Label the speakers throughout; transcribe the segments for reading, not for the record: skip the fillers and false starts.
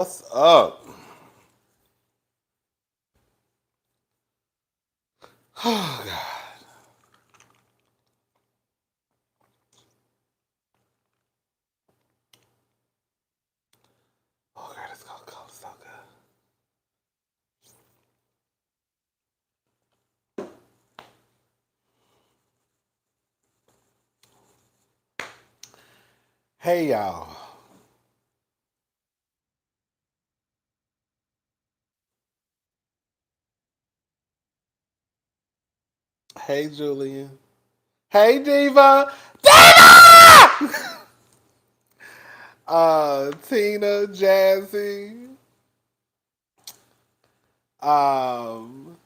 Speaker 1: What's up? Oh, God. Oh, God, it's cold, so good. Hey, y'all. Hey, Julian. Hey, Diva. Diva! Tina, Jazzy, um,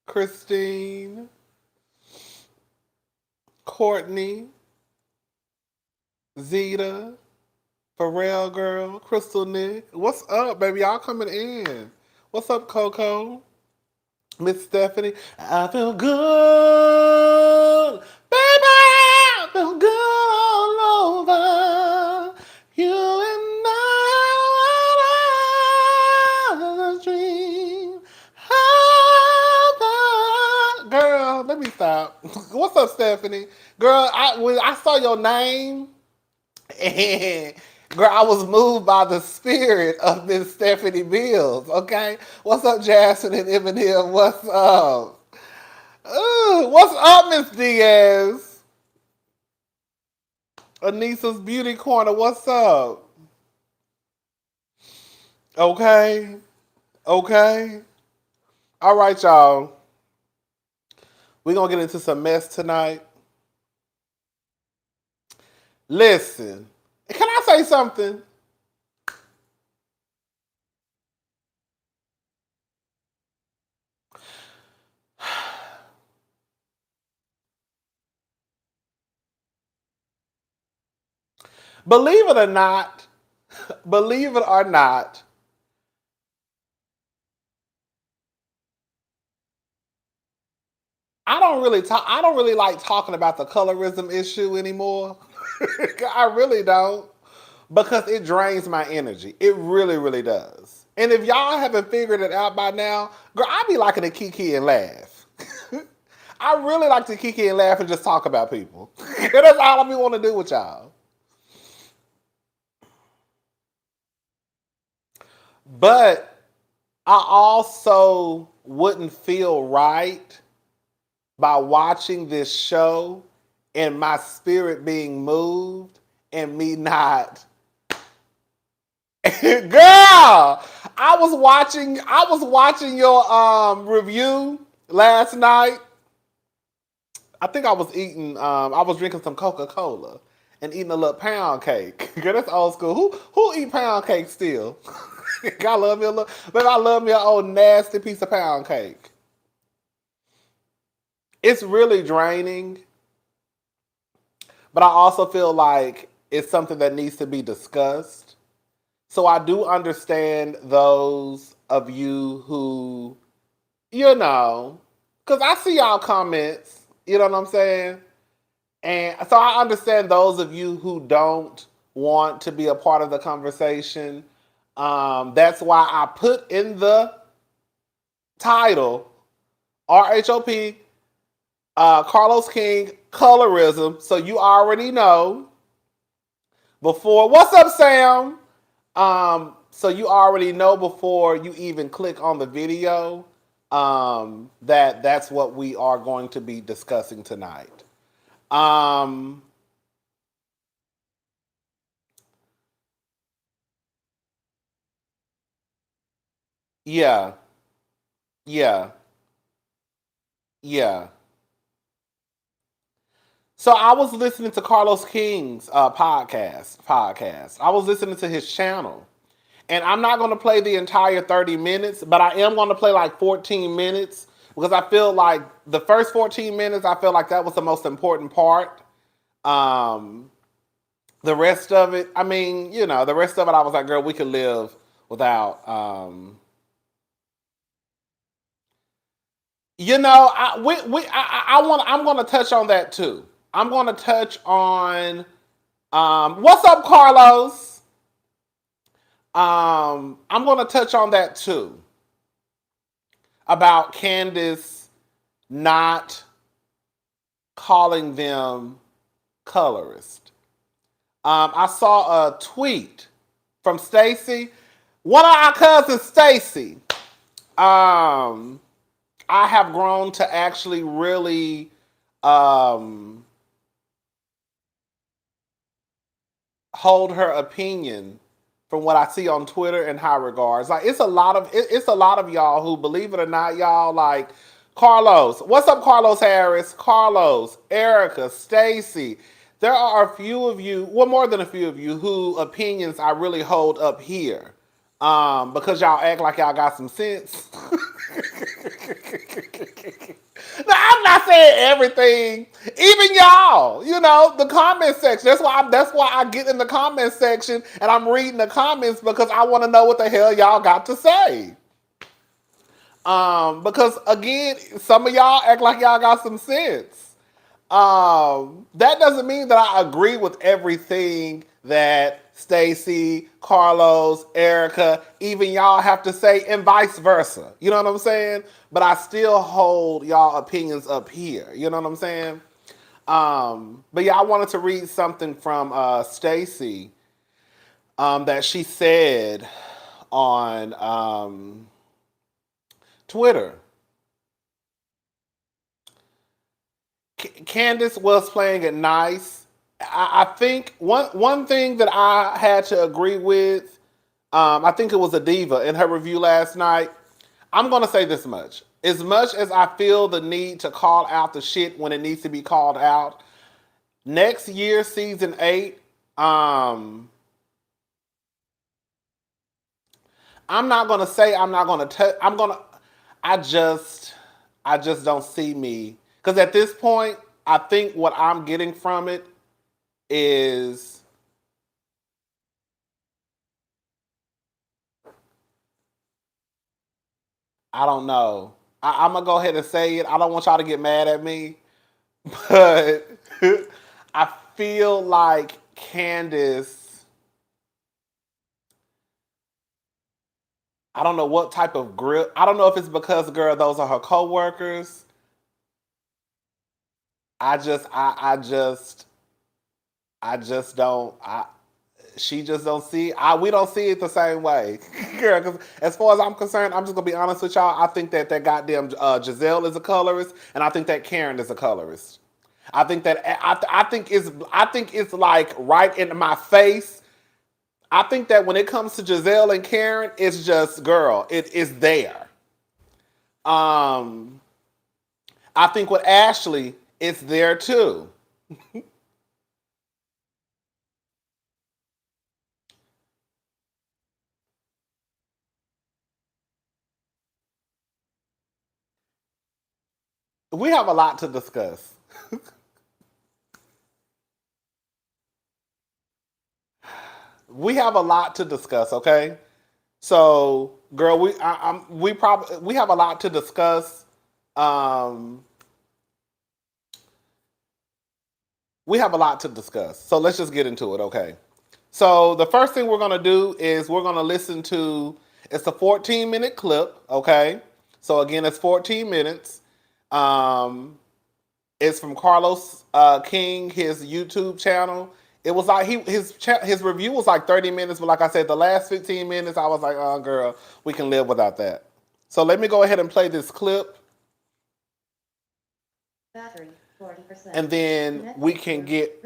Speaker 1: Christine, Courtney, Zeta, Pharrell girl, Crystal Nick. What's up, baby? Y'all coming in. What's up, Coco? Miss Stephanie. I feel good. Baby, I feel good all over. You and I are a dream. Girl, let me stop. What's up, Stephanie? Girl, when I saw your name, and girl, I was moved by the spirit of Miss Stephanie Bills. Okay, what's up, Jasmine and Eminem? What's up? What's up, Miss Diaz? Anissa's Beauty Corner. What's up? Okay, okay. All right, y'all. We're gonna get into some mess tonight. Listen, can I say something? Believe it or not, believe it or not, I don't really talk. I don't really like talking about the colorism issue anymore. I really don't, because it drains my energy. It really, really does. And if y'all haven't figured it out by now, girl, I be liking to kiki and laugh. I really like to kiki and laugh and just talk about people. That's all I be want to do with y'all. But I also wouldn't feel right by watching this show and my spirit being moved and me not. Girl, I was watching your review last night. I think I was drinking some Coca-Cola and eating a little pound cake. Girl, that's old school. Who eat pound cake still? I love me a little, but I love me an old nasty piece of pound cake. It's really draining, but I also feel like it's something that needs to be discussed. So I do understand those of you who, because I see y'all comments, you know what I'm saying? And so I understand those of you who don't want to be a part of the conversation. That's why I put in the title RHOP, Carlos King, Colorism. So you already know before. What's up, Sam? So you already know before you even click on the video that's what we are going to be discussing tonight. Um, yeah, yeah, yeah. So I was listening to Carlos King's podcast. I was listening to his channel. And I'm not going to play the entire 30 minutes, but I am going to play like 14 minutes because I feel like the first 14 minutes, I feel like that was the most important part. Um, the rest of it, I mean, the rest of it, I was like, girl, we could live without. I'm going to touch on that too. I'm going to touch on. What's up, Carlos? I'm going to touch on that too about Candace not calling them colorist. I saw a tweet from Stacy, one of our cousins, Stacy. I have grown to actually really hold her opinion from what I see on Twitter in high regards. Like it's a lot of y'all who, believe it or not, y'all, like Carlos. What's up, Carlos Harris? Carlos, Erica, Stacy. There are a few of you, well, more than a few of you, who opinions I really hold up here. Because y'all act like y'all got some sense. Now, I'm not saying everything. Even y'all, the comment section. That's why I get in the comment section and I'm reading the comments, because I want to know what the hell y'all got to say. Because again, some of y'all act like y'all got some sense. That doesn't mean that I agree with everything that Stacy, Carlos, Erica, even y'all have to say, and vice versa. You know what I'm saying? But I still hold y'all opinions up here. You know what I'm saying? But yeah, I wanted to read something from Stacy that she said on Twitter. Candace was playing it nice. I think one thing that I had to agree with, I think it was a diva in her review last night. I'm going to say this much. As much as I feel the need to call out the shit when it needs to be called out, next year, season 8, I'm not going to say I'm not going to I'm going to, I just don't see me. Because at this point, I think what I'm getting from it is I don't know. I'm going to go ahead and say it. I don't want y'all to get mad at me. But I feel like Candace, I don't know what type of grip. I don't know if it's because, girl, those are her coworkers. I just don't. She just don't see. We don't see it the same way, girl. Because as far as I'm concerned, I'm just gonna be honest with y'all. I think that goddamn Giselle is a colorist, and I think that Karen is a colorist. I think it's like right in my face. I think that when it comes to Giselle and Karen, it's just, girl, it is there. I think with Ashley, it's there too. We have a lot to discuss. We have a lot to discuss, okay? So, girl, we have a lot to discuss. We have a lot to discuss. So let's just get into it, okay? So the first thing we're gonna do is we're gonna listen to. It's a 14-minute clip, okay? So again, it's 14 minutes. It's from Carlos King, his YouTube channel. It was like his review was like 30 minutes, but like I said, the last 15 minutes, I was like, oh, girl, we can live without that. So let me go ahead and play this clip. Battery, 40%. And then we can get...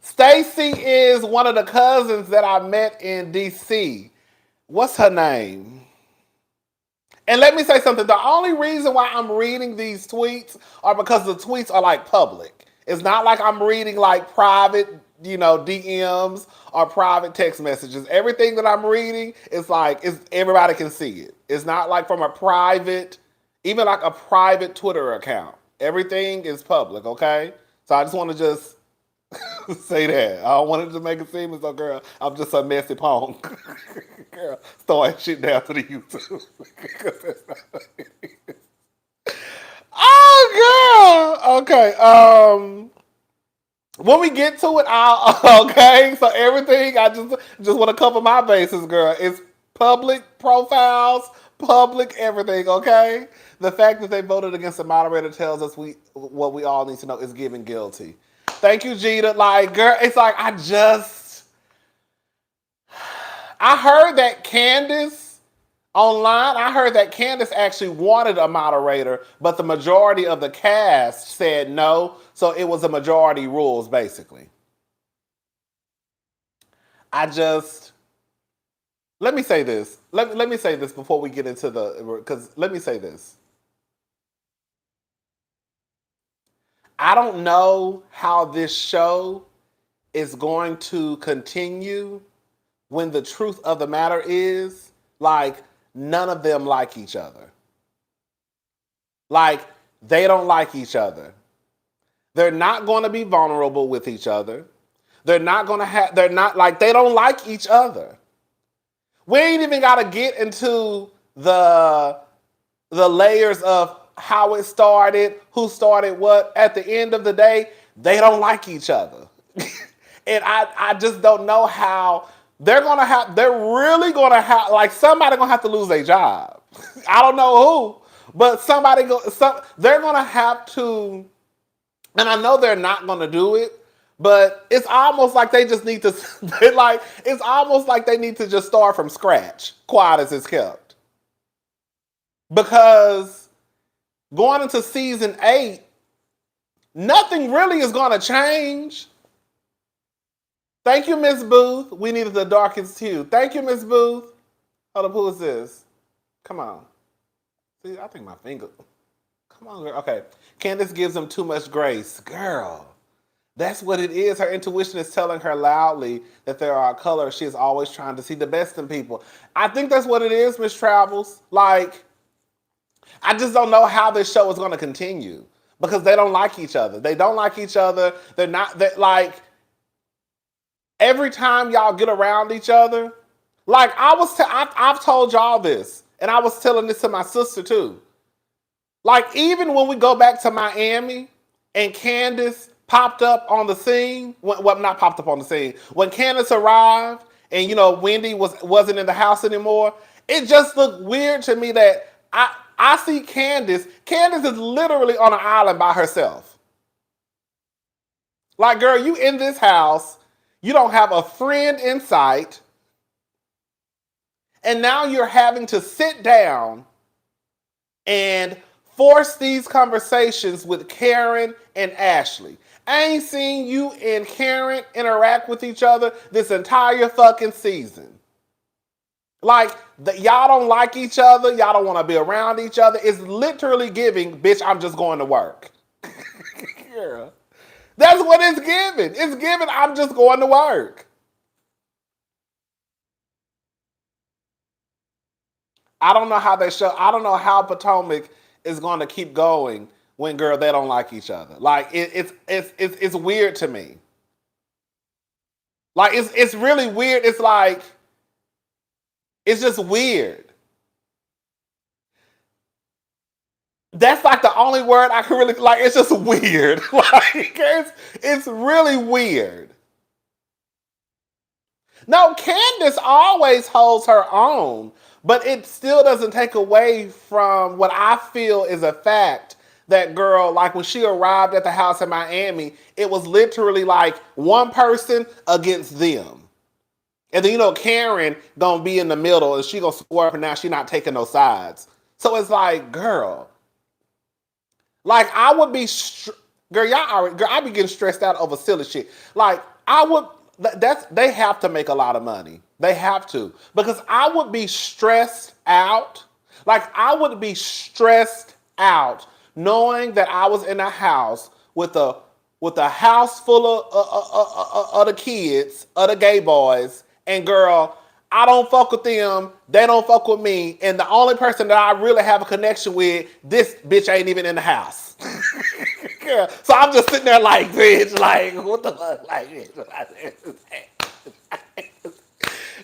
Speaker 1: Stacy is one of the cousins that I met in D.C. What's her name? And let me say something. The only reason why I'm reading these tweets are because the tweets are like public. It's not like I'm reading like private, DMs or private text messages. Everything that I'm reading is like, everybody can see it. It's not like from a private, even like a private Twitter account. Everything is public, okay? So I just want to just say that. I don't want it to make it seem as though, girl, I'm just a messy punk. Girl, throwing shit down to the YouTube. Oh, girl. Okay. When we get to it, I'll okay. So everything, I just want to cover my bases, girl. It's public profiles, public everything. Okay. The fact that they voted against the moderator tells us what we all need to know is given guilty. Thank you, Gita. Like, girl, it's like I heard that Candace online. I heard that Candace actually wanted a moderator, but the majority of the cast said no. So it was a majority rules, basically. Let me say this. Let me say this before we get into because let me say this. I don't know how this show is going to continue when the truth of the matter is, like, none of them like each other. Like, they don't like each other. They're not going to be vulnerable with each other. They're not like, they don't like each other. We ain't even got to get into the layers of how it started, who started what. At the end of the day, they don't like each other. And I just don't know how they're really gonna have, like, somebody gonna have to lose their job. I don't know who, but they're gonna have to, and I know they're not gonna do it, but it's almost like they just need to, it's almost like they need to just start from scratch, quiet as it's kept. Because going into season 8, nothing really is gonna change. Thank you, Miss Booth. We needed the darkest hue. Thank you, Miss Booth. Hold up, who is this? Come on. See, I think my finger. Come on, girl. Okay. Candace gives them too much grace. Girl, that's what it is. Her intuition is telling her loudly that there are colors. She is always trying to see the best in people. I think that's what it is, Miss Travels. Like, I just don't know how this show is going to continue because they don't like each other. They don't like each other. Every time y'all get around each other, like I've told y'all this, and I was telling this to my sister too. Like, even when we go back to Miami and Candace popped up on the scene, well, not popped up on the scene, when Candace arrived and, Wendy wasn't in the house anymore, it just looked weird to me that I see Candace. Candace is literally on an island by herself. Like, girl, you in this house. You don't have a friend in sight. And now you're having to sit down and force these conversations with Karen and Ashley. I ain't seen you and Karen interact with each other this entire fucking season. Like, y'all don't like each other. Y'all don't want to be around each other. It's literally giving, bitch, I'm just going to work. Girl. That's what it's giving. It's giving, I'm just going to work. I don't know how Potomac is going to keep going when, girl, they don't like each other. Like, it's weird to me. Like, it's really weird. It's like, it's just weird. That's like the only word I can really, like, it's just weird. Like, it's really weird. No, Candace always holds her own, but it still doesn't take away from what I feel is a fact that, girl, like, when she arrived at the house in Miami, it was literally like one person against them. And then, Karen gonna be in the middle and she gonna swerve, and now she not taking no sides. So it's like, girl, like, I would be, girl, I be getting stressed out over silly shit. Like, they have to make a lot of money. They have to. Because I would be stressed out. Like, I would be stressed out knowing that I was in a house with a house full of the kids, of the gay boys, and, girl, I don't fuck with them, they don't fuck with me, and the only person that I really have a connection with, this bitch ain't even in the house. Girl, so I'm just sitting there like, bitch, like, what the fuck, like, bitch.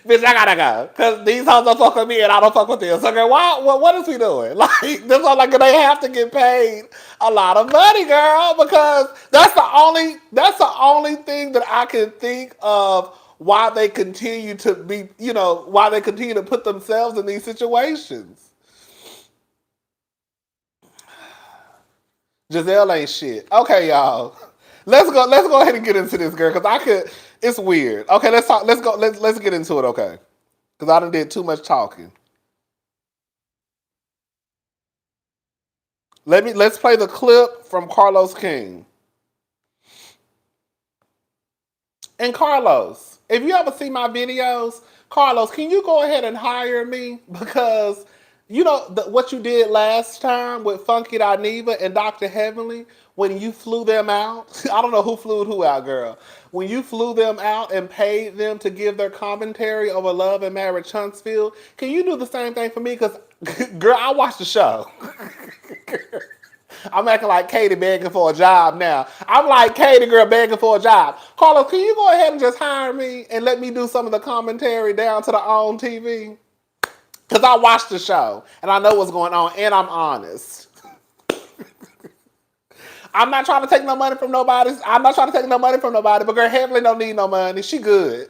Speaker 1: Bitch, I gotta go. Because these hoes don't fuck with me and I don't fuck with them. So, girl, what is we doing? Like, this is like, they have to get paid a lot of money, girl, because that's the only thing that I can think of why they continue to be, why they continue to put themselves in these situations. Giselle ain't shit. Okay, y'all. Let's go ahead and get into this, girl, because I could. It's weird. Okay, let's talk. Let's go. Let's get into it. Okay, because I done did too much talking. Let's play the clip from Carlos King. And Carlos, if you ever see my videos, Carlos, can you go ahead and hire me? Because what you did last time with Funky Neva and Dr. Heavenly, when you flew them out, I don't know who flew who out, girl. When you flew them out and paid them to give their commentary over Love and Marriage Huntsville, can you do the same thing for me? Because, girl, I watched the show. I'm acting like Katie begging for a job now. I'm like Katie girl begging for a job. Carlos, can you go ahead and just hire me and let me do some of the commentary down to the OWN TV? Because I watched the show and I know what's going on and I'm honest. I'm not trying to take no money from nobody. But girl, Heavenly don't need no money. She good.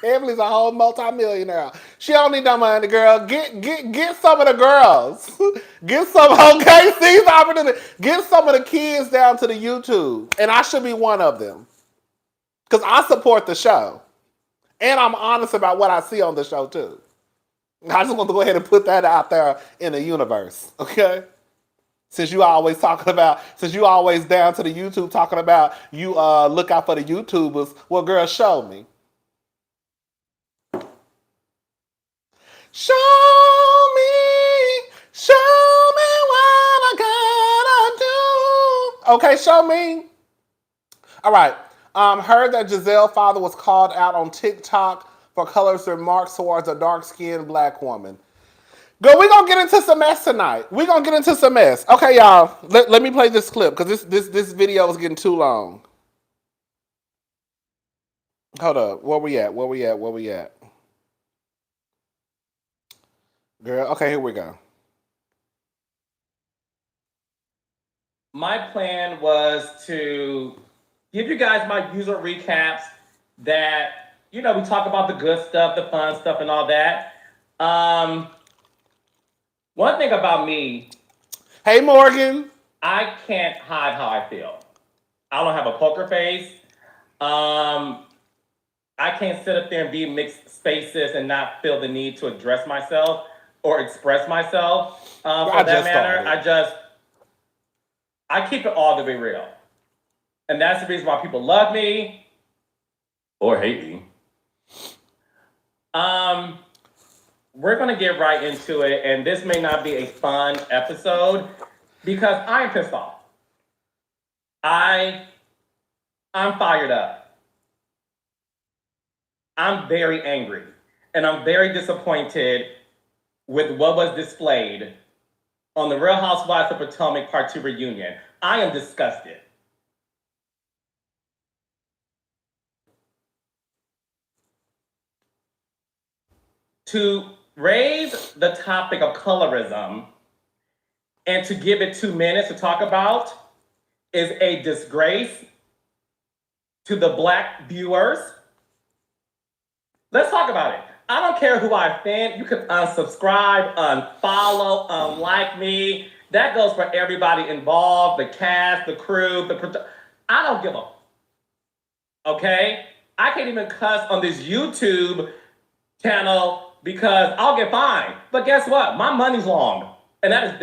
Speaker 1: Heavenly's a whole multi-millionaire. She don't need no money, girl. Get some of the girls. Get some, okay, seize the opportunity. Get some of the kids down to the YouTube. And I should be one of them. Because I support the show. And I'm honest about what I see on the show, too. I just want to go ahead and put that out there in the universe, okay? Since you always down to the YouTube talking about you look out for the YouTubers, well, girl, show me. Show me what I gotta do. Okay, show me. All right. Heard that Giselle's father was called out on TikTok for colorist remarks towards a dark-skinned black woman. Girl, we're going to get into some mess tonight. Okay, y'all. Let me play this clip because this video is getting too long. Hold up. Where we at? Girl, okay, here we go.
Speaker 2: My plan was to give you guys my usual recaps that, we talk about the good stuff, the fun stuff, and all that. One thing about me.
Speaker 1: Hey, Morgan.
Speaker 2: I can't hide how I feel. I don't have a poker face. I can't sit up there and be in mixed spaces and not feel the need to address myself or express myself. For that matter, I keep it all to be real. And that's the reason why people love me or hate me. We're going to get right into it, and this may not be a fun episode because I am pissed off. I'm fired up. I'm very angry, and I'm very disappointed with what was displayed on the Real Housewives of Potomac Part 2 reunion. I am disgusted. To raise the topic of colorism and to give it 2 minutes to talk about is a disgrace to the black viewers. Let's talk about it. I don't care who I offend. You can unsubscribe, unfollow, unlike me. That goes for everybody involved, the cast, the crew, I don't give a. Okay? I can't even cuss on this YouTube channel because I'll get fined. But guess what? My money's long. And that's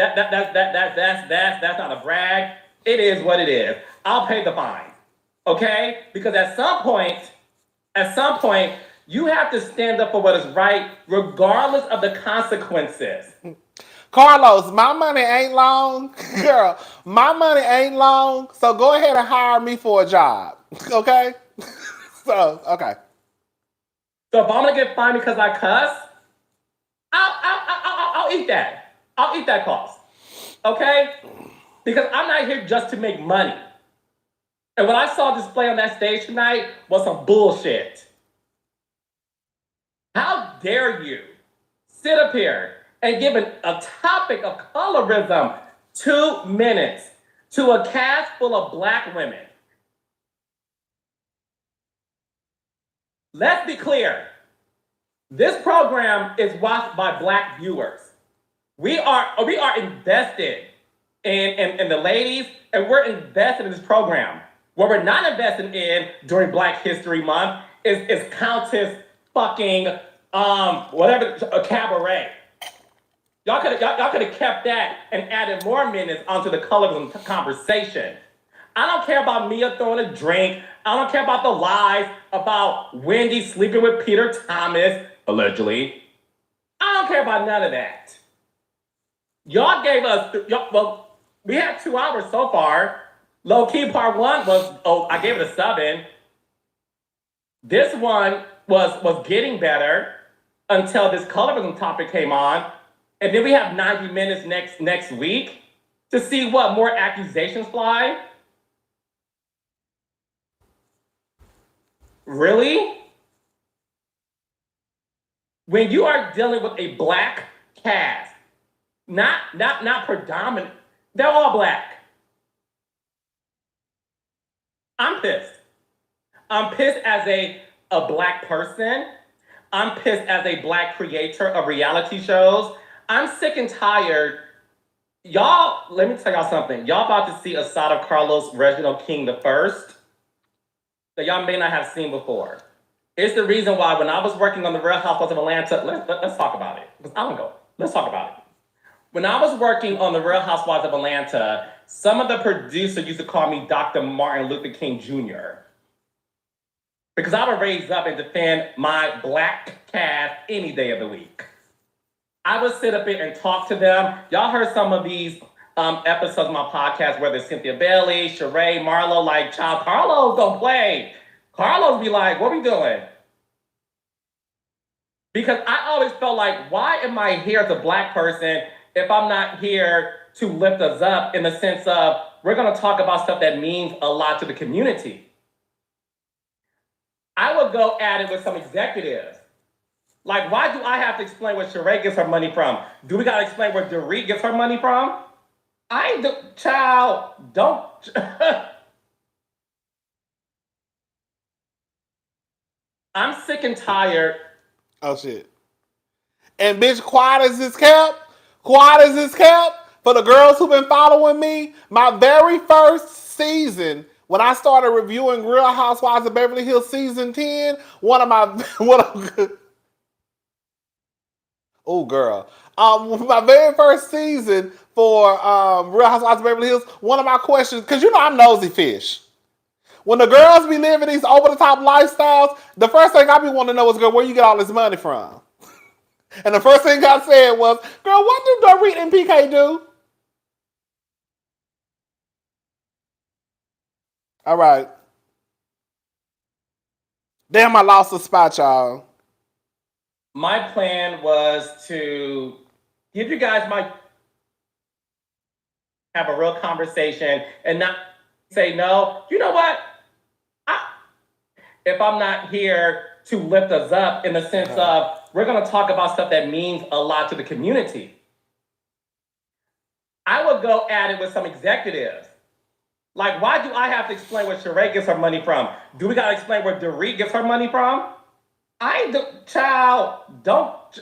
Speaker 2: not a brag. It is what it is. I'll pay the fine. Okay? Because at some point, you have to stand up for what is right, regardless of the consequences.
Speaker 1: Carlos, my money ain't long. Girl, my money ain't long. So go ahead and hire me for a job. Okay? Okay.
Speaker 2: So if I'm going to get fined because I cuss, I'll eat that. I'll eat that cost. Okay? Because I'm not here just to make money. And what I saw displayed on that stage tonight was some bullshit. How dare you sit up here and give a topic of colorism 2 minutes to a cast full of Black women? Let's be clear. This program is watched by Black viewers. We are invested in the ladies, and we're invested in this program. What we're not invested in during Black History Month is Countess fucking whatever a cabaret. Y'all could have kept that and added more minutes onto the colorism conversation. I don't care about Mia throwing a drink. I don't care about the lies about Wendy sleeping with Peter Thomas, allegedly. I don't care about none of that. Y'all gave us, well, we had 2 hours so far. Low key part 1 was, I gave it a 7. This one was getting better until this colorism topic came on. And then we have 90 minutes next week to see what more accusations fly. Really? When you are dealing with a Black cast, not predominant, they're all Black. I'm pissed. I'm pissed as a Black person. I'm pissed as a Black creator of reality shows. I'm sick and tired. Y'all, let me tell y'all something. Y'all about to see Asada Carlos Reginald King the First that y'all may not have seen before. It's the reason why when I was working on the Real Housewives of Atlanta, let's talk about it. Because I don't go. Let's talk about it. When I was working on the Real Housewives of Atlanta, some of the producers used to call me Dr. Martin Luther King Jr. Because I would raise up and defend my Black cast any day of the week. I would sit up here and talk to them. Y'all heard some of these episodes of my podcast, whether it's Cynthia Bailey, Sheree, Marlo, like, child, Carlos don't play. Carlos be like, what we doing? Because I always felt like, why am I here as a Black person if I'm not here to lift us up in the sense of, we're gonna talk about stuff that means a lot to the community. I would go at it with some executives. Like, why do I have to explain where Sheree gets her money from? Do we gotta explain where Dorit gets her money from? Don't. I'm sick and tired.
Speaker 1: Oh, shit. And bitch, quiet as this kept. Quiet as this kept. For the girls who've been following me, my very first season, when I started reviewing Real Housewives of Beverly Hills season 10, oh, girl. My very first season for Real Housewives of Beverly Hills, one of my questions, because you know I'm nosy fish. When the girls be living these over-the-top lifestyles, the first thing I be wanting to know is, girl, where you get all this money from? And the first thing I said was, girl, what do Dorit and PK do? All right. Damn, I lost the spot, y'all.
Speaker 2: My plan was to give you guys have a real conversation and not say no. You know what? If I'm not here to lift us up in the sense of, we're gonna talk about stuff that means a lot to the community. I would go at it with some executives. Like, why do I have to explain where Sheree gets her money from? Do we gotta explain where Dorit gets her money from? Don't.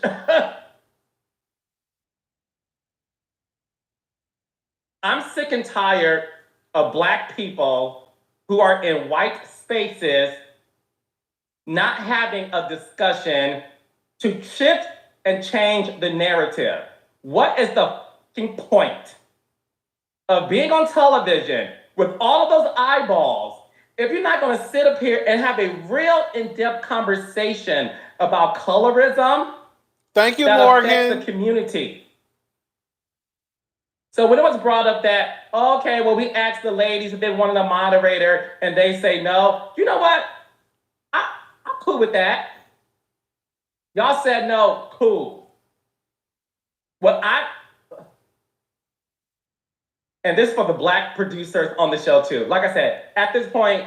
Speaker 2: I'm sick and tired of Black people who are in white spaces not having a discussion to shift and change the narrative. What is the fucking point of being on television with all of those eyeballs if you're not going to sit up here and have a real in-depth conversation about colorism?
Speaker 1: Thank you,
Speaker 2: that
Speaker 1: Morgan.
Speaker 2: Affects the community. So when it was brought up that, okay, well, we asked the ladies if they wanted a moderator and they say no, you know what? I'm cool with that. Y'all said no, cool. And this is for the Black producers on the show too. Like I said, at this point,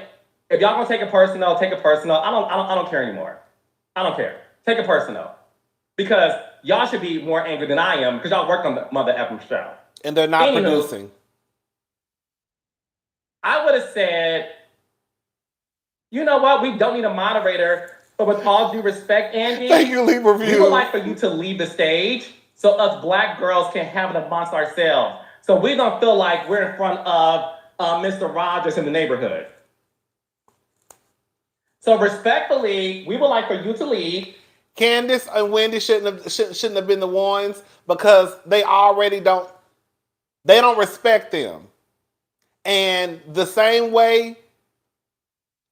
Speaker 2: if y'all gonna take it personal, take it personal. I don't care anymore. I don't care. take it personal. Because y'all should be more angry than I am because y'all worked on the mother effing show.
Speaker 1: And they're not producing.
Speaker 2: I would have said, you know what? We don't need a moderator, but with all due respect, Andy,
Speaker 1: thank you, Leave Review.
Speaker 2: We would like for you to leave the stage so us black girls can have it amongst ourselves. So we don't feel like we're in front of Mr. Rogers in the neighborhood. So respectfully, we would like for you to leave.
Speaker 1: Candace and Wendy shouldn't have been the ones because they already don't respect them. And the same way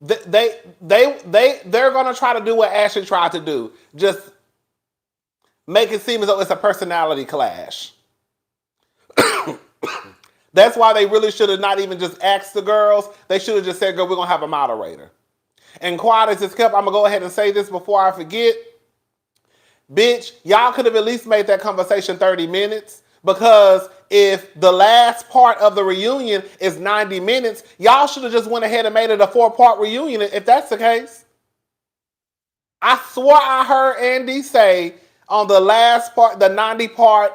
Speaker 1: they're gonna try to do what Ashley tried to do. Just make it seem as though it's a personality clash. That's why they really should have not even just asked the girls. They should have just said, girl, we're gonna have a moderator. And quiet as it's kept, I'm gonna go ahead and say this before I forget. Bitch, y'all could have at least made that conversation 30 minutes. Because if the last part of the reunion is 90 minutes, y'all should have just went ahead and made it a 4-part reunion if that's the case. I swore I heard Andy say on the last part, the 90 part,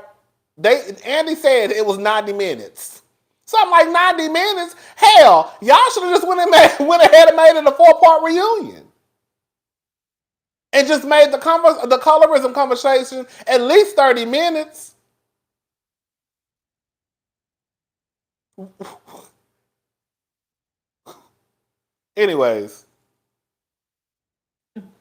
Speaker 1: Andy said it was 90 minutes. Something like 90 minutes? Hell, y'all should have just went ahead and made it a 4-part reunion. And just made the colorism conversation at least 30 minutes. Anyways.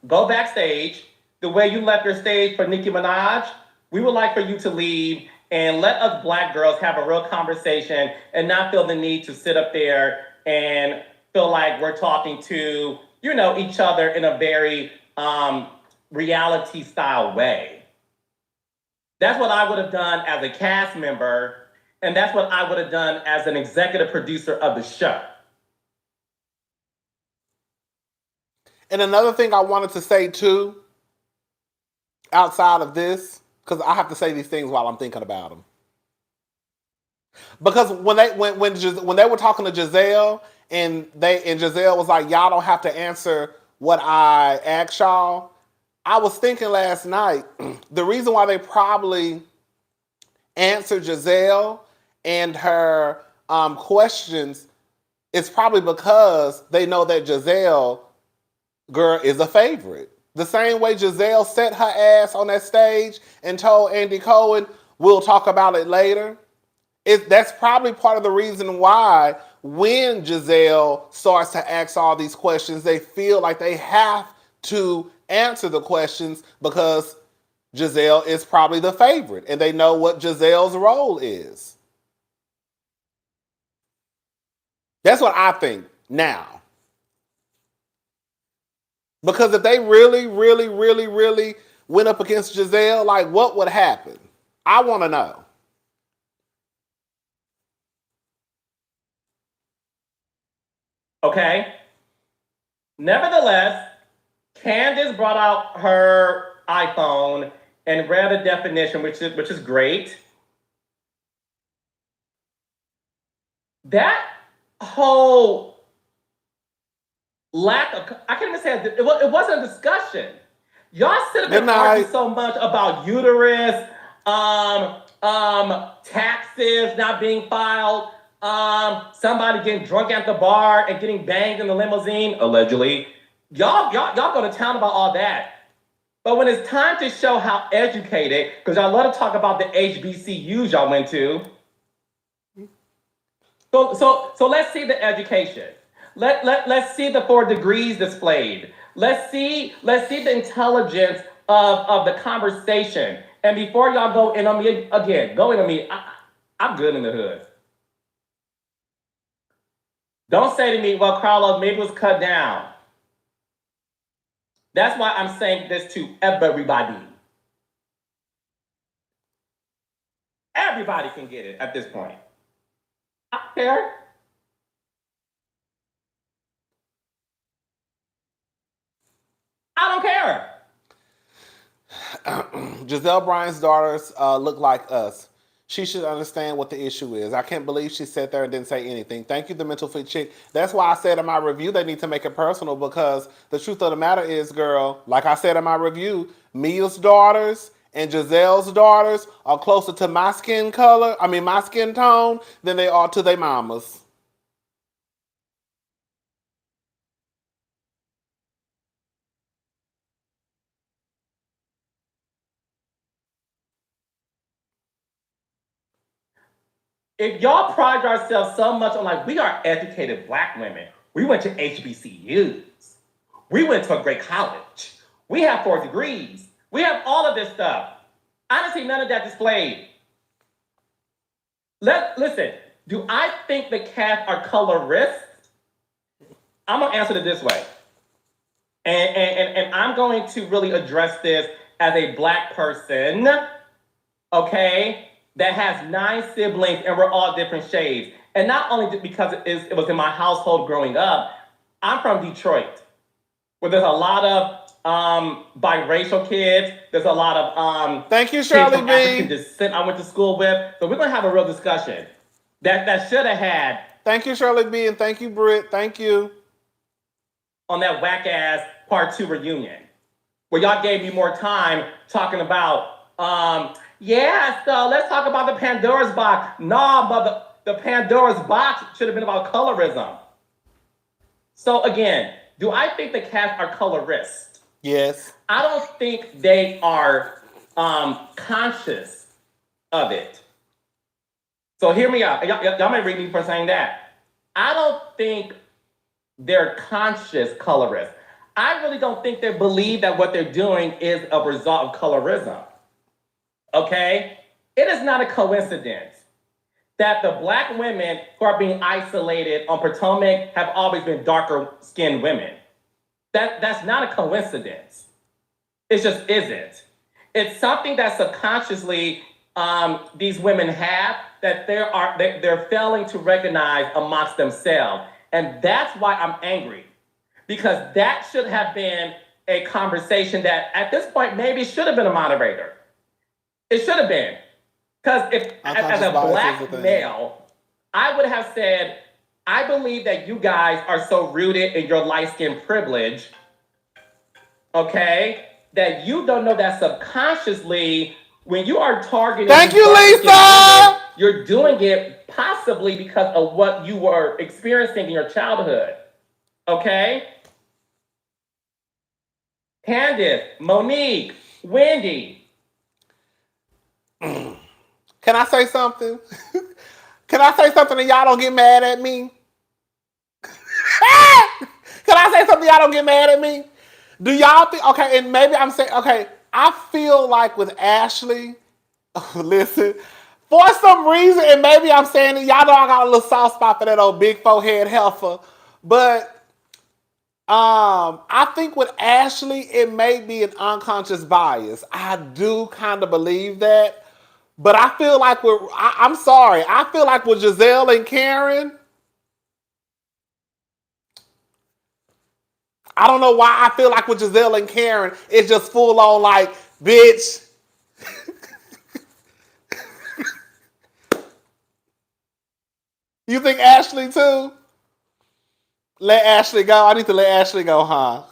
Speaker 2: Go backstage. The way you left your stage for Nicki Minaj, we would like for you to leave and let us black girls have a real conversation and not feel the need to sit up there and feel like we're talking to, each other in a very reality style way. That's what I would have done as a cast member, and that's what I would have done as an executive producer of the show.
Speaker 1: And another thing I wanted to say too, outside of this, because I have to say these things while I'm thinking about them. Because when they were talking to Giselle and Giselle was like, y'all don't have to answer what I asked y'all. I was thinking last night, the reason why they probably answered Giselle and her questions is probably because they know that Giselle, girl, is a favorite. The same way Giselle set her ass on that stage and told Andy Cohen, we'll talk about it later. That's probably part of the reason why when Giselle starts to ask all these questions, they feel like they have to answer the questions because Giselle is probably the favorite and they know what Giselle's role is. That's what I think now. Because if they really, really, really, really went up against Giselle, like what would happen? I want to know.
Speaker 2: Okay. Nevertheless, Candace brought out her iPhone and read a definition, which is great. That whole lack of, I can't even say it wasn't a discussion. Y'all sit up and argue so much about uterus, taxes not being filed, somebody getting drunk at the bar and getting banged in the limousine, allegedly. Y'all go to town about all that. But when it's time to show how educated, because y'all love to talk about the HBCUs y'all went to. So let's see the education. Let's see the 4 degrees displayed. Let's see the intelligence of the conversation. And before y'all go in on me again, I'm good in the hood. Don't say to me, well, Carlos, maybe it was cut down. That's why I'm saying this to everybody. Everybody can get it at this point. I don't care. I
Speaker 1: don't care. Giselle Bryant's daughters look like us. She should understand what the issue is. I can't believe she sat there and didn't say anything. Thank you, the mental fit chick. That's why I said in my review they need to make it personal because the truth of the matter is, girl, like I said in my review, Mia's daughters and Giselle's daughters are closer to my skin color, my skin tone, than they are to their mamas.
Speaker 2: If y'all pride yourselves so much on like, we are educated black women. We went to HBCUs. We went to a great college. We have 4 degrees. We have all of this stuff. I didn't see none of that displayed. Listen, do I think the cats are colorist? I'm gonna answer it this way. And I'm going to really address this as a black person, okay, that has 9 siblings and we're all different shades. And not only because it was in my household growing up, I'm from Detroit, where there's a lot of biracial kids. There's a lot of
Speaker 1: thank you,
Speaker 2: kids
Speaker 1: Shirley
Speaker 2: from
Speaker 1: B.
Speaker 2: African descent I went to school with. So we're gonna have a real discussion that should have had.
Speaker 1: Thank you, Shirley B, and thank you, Britt. Thank you.
Speaker 2: On that whack ass part 2 reunion, where y'all gave me more time talking about yeah, so let's talk about the Pandora's box. Nah, but the Pandora's box should have been about colorism. So again, do I think the cats are colorist?
Speaker 1: Yes.
Speaker 2: I don't think they are conscious of it. So hear me out. Y'all may read me for saying that. I don't think they're conscious colorists. I really don't think they believe that what they're doing is a result of colorism. Okay? It is not a coincidence that the black women who are being isolated on Potomac have always been darker skinned women. That's not a coincidence. It just isn't. It's something that subconsciously these women have that they're failing to recognize amongst themselves. And that's why I'm angry. Because that should have been a conversation that at this point maybe should have been a moderator. It should have been. Because if as a black male, I would have said, I believe that you guys are so rooted in your light-skin privilege, okay, that you don't know that subconsciously, when you are targeting...
Speaker 1: Thank you, Lisa!
Speaker 2: Women, you're doing it possibly because of what you were experiencing in your childhood, okay? Candace, Monique, Wendy.
Speaker 1: Can I say something? Can I say something and y'all don't get mad at me? Can I say something y'all don't get mad at me? Do y'all think, okay, and maybe I'm saying, okay, I feel like with Ashley, listen, for some reason, and maybe I'm saying it, y'all know I got a little soft spot for that old big forehead heifer, but I think with Ashley, it may be an unconscious bias. I do kind of believe that. But I feel like I'm sorry. I feel like with Giselle and Karen, I don't know why I feel like with Giselle and Karen, it's just full on like, bitch. You think Ashley too? Let Ashley go. I need to let Ashley go, huh?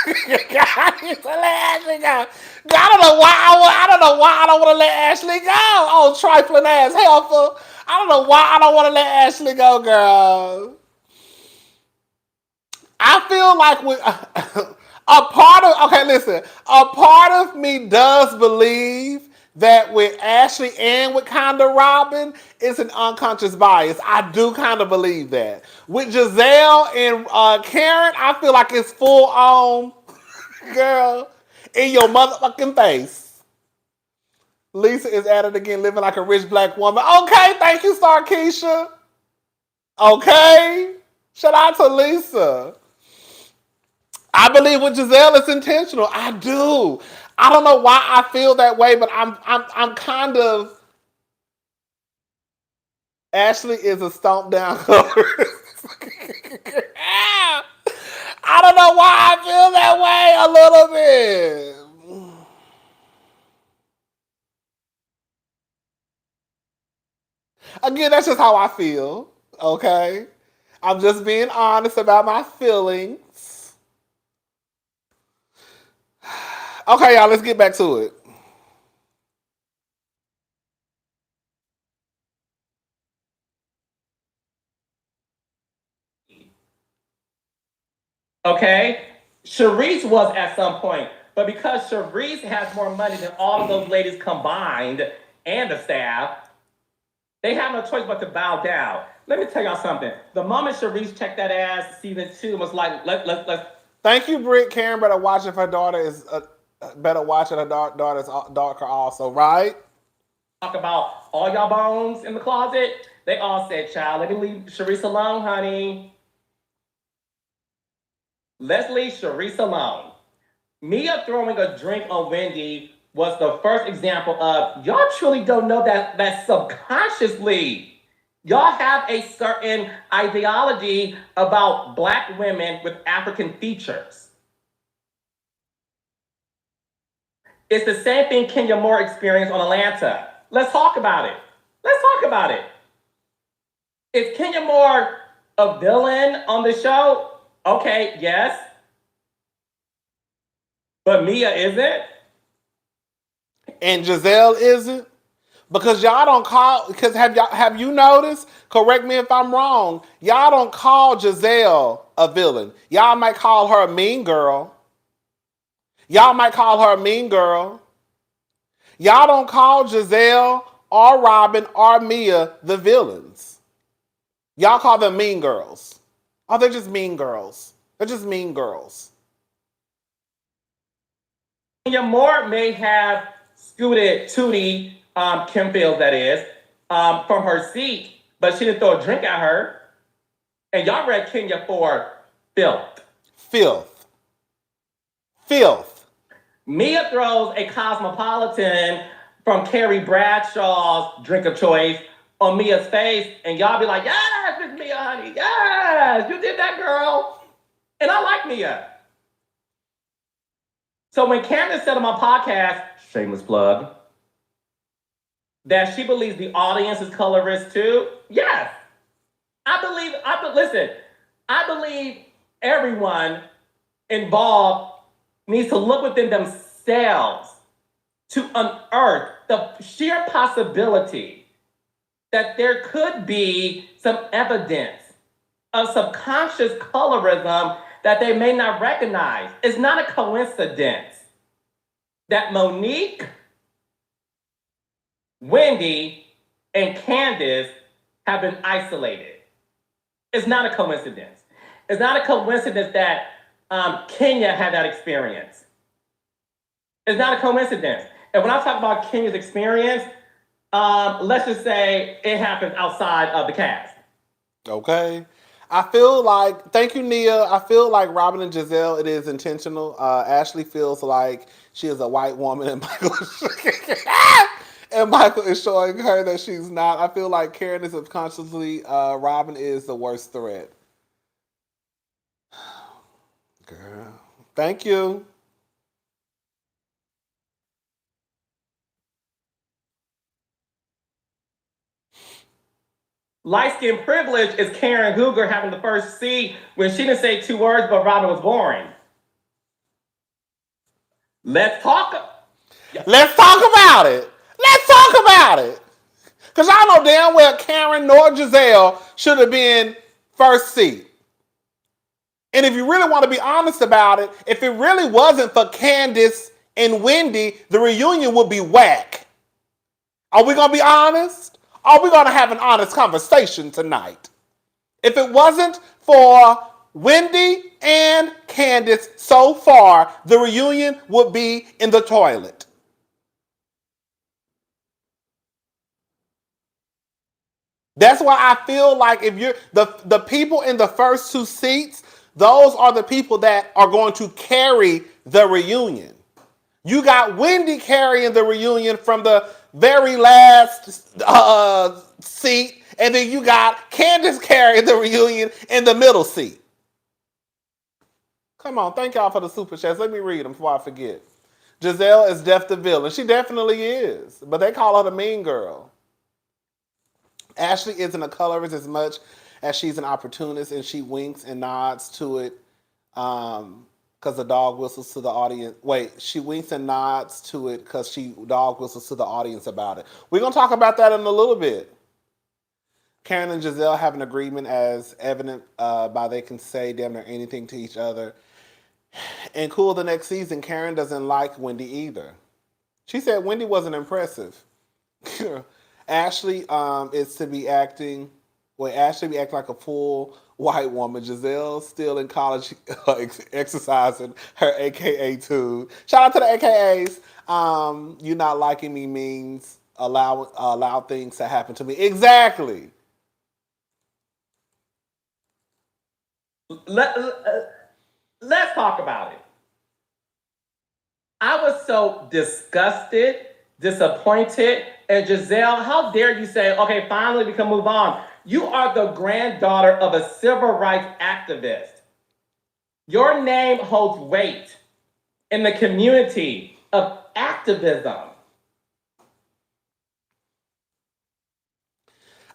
Speaker 1: I need to let Ashley go. I don't know why I don't want to let Ashley go. Oh, trifling ass helper. I don't know why I don't want to let Ashley go, girl. I feel like with a part of me does believe that with Ashley and with Conda Robin, it's an unconscious bias. I do kind of believe that. With Giselle and Karen, I feel like it's full on, girl, in your motherfucking face. Lisa is at it again, living like a rich black woman. Okay, thank you, Starkeisha. Okay, shout out to Lisa. I believe with Giselle it's intentional. I do. I don't know why I feel that way, but I'm kind of. Ashley is a stomp down colorist. I don't know why I feel that way a little bit. Again, that's just how I feel. Okay, I'm just being honest about my feelings. Okay, y'all, let's get back to it.
Speaker 2: Okay? Sharice was at some point, but because Sharice has more money than all of those ladies combined and the staff, they have no choice but to bow down. Let me tell y'all something. The moment Sharice checked that ass season 2 was like, let's.
Speaker 1: Thank you, Britt. Karen better watch if her daughter is better watch if her daughter's darker also, right?
Speaker 2: Talk about all y'all bones in the closet. They all said, child, let me leave Sharice alone, honey. Let's leave Sharice alone. Mia throwing a drink on Wendy was the first example of y'all truly don't know that subconsciously y'all have a certain ideology about Black women with African features. It's the same thing Kenya Moore experienced on Atlanta. Let's talk about it. Let's talk about it. Is Kenya Moore a villain on the show? Okay, yes. But Mia isn't?
Speaker 1: And Giselle isn't? Because y'all don't call, because have you noticed, correct me if I'm wrong, y'all don't call Giselle a villain. Y'all might call her a mean girl. Y'all might call her a mean girl. Y'all don't call Giselle or Robin or Mia the villains. Y'all call them mean girls. Oh, they're just mean girls. They're just mean girls.
Speaker 2: Kenya Moore may have scooted Tootie, Kim Fields that is, from her seat, but she didn't throw a drink at her. And y'all read Kenya for filth.
Speaker 1: Filth. Filth.
Speaker 2: Mia throws a Cosmopolitan from Carrie Bradshaw's drink of choice on Mia's face, and y'all be like, yes, it's Mia, honey, yes, you did that, girl. And I like Mia. So when Candace said on my podcast, shameless plug, that she believes the audience is colorist too, yes. I believe everyone involved needs to look within themselves to unearth the sheer possibility that there could be some evidence of subconscious colorism that they may not recognize. It's not a coincidence that Monique, Wendy, and Candace have been isolated. It's not a coincidence. It's not a coincidence that Kenya had that experience. It's not a coincidence. And when I talk about Kenya's experience, let's just say it happened outside of the cast.
Speaker 1: Okay. I feel like, thank you, Nia. I feel like Robin and Giselle, it is intentional. Ashley feels like she is a white woman and Michael is showing her that she's not. I feel like Karen is subconsciously, Robin is the worst threat. Girl. Thank you.
Speaker 2: Light skin privilege is Karen Hooger having the first seat when she didn't say 2 words, but Robin was boring. Let's talk about it.
Speaker 1: Let's talk about it. Because I know damn well Karen nor Giselle should have been first seat. And if you really want to be honest about it, if it really wasn't for Candace and Wendy, the reunion would be whack. Are we going to be honest? Are we going to have an honest conversation tonight? If it wasn't for Wendy and Candace so far, the reunion would be in the toilet. That's why I feel like if you're the people in the first 2 seats, those are the people that are going to carry the reunion. You got Wendy carrying the reunion from the very last seat, and then you got Candace carrying the reunion in the middle seat. Come on, thank y'all for the super chats. Let me read them before I forget. Giselle is Def the villain. She definitely is, but they call her the mean girl. Ashley isn't a colorist as much as she's an opportunist, and she winks and nods to it. because the dog whistles to the audience. Wait, she winks and nods to it because she dog whistles to the audience about it. We're going to talk about that in a little bit. Karen and Giselle have an agreement as evident by they can say damn near anything to each other. And cool, the next season, Karen doesn't like Wendy either. She said Wendy wasn't impressive. Ashley is to be acting, Ashley be acting like a full white woman. Giselle still in college exercising her AKA too. Shout out to the AKAs. You not liking me means allow things to happen to me. Exactly.
Speaker 2: Let's talk about it. I was so disgusted, disappointed, and Giselle, how dare you say, okay, finally we can move on. You are the granddaughter of a civil rights activist. Your name holds weight in the community of activism.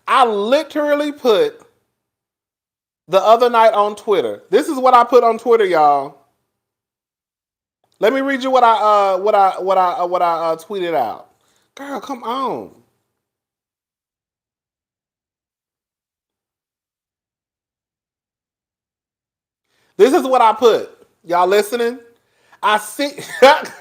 Speaker 1: I literally put the other night on Twitter. This is what I put on Twitter, y'all. Let me read you what I tweeted out. Girl, come on. This is what I put. Y'all listening? I see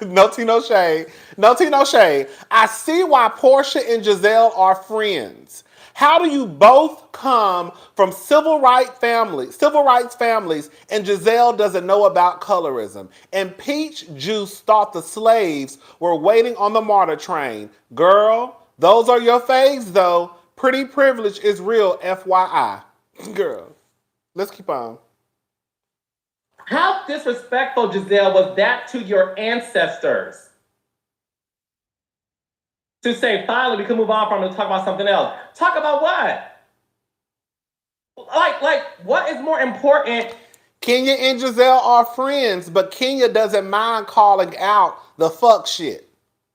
Speaker 1: no tea, no shade. No tea, no shade. I see why Portia and Giselle are friends. How do you both come from civil rights families, and Giselle doesn't know about colorism? And Peach Juice thought the slaves were waiting on the martyr train. Girl, those are your faves though. Pretty privilege is real, FYI. Girl, let's keep on.
Speaker 2: How disrespectful, Giselle, was that to your ancestors? To say, finally, we can move on from it and talk about something else. Talk about what? Like, what is more important?
Speaker 1: Kenya and Giselle are friends, but Kenya doesn't mind calling out the fuck shit.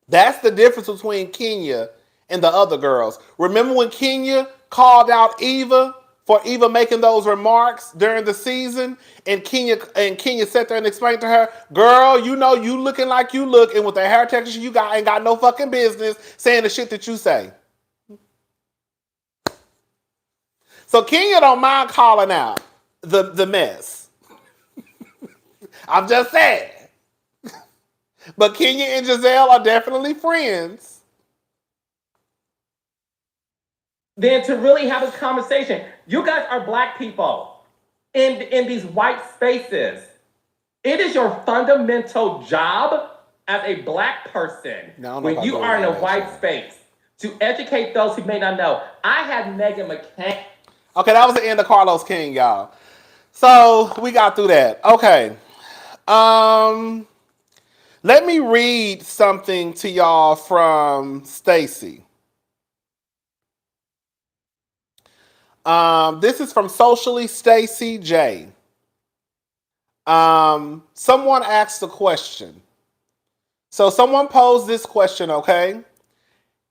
Speaker 1: That's the difference between Kenya and the other girls. Remember when Kenya called out Eva for Eva making those remarks during the season, and Kenya sat there and explained to her, girl, you know you looking like you look, and with the hair texture you got, ain't got no fucking business saying the shit that you say. So Kenya don't mind calling out the mess. I'm just saying. But Kenya and Giselle are definitely friends.
Speaker 2: Then to really have this conversation, you guys are black people in these white spaces. It is your fundamental job as a black person when you are in a white space to educate those who may not know. I had Megan McCain.
Speaker 1: Okay, that was the end of Carlos King, y'all. So we got through that. Okay. Let me read something to y'all from Stacy. This is from Socially Stacy J. Someone asked a question. So someone posed this question, okay?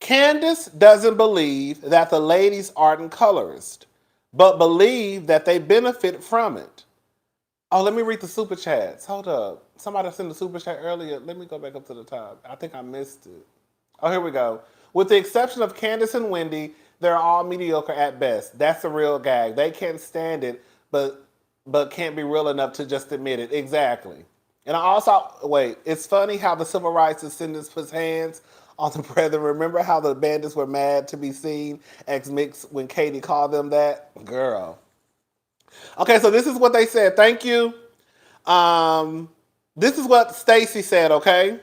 Speaker 1: Candace doesn't believe that the ladies aren't colorist, but believe that they benefit from it. Oh, let me read the super chats. Hold up. Somebody sent a super chat earlier. Let me go back up to the top. I think I missed it. Oh, here we go. With the exception of Candace and Wendy, they're all mediocre at best. That's a real gag. They can't stand it, but can't be real enough to just admit it. Exactly. And I also, it's funny how the civil rights descendants puts hands on the brethren. Remember how the bandits were mad to be seen ex-mix when Katie called them that? Girl. Okay, so this is what they said. Thank you. This is what Stacy said, okay?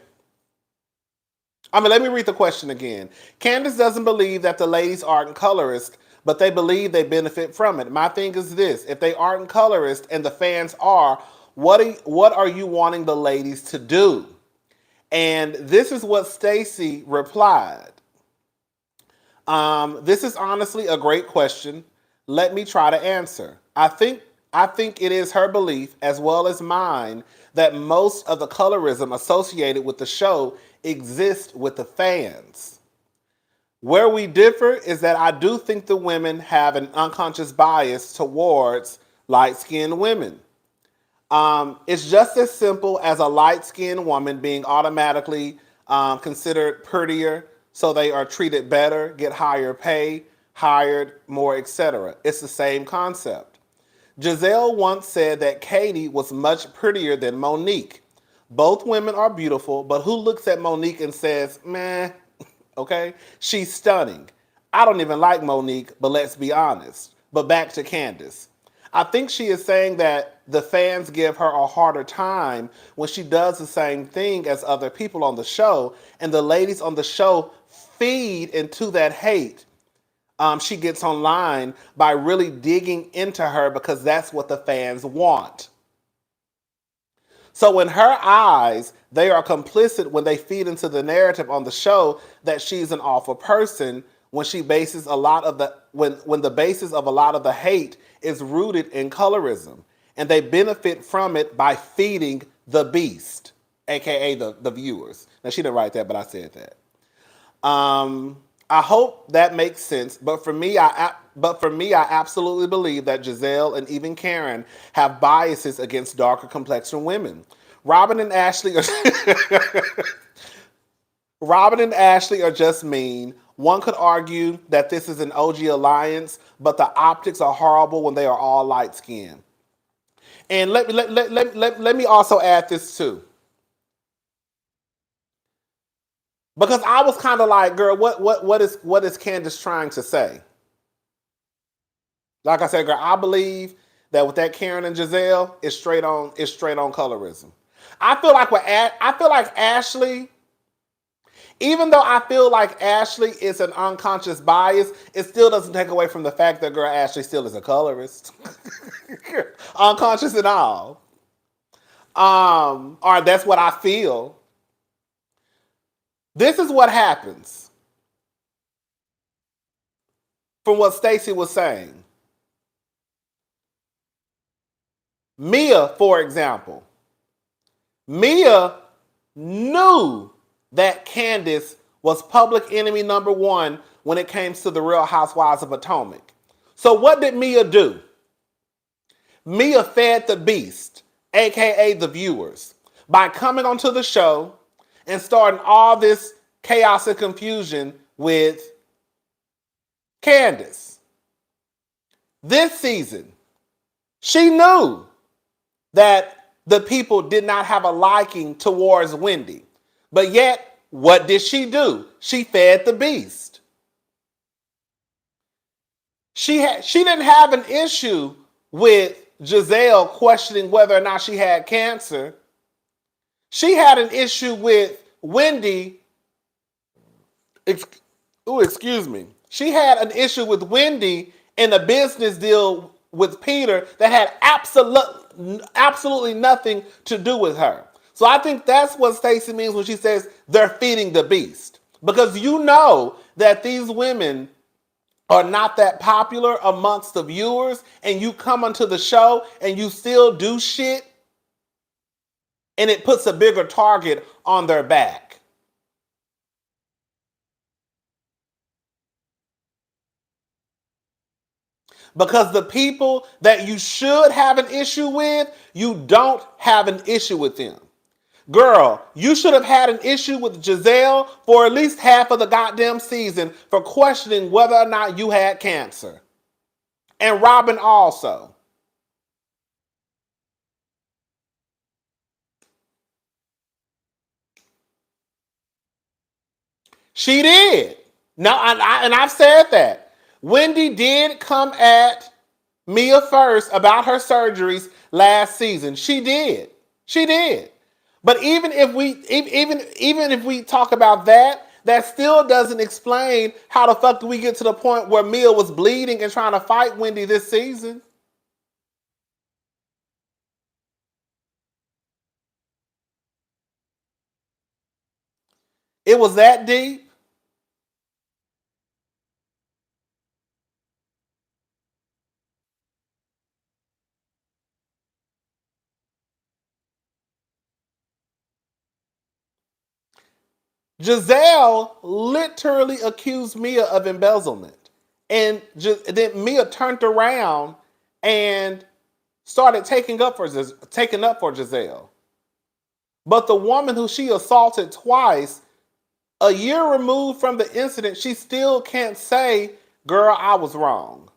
Speaker 1: Let me read the question again. Candace doesn't believe that the ladies aren't colorist, but they believe they benefit from it. My thing is this. If they aren't colorist and the fans are, what are you wanting the ladies to do? And this is what Stacy replied. This is honestly a great question. Let me try to answer. I think it is her belief, as well as mine, that most of the colorism associated with the show exists with the fans. Where we differ is that I do think the women have an unconscious bias towards light-skinned women. It's just as simple as a light-skinned woman being automatically considered prettier, so they are treated better, get higher pay, hired more, etc. It's the same concept. Giselle once said that Katie was much prettier than Monique. Both women are beautiful, but who looks at Monique and says, meh, okay? She's stunning. I don't even like Monique, but let's be honest. But back to Candace. I think she is saying that the fans give her a harder time when she does the same thing as other people on the show, and the ladies on the show feed into that hate. She gets online by really digging into her because that's what the fans want. So in her eyes, they are complicit when they feed into the narrative on the show that she's an awful person when she bases a lot of the when the basis of a lot of the hate is rooted in colorism. And they benefit from it by feeding the beast, aka the viewers. Now she didn't write that, but I said that. I hope that makes sense, but for me, I absolutely believe that Giselle and even Karen have biases against darker complexion women. Robin and Ashley are Robin and Ashley are just mean. One could argue that this is an OG alliance, but the optics are horrible when they are all light skinned. And let me also add this too. Because I was kind of like, girl, what is Candace trying to say? Like I said, girl, I believe that with that Karen and Giselle, it's straight on colorism. I feel like Ashley, even though I feel like Ashley is an unconscious bias, it still doesn't take away from the fact that girl Ashley still is a colorist. Unconscious and all. Or that's what I feel. This is what happens from what Stacey was saying. Mia, for example. Mia knew that Candace was public enemy number one when it came to the Real Housewives of Potomac. So what did Mia do? Mia fed the beast, aka the viewers, by coming onto the show and starting all this chaos and confusion with Candace. This season, she knew that the people did not have a liking towards Wendy. But yet, what did she do? She fed the beast. She didn't have an issue with Giselle questioning whether or not she had cancer. She had an issue with Wendy. Excuse me. She had an issue with Wendy in a business deal with Peter that had absolutely nothing to do with her. So I think that's what Stacey means when she says they're feeding the beast. Because you know that these women are not that popular amongst the viewers, and you come onto the show and you still do shit, and it puts a bigger target on their back. Because the people that you should have an issue with, you don't have an issue with them. Girl, you should have had an issue with Giselle for at least half of the goddamn season for questioning whether or not you had cancer. And Robin also. She did. Now, and I've said that. Wendy did come at Mia first about her surgeries last season. She did. She did. But even if we talk about that, that still doesn't explain how the fuck do we get to the point where Mia was bleeding and trying to fight Wendy this season. It was that deep. Giselle literally accused Mia of embezzlement. And then Mia turned around and started taking up for Giselle. But the woman who she assaulted twice, a year removed from the incident, she still can't say, girl, I was wrong.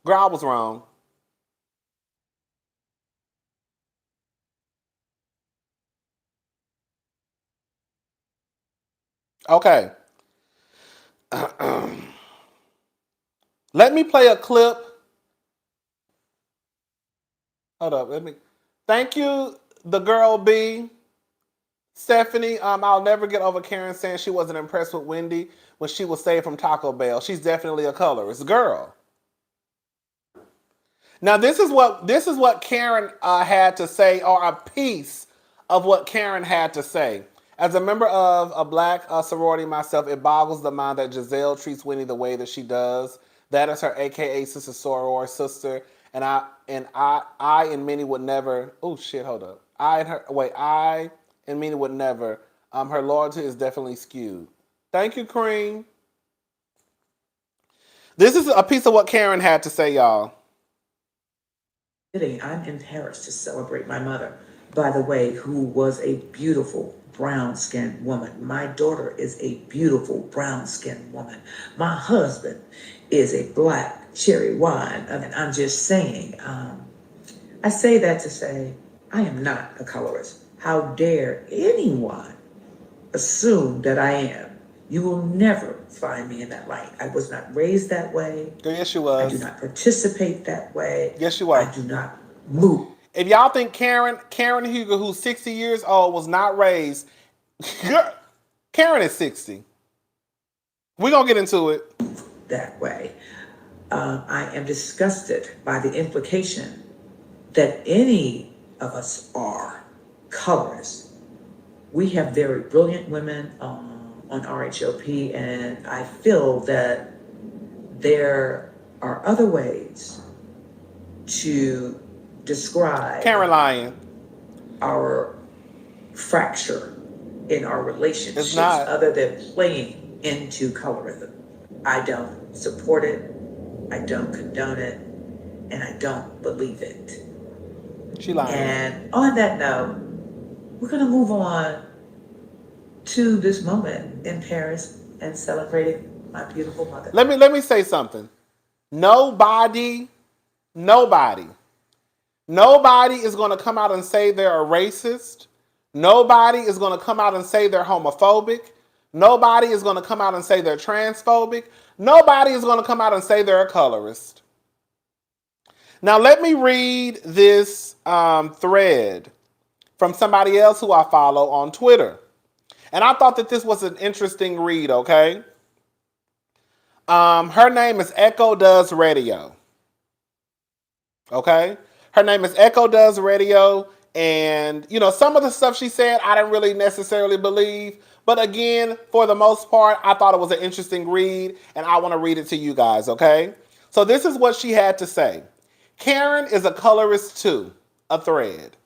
Speaker 1: Girl, I was wrong. Okay. Let me play a clip. Hold up. Thank you, the girl B. Stephanie, I'll never get over Karen saying she wasn't impressed with Wendy when she was saved from Taco Bell. She's definitely a colorist. Girl. Now this is what Karen had to say, or a piece of what Karen had to say. As a member of a black sorority myself, it boggles the mind that Giselle treats Wendy the way that she does. That is her AKA sister soror sister, and I and many would never. Oh shit! Hold up. I and many would never. Her loyalty is definitely skewed. Thank you, Cream. This is a piece of what Karen had to say, y'all.
Speaker 3: I'm in Paris to celebrate my mother, by the way, who was a beautiful brown-skinned woman. My daughter is a beautiful brown-skinned woman. My husband is a black cherry wine. And I'm just saying, I say that to say, I am not a colorist. How dare anyone assume that I am? You will never find me in that light. I was not raised that way.
Speaker 1: Yes, you was.
Speaker 3: I do not participate that way.
Speaker 1: Yes, you are.
Speaker 3: I do not move.
Speaker 1: If y'all think Karen Huger, who's 60 years old, was not raised, Karen is 60. We're going to get into it.
Speaker 3: That way. I am disgusted by the implication that any of us are colorists. We have very brilliant women on RHOP, and I feel that there are other ways to describe
Speaker 1: Caroline,
Speaker 3: our fracture in our relationships
Speaker 1: it's not
Speaker 3: other than playing into colorism. I don't support it, I don't condone it, and I don't believe it.
Speaker 1: She lying.
Speaker 3: And on that note, we're going to move on to this moment in Paris and celebrating my beautiful mother.
Speaker 1: Let me say something. Nobody is going to come out and say they're a racist. Nobody is going to come out and say they're homophobic. Nobody is going to come out and say they're transphobic. Nobody is going to come out and say they're a colorist. Now let me read this thread from somebody else who I follow on Twitter. And I thought that this was an interesting read, okay? Her name is Echo Does Radio. Okay? Her name is Echo Does Radio. And, some of the stuff she said, I didn't really necessarily believe. But again, for the most part, I thought it was an interesting read. And I want to read it to you guys, okay? So this is what she had to say. Karen is a colorist too. A thread.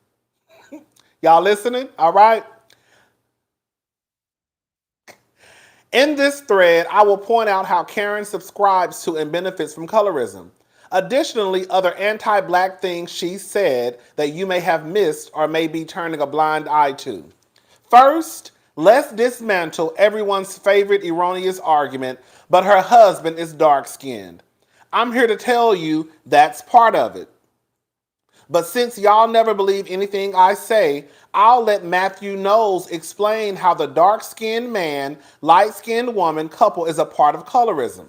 Speaker 1: Y'all listening? All right? In this thread, I will point out how Karen subscribes to and benefits from colorism. Additionally, other anti-black things she said that you may have missed or may be turning a blind eye to. First, let's dismantle everyone's favorite erroneous argument, but her husband is dark-skinned. I'm here to tell you that's part of it. But since y'all never believe anything I say, I'll let Matthew Knowles explain how the dark-skinned man, light-skinned woman couple is a part of colorism.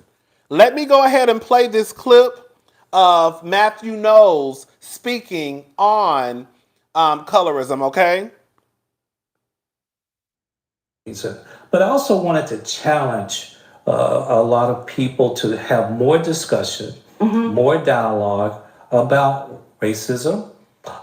Speaker 1: Let me go ahead and play this clip of Matthew Knowles speaking on colorism, okay?
Speaker 4: But I also wanted to challenge a lot of people to have more discussion, more dialogue about racism,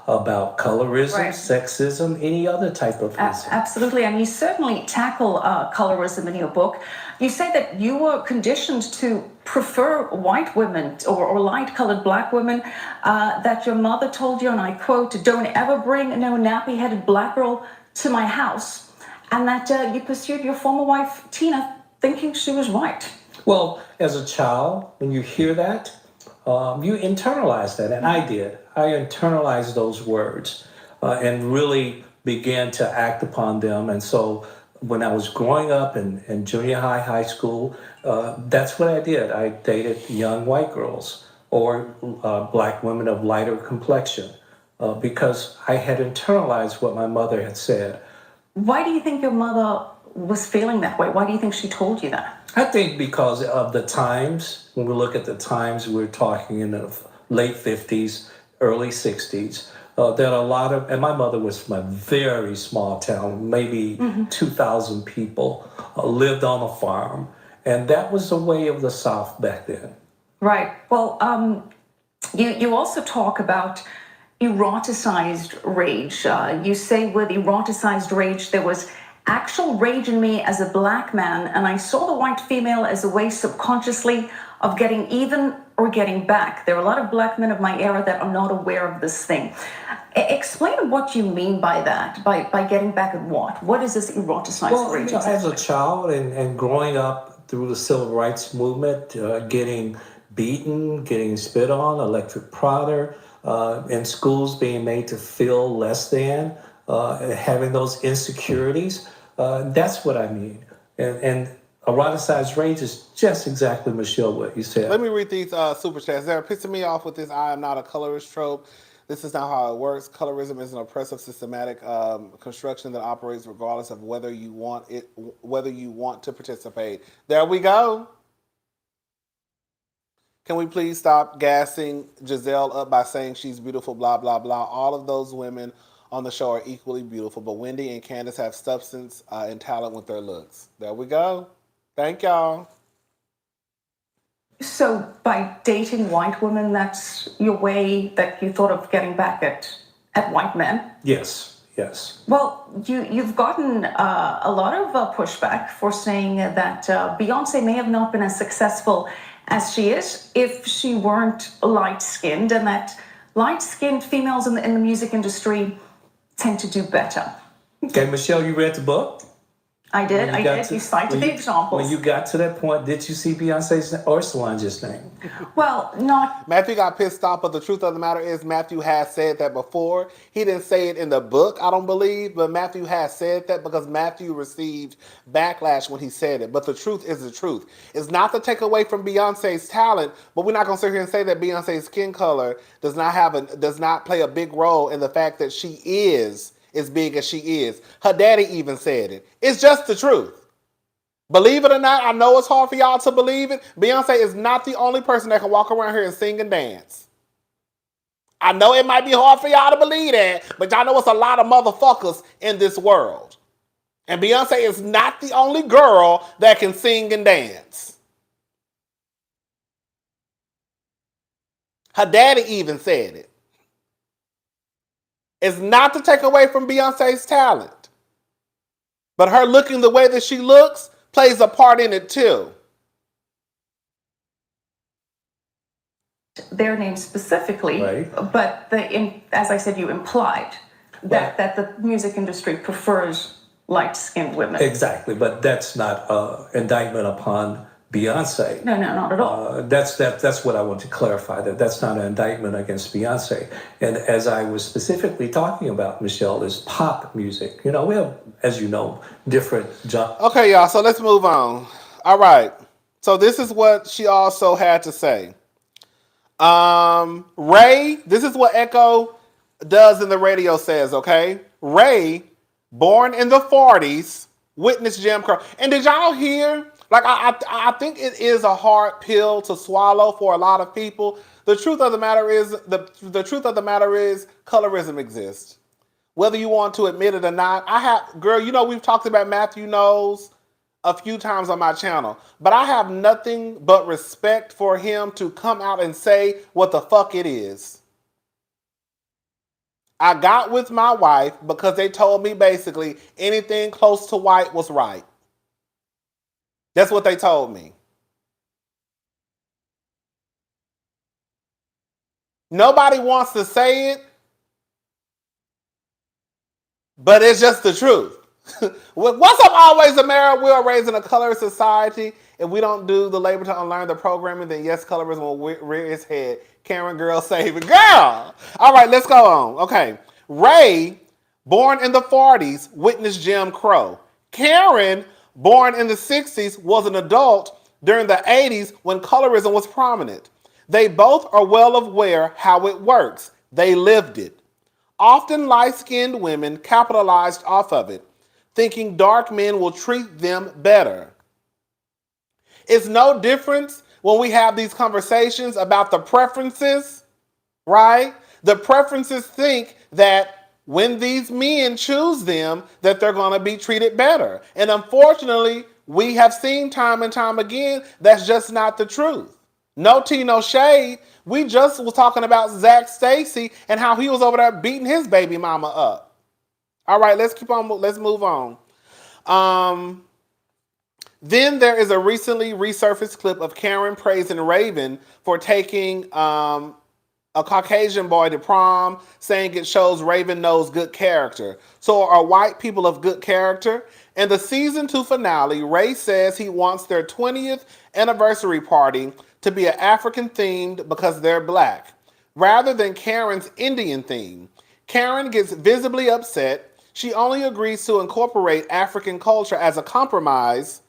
Speaker 4: about colorism,
Speaker 5: Right.
Speaker 4: sexism, any other type of racism.
Speaker 5: Absolutely, and you certainly tackle colorism in your book. You say that you were conditioned to prefer white women or light-colored black women, that your mother told you, and I quote, "Don't ever bring no nappy-headed black girl to my house," and that you pursued your former wife, Tina, thinking she was white.
Speaker 4: Well, as a child, when you hear that, you internalize that, and I did. internalized those words and really began to act upon them. And so when I was growing up in junior high, high school, that's what I did. I dated young white girls or black women of lighter complexion because I had internalized what my mother had said.
Speaker 5: Why do you think your mother was feeling that way? Why do you think she told you that?
Speaker 4: I think because of the times, when we look at the times, we're talking in the late 50s, early 60s, there are a lot of, and my mother was from a very small town, maybe 2,000 people, lived on a farm. And that was the way of the South back then.
Speaker 5: Right. Well, you also talk about eroticized rage. You say with eroticized rage, there was actual rage in me as a black man, and I saw the white female as a way subconsciously of getting even or getting back. There are a lot of black men of my era that are not aware of this thing. Explain what you mean by that, by getting back at what? What is this eroticized rage?
Speaker 4: Well, as a child and growing up through the civil rights movement, getting beaten, getting spit on, electric prodder, in schools being made to feel less than, having those insecurities, that's what I mean. And eroticized rage is just exactly, Michelle, what you said.
Speaker 1: Let me read these super chats. They're pissing me off with this "I am not a colorist" trope. This is not how it works. Colorism is an oppressive, systematic construction that operates regardless of whether you want to participate. There we go. Can we please stop gassing Giselle up by saying she's beautiful, blah, blah, blah. All of those women on the show are equally beautiful, but Wendy and Candace have substance and talent with their looks. There we go. Thank y'all.
Speaker 5: So by dating white women, that's your way that you thought of getting back at white men?
Speaker 4: Yes, yes.
Speaker 5: Well, you've gotten a lot of pushback for saying that Beyonce may have not been as successful as she is if she weren't light-skinned, and that light-skinned females in the music industry tend to do better.
Speaker 4: Okay, Michelle, you read the book?
Speaker 5: I did. You cited the examples.
Speaker 4: When you got to that point, did you see Beyonce's or Solange's name?
Speaker 5: Well, not.
Speaker 1: Matthew got pissed off, but the truth of the matter is Matthew has said that before. He didn't say it in the book, I don't believe, but Matthew has said that because Matthew received backlash when he said it. But the truth is the truth. It's not to take away from Beyonce's talent, but we're not going to sit here and say that Beyonce's skin color does not play a big role in the fact that she is as big as she is. Her daddy even said it. It's just the truth. Believe it or not, I know it's hard for y'all to believe it. Beyonce is not the only person that can walk around here and sing and dance. I know it might be hard for y'all to believe that, but y'all know it's a lot of motherfuckers in this world. And Beyonce is not the only girl that can sing and dance. Her daddy even said it. It's not to take away from Beyonce's talent, but her looking the way that she looks plays a part in it too.
Speaker 5: Their name specifically,
Speaker 4: right.
Speaker 5: But as I said, you implied that the music industry prefers light-skinned women.
Speaker 4: Exactly, but that's not an indictment upon Beyonce.
Speaker 5: No, not at all.
Speaker 4: That's what I want to clarify, that's not an indictment against Beyonce. And as I was specifically talking about, Michelle, is pop music. You know, we have, as you know, different genres.
Speaker 1: Okay, y'all, so let's move on. All right. So this is what she also had to say. Ray, this is what Echo does in the radio says, okay? Ray, born in the 40s, witnessed Jim Crow. And did y'all hear? Like, I think it is a hard pill to swallow for a lot of people. The truth of the matter is, colorism exists. Whether you want to admit it or not, girl, you know, we've talked about Matthew Knowles a few times on my channel, but I have nothing but respect for him to come out and say what the fuck it is. I got with my wife because they told me basically anything close to white was right. That's what they told me. Nobody wants to say it, but it's just the truth. What's up, always, America? We are raised in a colorist society. If we don't do the labor to unlearn the programming, then yes, colorism will rear its head. Karen, girl, save it. Girl! All right, let's go on. Okay. Ray, born in the 40s, witnessed Jim Crow. Karen, born in the 60s, was an adult during the 80s when colorism was prominent. They both are well aware how it works. They lived it. Often light-skinned women capitalized off of it, thinking dark men will treat them better. It's no difference when we have these conversations about the preferences, right? The preferences think that when these men choose them, that they're going to be treated better. And unfortunately, we have seen time and time again, that's just not the truth. No tea, no shade. We just was talking about Zach Stacy and how he was over there beating his baby mama up. All right, let's move on. Then there is a recently resurfaced clip of Karen praising Raven for taking a Caucasian boy to prom, saying it shows Raven knows good character. So are white people of good character? In the season 2 finale, Ray says he wants their 20th anniversary party to be an African themed because they're black, rather than Karen's Indian theme. Karen gets visibly upset. She only agrees to incorporate African culture as a compromise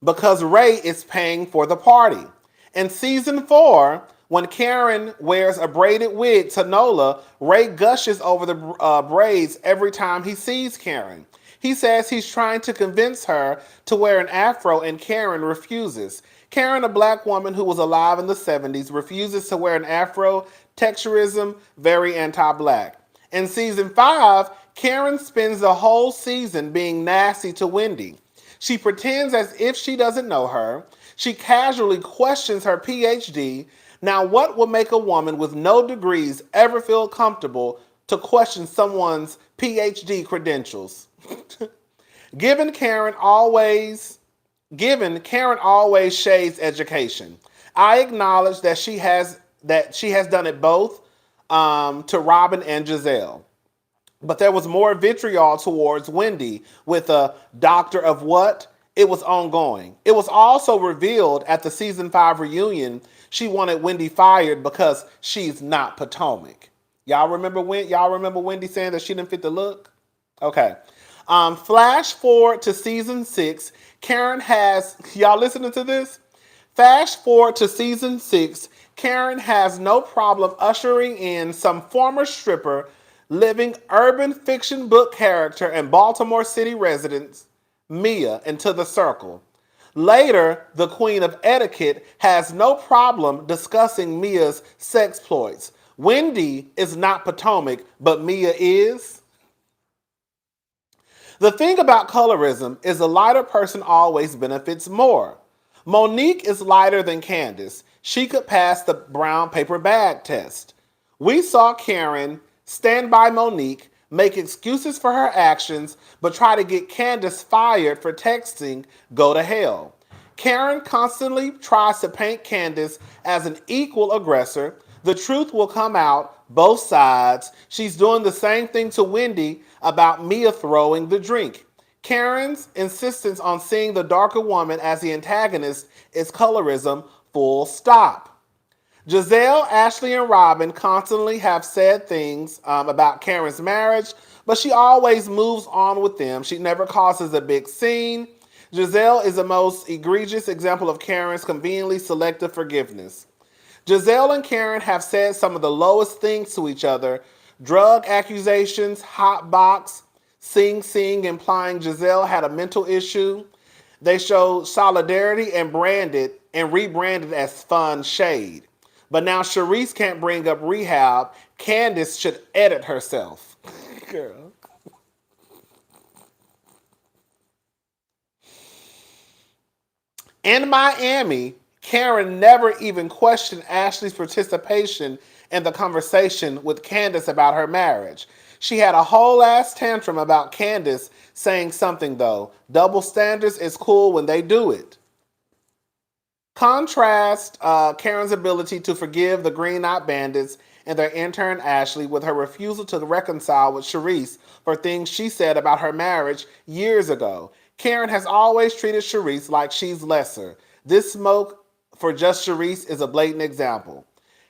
Speaker 1: because Ray is paying for the party. In season 4, when Karen wears a braided wig to Nola, Ray gushes over the braids every time he sees Karen. He says he's trying to convince her to wear an afro and Karen refuses. Karen, a black woman who was alive in the 70s, refuses to wear an afro, texturism, very anti-black. In season 5, Karen spends the whole season being nasty to Wendy. She pretends as if she doesn't know her. She casually questions her PhD. Now, what would make a woman with no degrees ever feel comfortable to question someone's PhD credentials? Given Karen always shades education. I acknowledge that she has done it both to Robin and Giselle. But there was more vitriol towards Wendy with a doctor of what? It was ongoing. It was also revealed at the season 5 reunion she wanted Wendy fired because she's not Potomac. Y'all remember Wendy saying that she didn't fit the look? Okay. Flash forward to season 6. Karen has, y'all listening to this? Flash forward to season 6. Karen has no problem ushering in some former stripper, living urban fiction book character and Baltimore City residents, Mia, into the circle. Later, the Queen of Etiquette has no problem discussing Mia's sexploits. Wendy is not Potomac, but Mia is. The thing about colorism is a lighter person always benefits more. Monique is lighter than Candace. She could pass the brown paper bag test. We saw Karen stand by Monique, make excuses for her actions, but try to get Candace fired for texting, go to hell. Karen constantly tries to paint Candace as an equal aggressor. The truth will come out, both sides. She's doing the same thing to Wendy about Mia throwing the drink. Karen's insistence on seeing the darker woman as the antagonist is colorism, full stop. Giselle, Ashley, and Robin constantly have said things about Karen's marriage, but she always moves on with them. She never causes a big scene. Giselle is the most egregious example of Karen's conveniently selective forgiveness. Giselle and Karen have said some of the lowest things to each other. Drug accusations, hot box, sing, implying Giselle had a mental issue. They showed solidarity and rebranded as fun shade. But now Charisse can't bring up rehab. Candace should edit herself. Girl. In Miami, Karen never even questioned Ashley's participation in the conversation with Candace about her marriage. She had a whole ass tantrum about Candace saying something though. Double standards is cool when they do it. Contrast Karen's ability to forgive the Green Knot Bandits and their intern Ashley with her refusal to reconcile with Charisse for things she said about her marriage years ago. Karen has always treated Charisse like she's lesser. This smoke for just Charisse is a blatant example.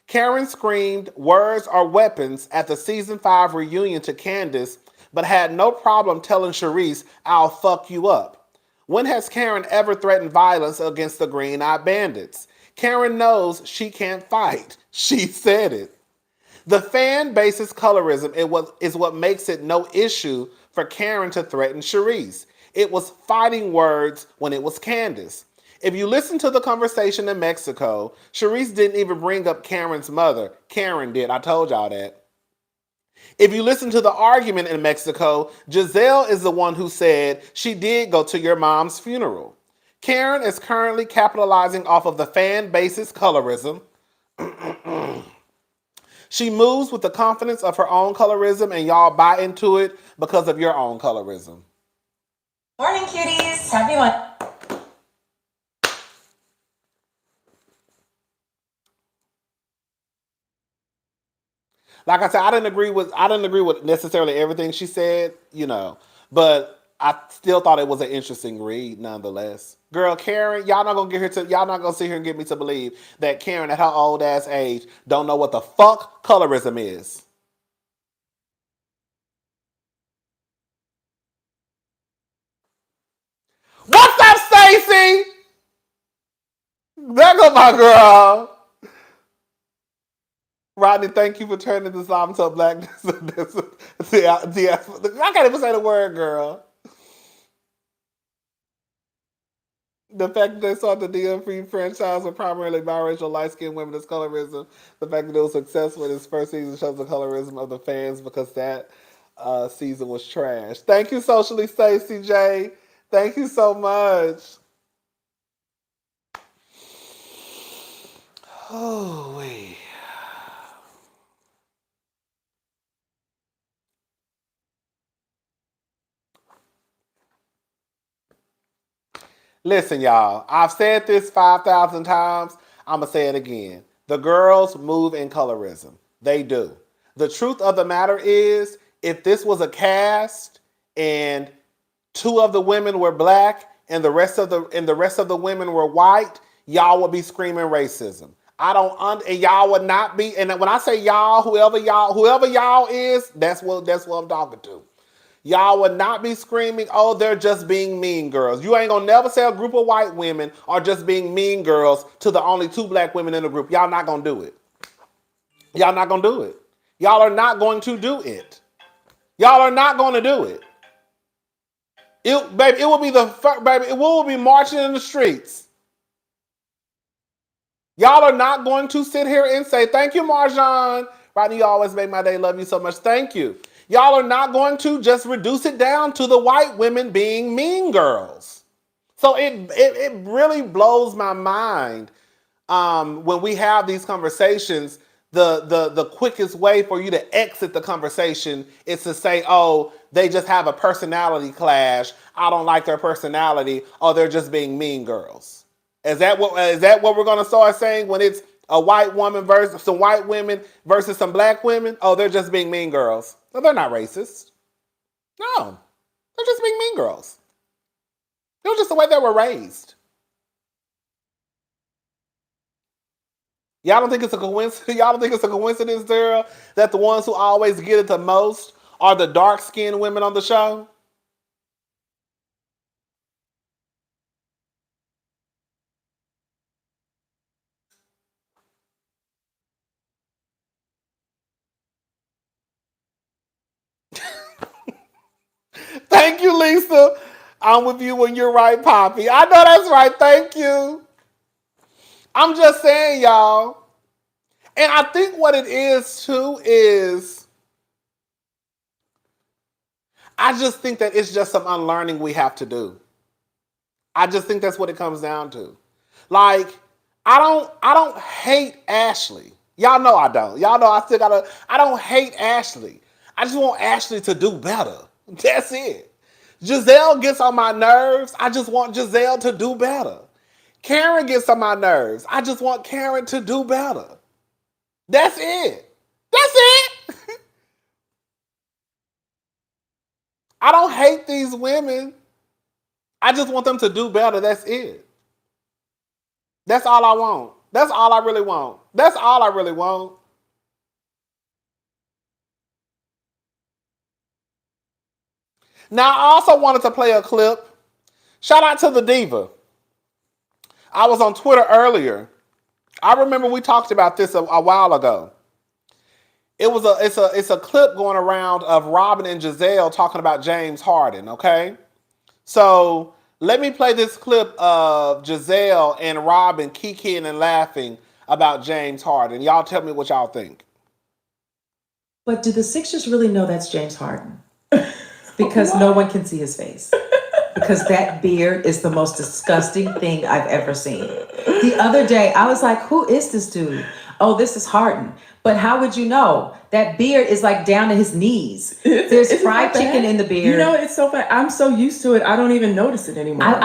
Speaker 1: Karen screamed words are weapons at the season 5 reunion to Candace, but had no problem telling Charisse, I'll fuck you up. When has Karen ever threatened violence against the Green-Eyed Bandits? Karen knows she can't fight. She said it. The fan base's colorism is what makes it no issue for Karen to threaten Charisse. It was fighting words when it was Candace. If you listen to the conversation in Mexico, Charisse didn't even bring up Karen's mother. Karen did. I told y'all that. If you listen to the argument in Mexico, Giselle is the one who said she did go to your mom's funeral. Karen is currently capitalizing off of the fan base's colorism. She moves with the confidence of her own colorism, and y'all buy into it because of your own colorism.
Speaker 6: Morning, cuties. Happy Monday.
Speaker 1: Like I said, I didn't agree with necessarily everything she said, but I still thought it was an interesting read nonetheless. Girl, Karen, y'all not gonna sit here and get me to believe that Karen at her old ass age don't know what the fuck colorism is. What's up, Stacy? There go my girl. Rodney, thank you for turning this on to a blackness. I can't even say the word, girl. The fact that they saw the DM-free franchise with primarily biracial, light-skinned women is colorism. The fact that it was successful in its first season shows the colorism of the fans because that season was trash. Thank you, Socially Stacey J. Thank you so much. Oh, wait. Listen, y'all. I've said this 5,000 times. I'm going to say it again. The girls move in colorism. They do. The truth of the matter is, if this was a cast and 2 of the women were black and the rest of the women were white, y'all would be screaming racism. And y'all would not be. And when I say y'all, whoever y'all is, that's what I'm talking to. Y'all would not be screaming, oh, they're just being mean girls. You ain't gonna never say a group of white women are just being mean girls to the only 2 black women in the group. Y'all not gonna do it. Y'all not gonna do it. Y'all are not going to do it. Y'all are not gonna do it. It will be marching in the streets. Y'all are not going to sit here and say, thank you, Marjan. Rodney, you always make my day. Love you so much. Thank you. Y'all are not going to just reduce it down to the white women being mean girls. So it really blows my mind when we have these conversations. The quickest way for you to exit the conversation is to say, oh, they just have a personality clash. I don't like their personality. Oh, they're just being mean girls. Is that what we're going to start saying when it's a white woman versus some white women versus some black women? Oh, they're just being mean girls. No, they're not racist. No, they're just being mean girls. It was just the way they were raised. Y'all don't think it's a coincidence? Y'all don't think it's a coincidence, Sarah, that the ones who always get it the most are the dark-skinned women on the show? Thank you, Lisa. I'm with you when you're right, Poppy. I know that's right. Thank you. I'm just saying, y'all. And I think what it is, too, is I just think that it's just some unlearning we have to do. I just think that's what it comes down to. Like, I don't hate Ashley. Y'all know I don't. Y'all know I don't hate Ashley. I just want Ashley to do better. That's it. Giselle gets on my nerves. I just want Giselle to do better. Karen gets on my nerves. I just want Karen to do better. That's it. That's it. I don't hate these women. I just want them to do better. That's it. That's all I want. That's all I really want. That's all I really want. Now, I also wanted to play a clip. Shout out to the diva. I was on Twitter earlier. I remember we talked about this a while ago. It's a clip going around of Robin and Giselle talking about James Harden, okay? So let me play this clip of Giselle and Robin kikiing and laughing about James Harden. Y'all tell me what y'all think.
Speaker 7: But do the Sixers really know that's James Harden? Because no one can see his face. Because that beard is the most disgusting thing I've ever seen. The other day, I was like, who is this dude? Oh, this is Harden. But how would you know? That beard is like down to his knees. There's fried chicken in the beard.
Speaker 8: You know, it's so bad. I'm so used to it, I don't even notice it anymore.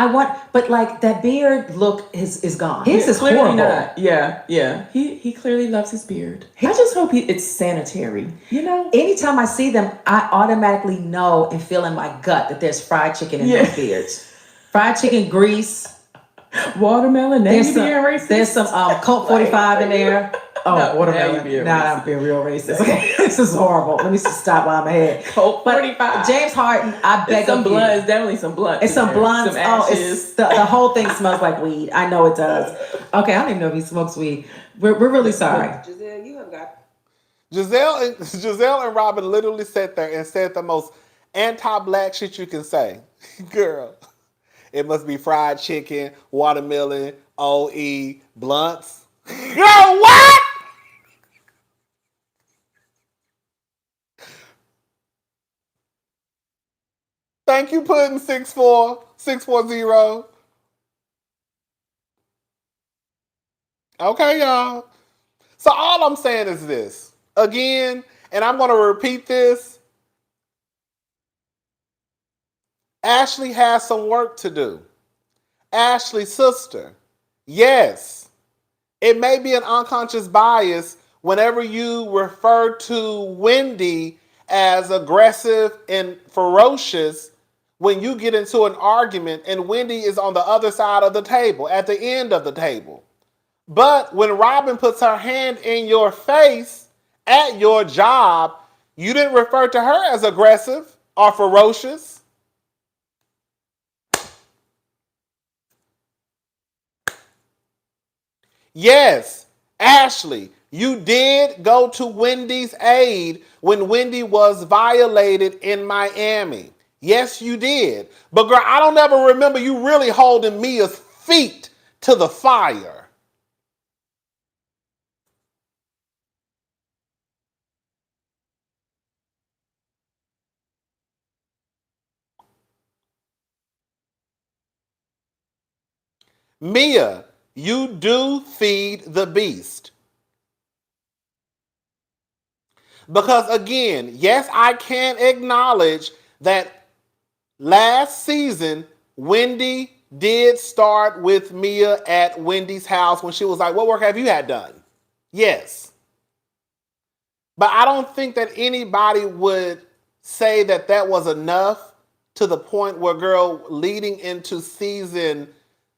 Speaker 7: But like that beard look is gone. His is
Speaker 8: clearly
Speaker 7: horrible.
Speaker 8: not. Yeah. He clearly loves his beard. I just hope it's sanitary. You know?
Speaker 7: Anytime I see them, I automatically know and feel in my gut that there's fried chicken in those beards. Fried chicken grease.
Speaker 8: Watermelon. There's
Speaker 7: some Colt 45 in there. Oh,
Speaker 8: no,
Speaker 7: watermelon. Now I'm being real racist. This is horrible. Let me just stop while I'm ahead.
Speaker 8: Colt 45.
Speaker 7: James Harden, I beg
Speaker 8: some blunt. It's definitely some blunt.
Speaker 7: It's some blunts.
Speaker 8: Some ashes.
Speaker 7: The whole thing smells like weed. I know it does. Okay, I don't even know if he smokes weed. We're really sorry.
Speaker 3: Giselle, you have got.
Speaker 1: Giselle and Robin literally sat there and said the most anti-black shit you can say. Girl, it must be fried chicken, watermelon, OE, blunts. Girl, what? Thank you, Puddin' 640. Okay, y'all. So all I'm saying is this. Again, and I'm going to repeat this. Ashley has some work to do. Ashley's sister. Yes. It may be an unconscious bias whenever you refer to Wendy as aggressive and ferocious when you get into an argument and Wendy is on the other side of the table, at the end of the table. But when Robin puts her hand in your face at your job, you didn't refer to her as aggressive or ferocious. Yes, Ashley, you did go to Wendy's aid when Wendy was violated in Miami. Yes, you did. But girl, I don't ever remember you really holding Mia's feet to the fire. Mia, you do feed the beast. Because again, yes, I can acknowledge that last season, Wendy did start with Mia at Wendy's house when she was like, what work have you had done? Yes. But I don't think that anybody would say that that was enough to the point where, girl, leading into season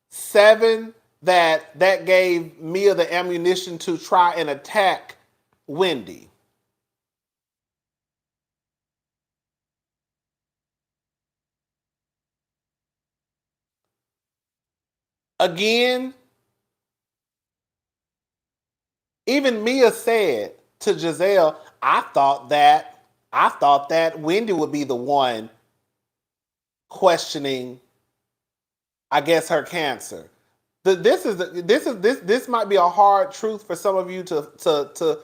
Speaker 1: 7, that gave Mia the ammunition to try and attack Wendy. Again, even Mia said to Giselle, I thought that Wendy would be the one questioning, I guess, her cancer. This might be a hard truth for some of you to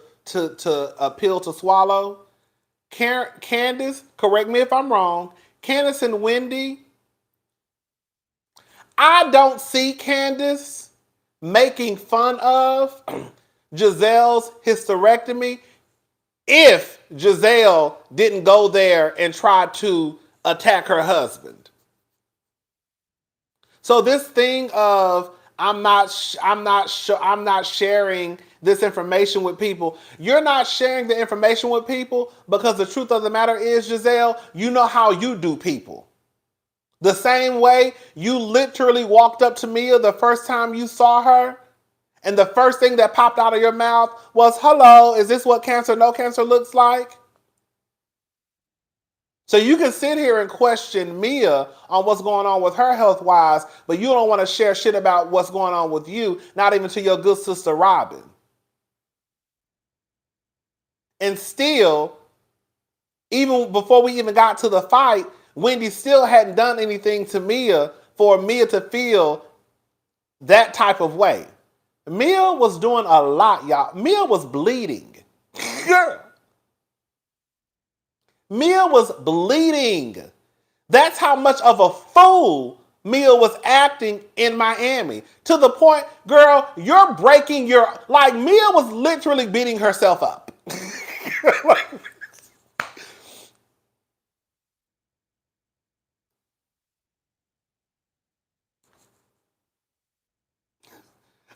Speaker 1: appeal to swallow. Candace, correct me if I'm wrong. Candace and Wendy, I don't see Candace making fun of Giselle's hysterectomy if Giselle didn't go there and try to attack her husband. So this thing of I'm not sharing this information with people. You're not sharing the information with people because the truth of the matter is, Giselle, you know how you do people. The same way you literally walked up to Mia the first time you saw her, and the first thing that popped out of your mouth was, hello, is this what cancer, no cancer looks like? So you can sit here and question Mia on what's going on with her health-wise, but you don't want to share shit about what's going on with you, not even to your good sister Robin. And still, even before we even got to the fight, Wendy still hadn't done anything to Mia for Mia to feel that type of way. Mia was doing a lot, y'all. Mia was bleeding. Mia was bleeding. That's how much of a fool Mia was acting in Miami. To the point, girl, you're breaking your... Like, Mia was literally beating herself up.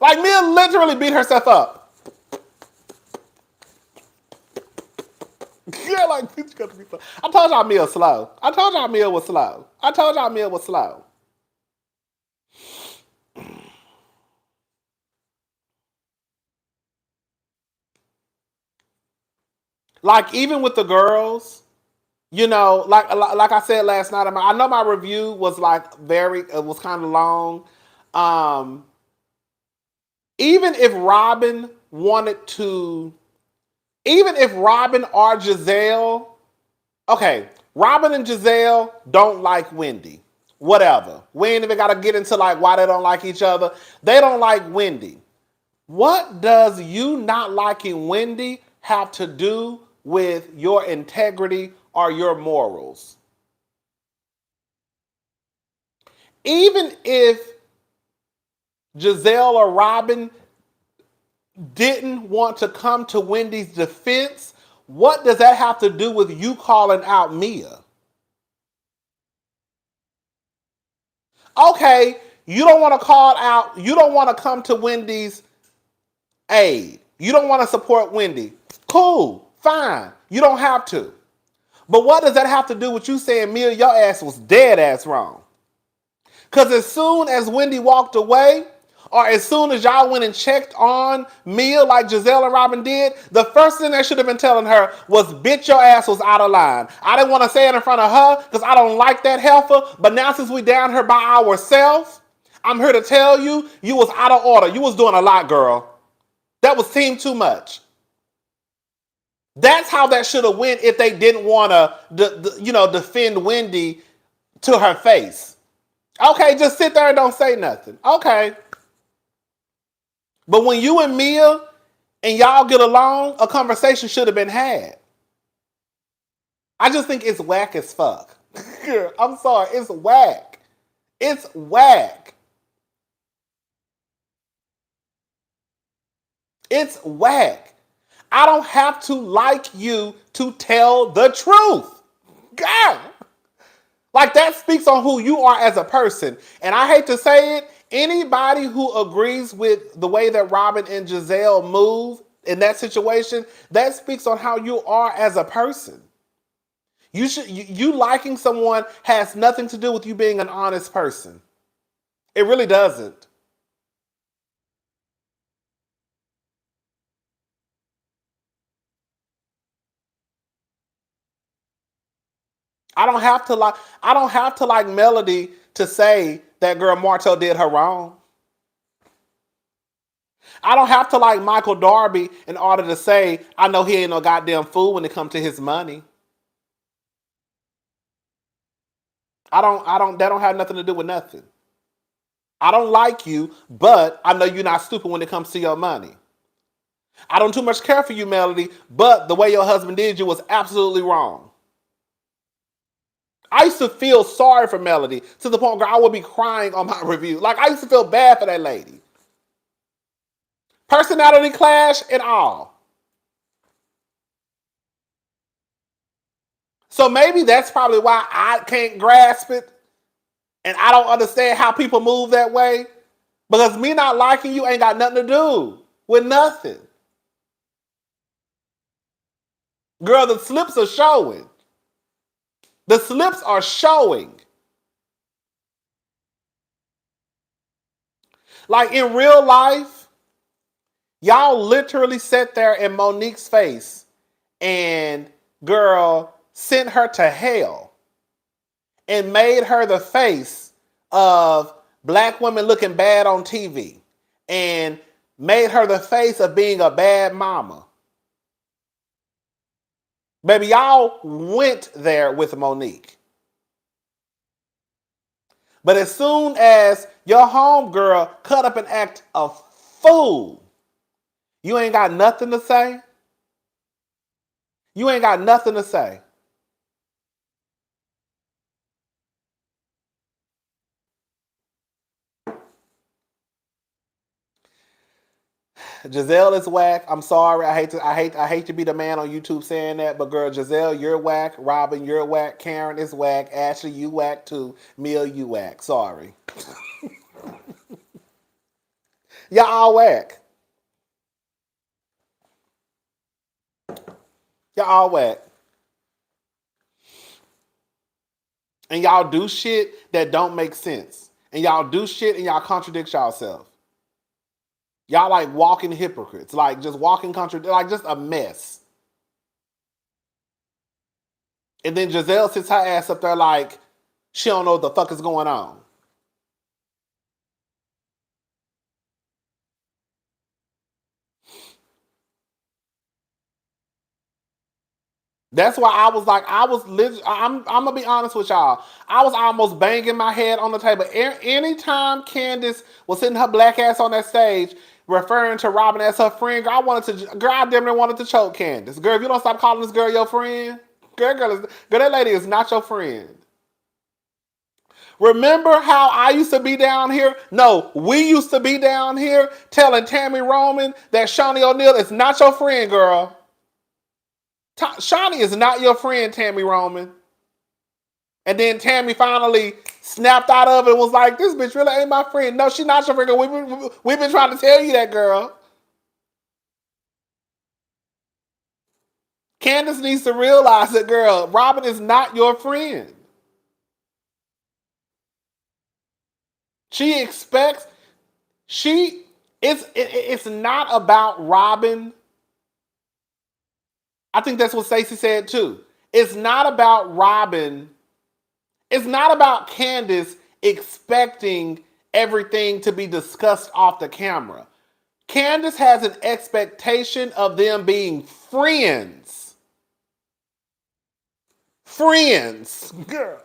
Speaker 1: Like, Mia literally beat herself up. Yeah, like, bitch, got to be slow. I told y'all Mia slow. I told y'all Mia was slow. I told y'all Mia was slow. Like, even with the girls, you know, like I said last night, I know my review was like it was kind of long. Even if Robin or Giselle, okay, Robin and Giselle don't like Wendy. Whatever. We ain't even got to get into like why they don't like each other. They don't like Wendy. What does you not liking Wendy have to do with your integrity or your morals? Even if Giselle or Robin didn't want to come to Wendy's defense, what does that have to do with you calling out Mia? Okay, you don't want to call out, you don't want to come to Wendy's aid. You don't want to support Wendy. Cool, fine. You don't have to. But what does that have to do with you saying, Mia, your ass was dead ass wrong? Because as soon as Wendy walked away, or as soon as y'all went and checked on Mia like Giselle and Robin did, the first thing they should have been telling her was, bitch, your ass was out of line. I didn't want to say it in front of her because I don't like that heifer, but now since we down here by ourselves, I'm here to tell you, you was out of order. You was doing a lot, girl. That was team too much. That's how that should have went if they didn't want to, defend Wendy to her face. Okay, just sit there and don't say nothing. Okay. But when you and Mia and y'all get along, a conversation should have been had. I just think it's whack as fuck. I'm sorry, it's whack. It's whack. It's whack. I don't have to like you to tell the truth. God. Like, that speaks on who you are as a person. And I hate to say it, anybody who agrees with the way that Robin and Giselle move in that situation, that speaks on how you are as a person. You liking someone has nothing to do with you being an honest person. It really doesn't. I don't have to like Melody to say that girl Martell did her wrong. I don't have to like Michael Darby in order to say I know he ain't no goddamn fool when it comes to his money. That don't have nothing to do with nothing. I don't like you, but I know you're not stupid when it comes to your money. I don't too much care for you, Melody, but the way your husband did you was absolutely wrong. I used to feel sorry for Melody to the point where I would be crying on my review. Like, I used to feel bad for that lady. Personality clash and all. So maybe that's probably why I can't grasp it and I don't understand how people move that way. Because me not liking you ain't got nothing to do with nothing. Girl, the slips are showing. The slips are showing. Like in real life, y'all literally sat there in Monique's face and, girl, sent her to hell and made her the face of black women looking bad on TV and made her the face of being a bad mama. Baby, y'all went there with Monique. But as soon as your homegirl cut up and act a fool, you ain't got nothing to say. You ain't got nothing to say. Giselle is whack. I'm sorry. I hate to be the man on YouTube saying that, but girl, Giselle, you're whack. Robin, you're whack. Karen is whack. Ashley, you whack too. Mia, you whack. Sorry. Y'all all whack. Y'all all whack. And y'all do shit that don't make sense. And y'all do shit and y'all contradict yourself. Y'all like walking hypocrites, like just walking like just a mess. And then Giselle sits her ass up there like she don't know what the fuck is going on. That's why I was like, I'm gonna be honest with y'all. I was almost banging my head on the table. Anytime Candace was sitting her black ass on that stage, referring to Robin as her friend, girl, I damn near wanted to choke Candace. Girl, if you don't stop calling this girl your friend, girl, that lady is not your friend. Remember how I used to be down here? No, we used to be down here telling Tammy Roman that Shawnee O'Neal is not your friend, girl. Shawnee is not your friend, Tammy Roman. And then Tammy finally snapped out of it and was like, this bitch really ain't my friend. No, she's not your friend. We've been trying to tell you that, girl. Candace needs to realize that, girl, Robin is not your friend. It's not about Robin. I think that's what Stacey said too. It's not about Robin. It's not about Candace expecting everything to be discussed off the camera. Candace has an expectation of them being friends. Friends. Girl.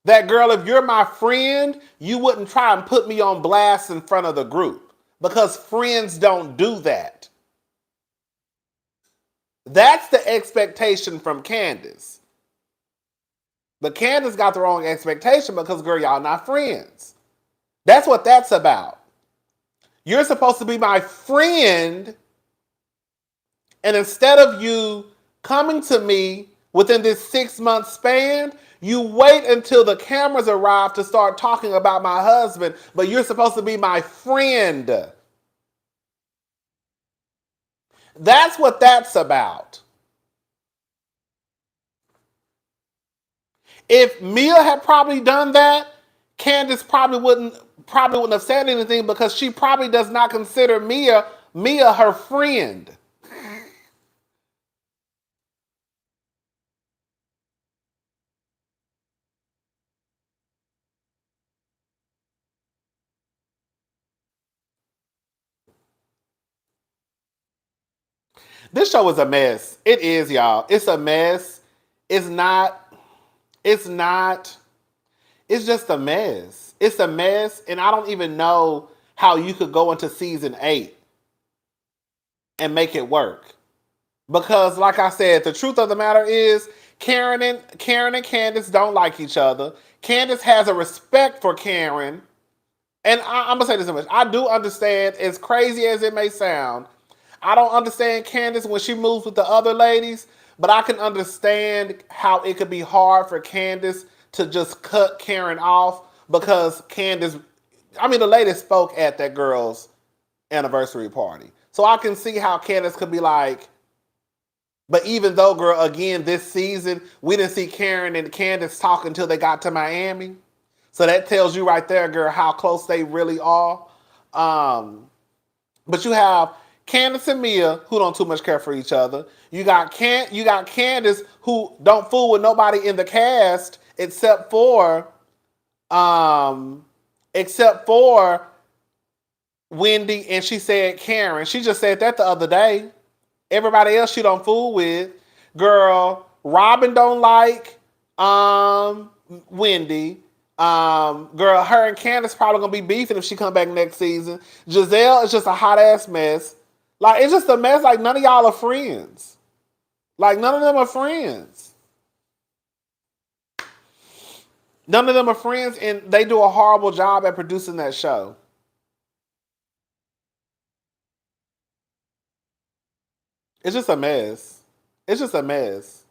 Speaker 1: That girl, if you're my friend, you wouldn't try and put me on blast in front of the group. Because friends don't do that. That's the expectation from Candace. But Candace got the wrong expectation because, girl, y'all not friends. That's what that's about. You're supposed to be my friend, and instead of you coming to me within this 6-month span, you wait until the cameras arrive to start talking about my husband, but you're supposed to be my friend. That's what that's about. If Mia had probably done that, Candace probably wouldn't have said anything because she probably does not consider Mia her friend. This show is a mess. It is, y'all. It's a mess. It's just a mess. It's a mess, and I don't even know how you could go into season 8 and make it work. Because, like I said, the truth of the matter is Karen and Candace don't like each other. Candace has a respect for Karen. And I'm going to say this much. I do understand, as crazy as it may sound, I don't understand Candace when she moves with the other ladies, but I can understand how it could be hard for Candace to just cut Karen off because the lady spoke at that girl's anniversary party. So I can see how Candace could be like, But even though, girl, again, this season, we didn't see Karen and Candace talk until they got to Miami. So that tells you right there, girl, how close they really are. But you have Candace and Mia, who don't too much care for each other. You got Candace, who don't fool with nobody in the cast except for Wendy, and she said Karen. She just said that the other day. Everybody else she don't fool with. Girl, Robin don't like Wendy. Girl, her and Candace probably gonna be beefing if she come back next season. Giselle is just a hot ass mess. Like, it's just a mess. Like, none of y'all are friends. Like, none of them are friends. None of them are friends, and they do a horrible job at producing that show. It's just a mess. It's just a mess.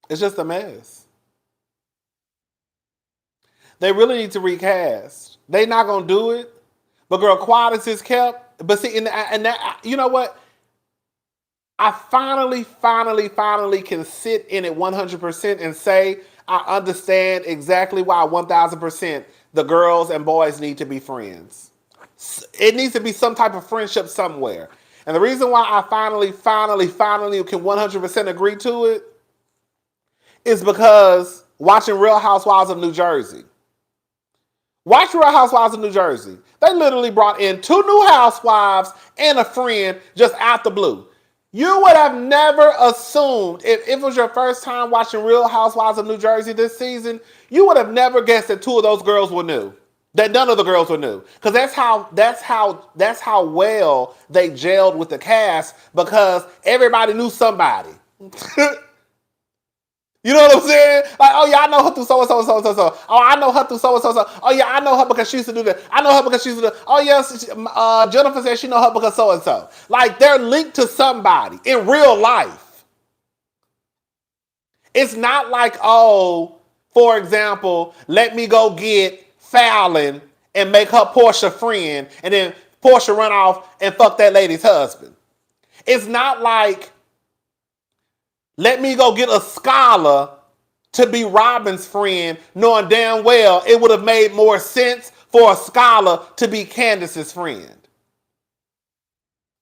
Speaker 1: It's just a mess. They really need to recast. They not gonna do it. But girl, quiet as is kept. But see, and that, you know what? I finally can sit in it 100% and say I understand exactly why 1000% the girls and boys need to be friends. It needs to be some type of friendship somewhere. And the reason why I finally can 100% agree to it is because watching Real Housewives of New Jersey. Watch Real Housewives of New Jersey. They literally brought in 2 new housewives and a friend just out the blue. You would have never assumed, if it was your first time watching Real Housewives of New Jersey this season, you would have never guessed that 2 of those girls were new. That none of the girls were new. Because that's how well they gelled with the cast, because everybody knew somebody. You know what I'm saying? Like, oh yeah, I know her through so and so and so and so. Oh, I know her through so and so and so. Oh yeah, I know her because she used to do that. I know her because she used to do. Oh yes, Jennifer said she know her because so and so. Like, they're linked to somebody in real life. It's not like, oh, for example, let me go get Fallon and make her Portia friend, and then Portia run off and fuck that lady's husband. It's not like, let me go get a scholar to be Robin's friend, knowing damn well it would have made more sense for a scholar to be Candace's friend.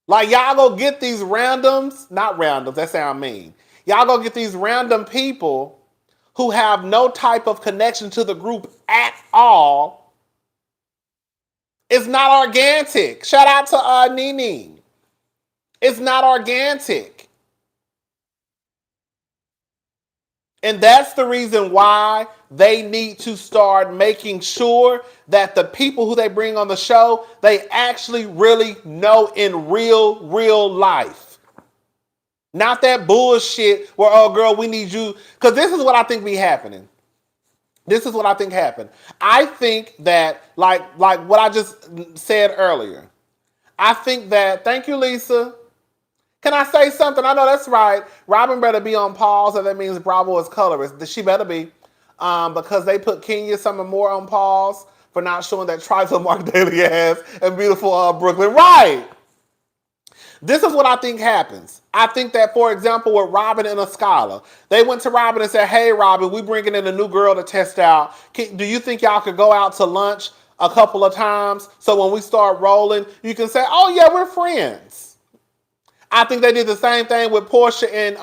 Speaker 1: Like, y'all go get these randoms, not randoms, that sound mean. Y'all go get these random people who have no type of connection to the group at all. It's not organic. Shout out to Nene. It's not organic. And that's the reason why they need to start making sure that the people who they bring on the show, they actually really know in real life. Not that bullshit where, oh girl, we need you. Because this is what I think be happening. This is what I think happened. I think that, like what I just said earlier, I think that, thank you, Lisa. Can I say something? I know that's right. Robin better be on pause, and that means Bravo is colorist. She better be, because they put Kenya Summer Moore on pause for not showing that trifle Mark Daly has and beautiful Brooklyn. Right. This is what I think happens. I think that, for example, with Robin and a scholar, they went to Robin and said, hey, Robin, we bringing in a new girl to test out. Do you think y'all could go out to lunch a couple of times so when we start rolling, you can say, oh, yeah, we're friends? I think they did the same thing with Portia and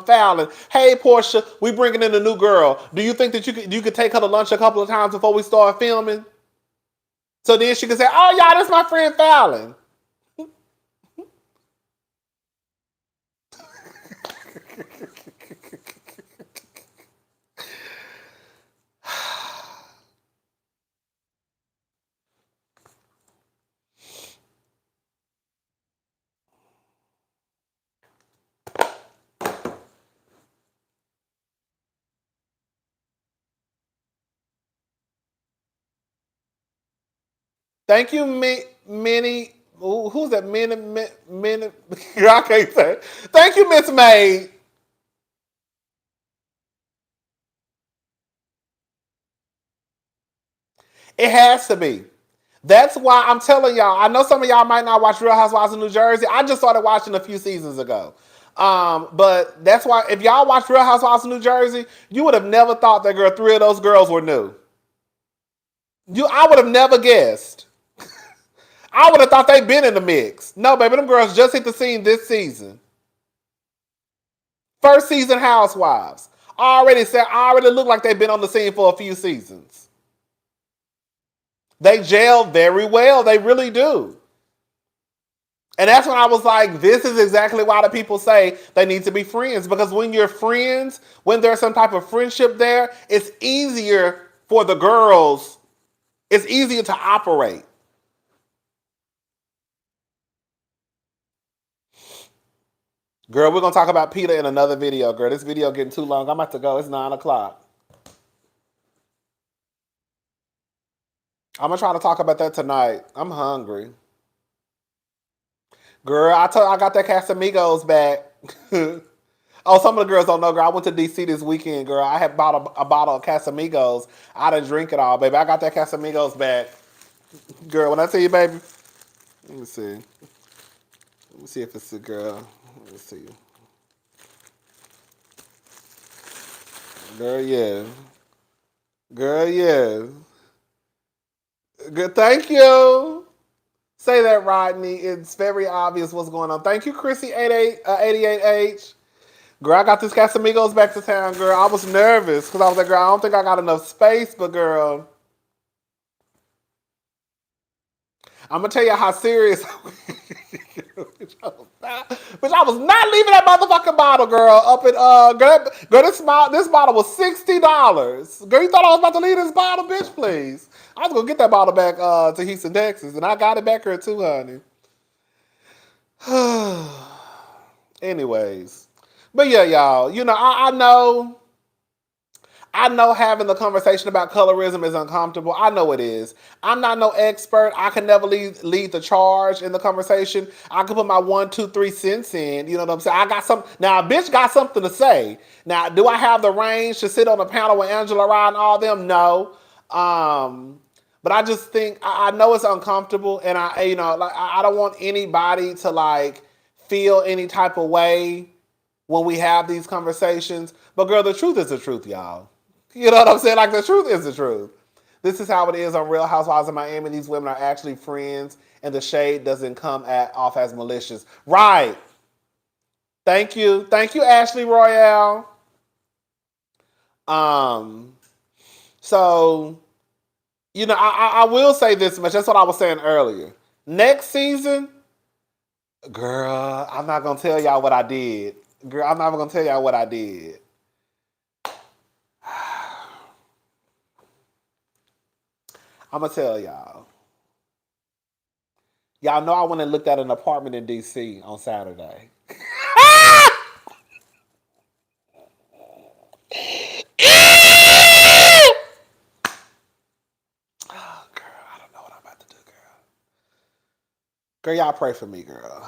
Speaker 1: Fallon. Hey, Portia, we bringing in a new girl. Do you think that you could take her to lunch a couple of times before we start filming? So then she could say, oh, y'all, that's my friend Fallon. Thank you, Minnie. Who's that? Minnie. I can't say it. Thank you, Miss May. It has to be. That's why I'm telling y'all. I know some of y'all might not watch Real Housewives of New Jersey. I just started watching a few seasons ago. But that's why if y'all watch Real Housewives of New Jersey, you would have never thought that 3 of those girls were new. I would have never guessed. I would have thought they'd been in the mix. No, baby, them girls just hit the scene this season. First season Housewives. I already look like they've been on the scene for a few seasons. They gel very well. They really do. And that's when I was like, this is exactly why the people say they need to be friends. Because when you're friends, when there's some type of friendship there, it's easier for the girls. It's easier to operate. Girl, we're going to talk about PETA in another video, girl. This video getting too long. I'm about to go. It's 9 o'clock. I'm going to try to talk about that tonight. I'm hungry. Girl, I got that Casamigos back. Oh, some of the girls don't know, girl. I went to D.C. this weekend, girl. I had bought a bottle of Casamigos. I didn't drink it all, baby. I got that Casamigos back. Girl, when I tell you, baby. Let me see. Let me see if it's a girl. Let me see. Girl, yeah. Girl, yeah. Good, thank you. Say that, Rodney. It's very obvious what's going on. Thank you, Chrissy88H. Girl, I got this Casamigos back to town, girl. I was nervous because I was like, girl, I don't think I got enough space, but girl, I'm going to tell you how serious But I was not leaving that motherfucking bottle, girl, up at, girl, this bottle was $60. Girl, you thought I was about to leave this bottle? Bitch, please. I was going to get that bottle back to Houston, Texas, and I got it back here too, honey. Anyways. But yeah, y'all, I know having the conversation about colorism is uncomfortable. I know it is. I'm not no expert. I can never lead the charge in the conversation. I can put my 1, 2, 3 cents in. You know what I'm saying? Now, a bitch got something to say. Now, do I have the range to sit on a panel with Angela Rye and all them? No. But I just think, I know it's uncomfortable, and I don't want anybody to feel any type of way when we have these conversations. But girl, the truth is the truth, y'all. You know what I'm saying? The truth is the truth. This is how it is on Real Housewives of Miami. These women are actually friends, and the shade doesn't come off as malicious. Right. Thank you. Thank you, Ashley Royale. So, I will say this much. That's what I was saying earlier. Next season, girl, I'm not going to tell y'all what I did. Girl, I'm not going to tell y'all what I did. I'm going to tell y'all. Y'all know I went and looked at an apartment in D.C. on Saturday. Oh, girl, I don't know what I'm about to do, girl. Girl, y'all pray for me, girl.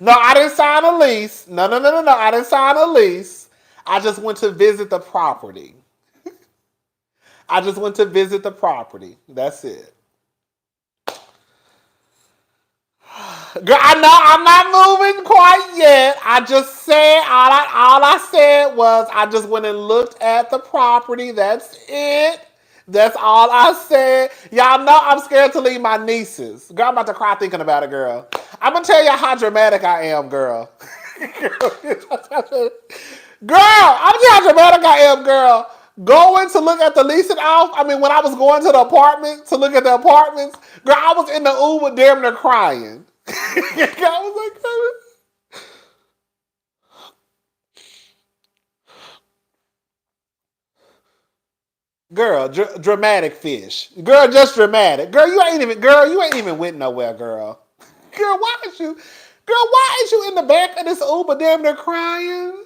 Speaker 1: No, I didn't sign a lease. No. I didn't sign a lease. I just went to visit the property. That's it. Girl, I know I'm not moving quite yet. I just said, all I said was I just went and looked at the property. That's it. That's all I said. Y'all know I'm scared to leave my nieces. Girl, I'm about to cry thinking about it, girl. I'm going to tell you how dramatic I am, girl. Girl, I'm going to tell you how dramatic I am, girl. Going to look at the leasing off. I mean, when I was going to the apartment to look at the apartments, girl, I was in the Uber damn near crying. I was like, girl, dramatic fish. Girl, just dramatic. Girl, you ain't even went nowhere, girl. Girl, why is you in the back of this Uber damn near crying?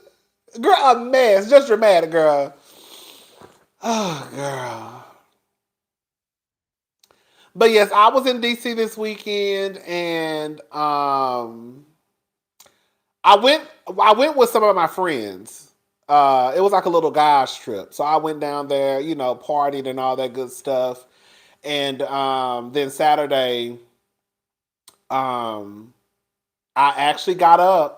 Speaker 1: Girl, a mess. Just dramatic, girl. Oh, girl. But yes, I was in DC this weekend, and I went with some of my friends. it was like a little guys trip. So I went down there, you know, partied and all that good stuff. And then Saturday, I actually got up.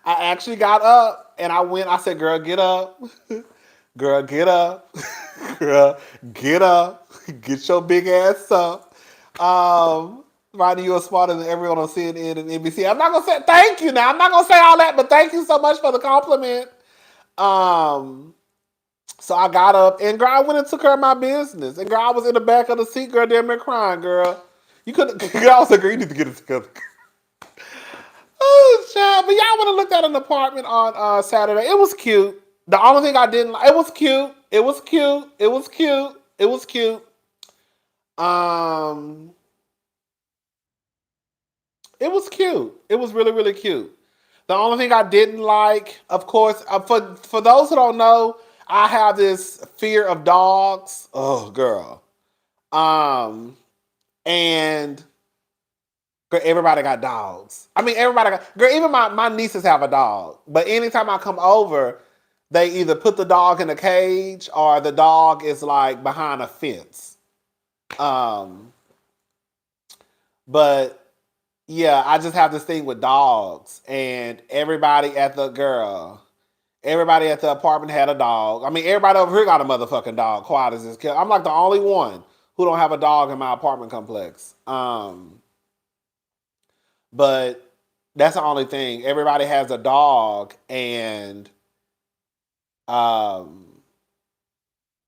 Speaker 1: I actually got up and I went, I said, girl, get up. Girl, get up. Girl, get up. Get your big ass up. Rodney, you are smarter than everyone on CNN and NBC. I'm not gonna say thank you now. I'm not gonna say all that, but thank you so much for the compliment. So I got up and girl, I went and took care of my business. And girl, I was in the back of the seat, girl, damn near crying, girl. You couldn't, girl, I was like, girl, you need to get it together. Oh, child. But y'all would have looked at an apartment on Saturday. It was cute. The only thing I didn't like, it was cute. It was cute. It was cute. It was cute. It was cute. It was really, really cute. The only thing I didn't like, of course, for those who don't know, I have this fear of dogs. Oh, girl. And girl, everybody got dogs. I mean, everybody got, girl, even my nieces have a dog. But anytime I come over, they either put the dog in a cage or the dog is like behind a fence. But yeah, I just have this thing with dogs, and everybody at the apartment had a dog. I mean, everybody over here got a motherfucking dog. Quiet as this kid. I'm like the only one who don't have a dog in my apartment complex. But that's the only thing. Everybody has a dog, and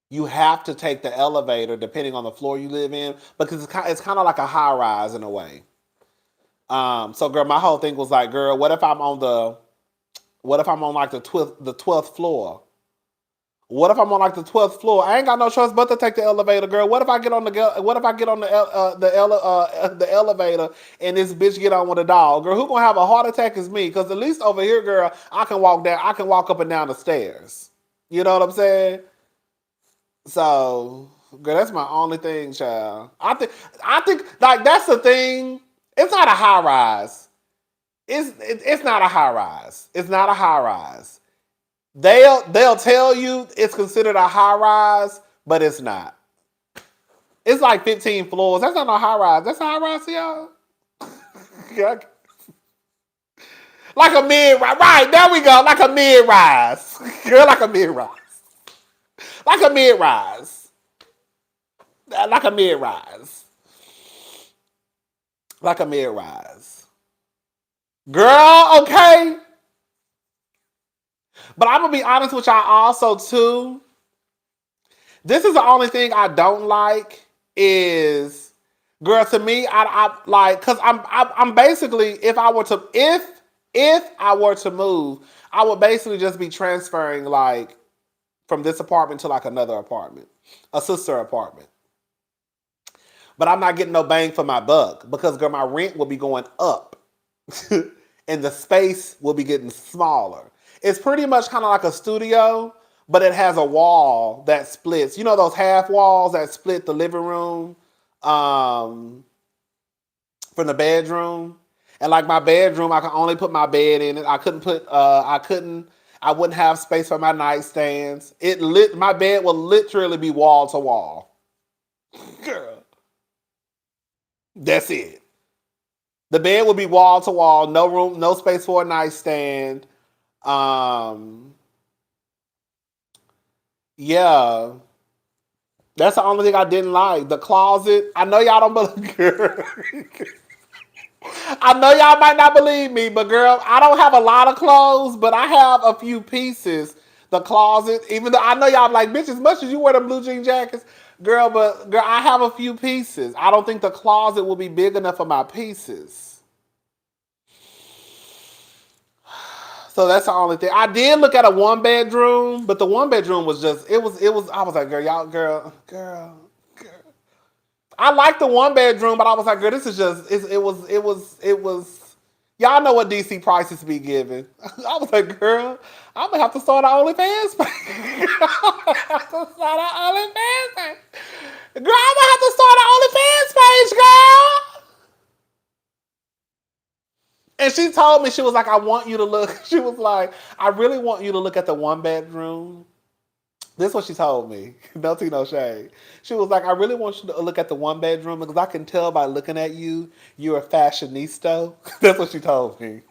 Speaker 1: you have to take the elevator depending on the floor you live in because it's kind of like a high rise in a way. So girl, my whole thing was like, girl, what if I'm on like the 12th floor? What if I'm on like the 12th floor? I ain't got no choice but to take the elevator, girl. What if I get on the elevator and this bitch get on with a dog? Girl, who gonna have a heart attack is me? Because at least over here, girl, I can walk up and down the stairs. You know what I'm saying? So, girl, that's my only thing, child. I think like that's the thing. It's not a high rise. It's not a high rise. It's not a high rise. They'll tell you it's considered a high rise, but it's not. It's like 15 floors. That's not a high rise. That's a high rise to y'all. Like a mid rise. Right, there we go. Like a mid rise. Girl, like a mid rise. Like a mid rise. Like a mid rise. Like a mid rise. Girl, okay. But I'm going to be honest with y'all also, too. This is the only thing I don't like is, girl, to me, I like, because I'm basically, if I were to move, I would basically just be transferring, like, from this apartment to, like, another apartment, a sister apartment. But I'm not getting no bang for my buck because, girl, my rent will be going up and the space will be getting smaller. It's pretty much kind of like a studio, but it has a wall that splits. You know those half walls that split the living room from the bedroom? And like my bedroom, I can only put my bed in it. I wouldn't have space for my nightstands. My bed will literally be wall to wall. Girl. That's it. The bed will be wall to wall, no room, no space for a nightstand. Yeah. That's the only thing I didn't like. The closet. I know y'all don't believe girl. I know y'all might not believe me, but girl, I don't have a lot of clothes, but I have a few pieces. The closet, even though I know y'all like, bitch, as much as you wear them blue jean jackets, girl, I have a few pieces. I don't think the closet will be big enough for my pieces. So that's the only thing. I did look at a 1-bedroom, but the 1-bedroom was just, I was like, girl. I like the 1-bedroom, but I was like, girl, this is just, it was, y'all know what DC prices be giving. I was like, girl, I'm going to have to start an OnlyFans page. Girl, I'm going to have to start an OnlyFans page, girl. And she told me, she was like, I want you to look. She was like, I really want you to look at the 1-bedroom. This is what she told me. No tea, no shade. She was like, I really want you to look at the 1-bedroom because I can tell by looking at you, you're a fashionista. That's what she told me.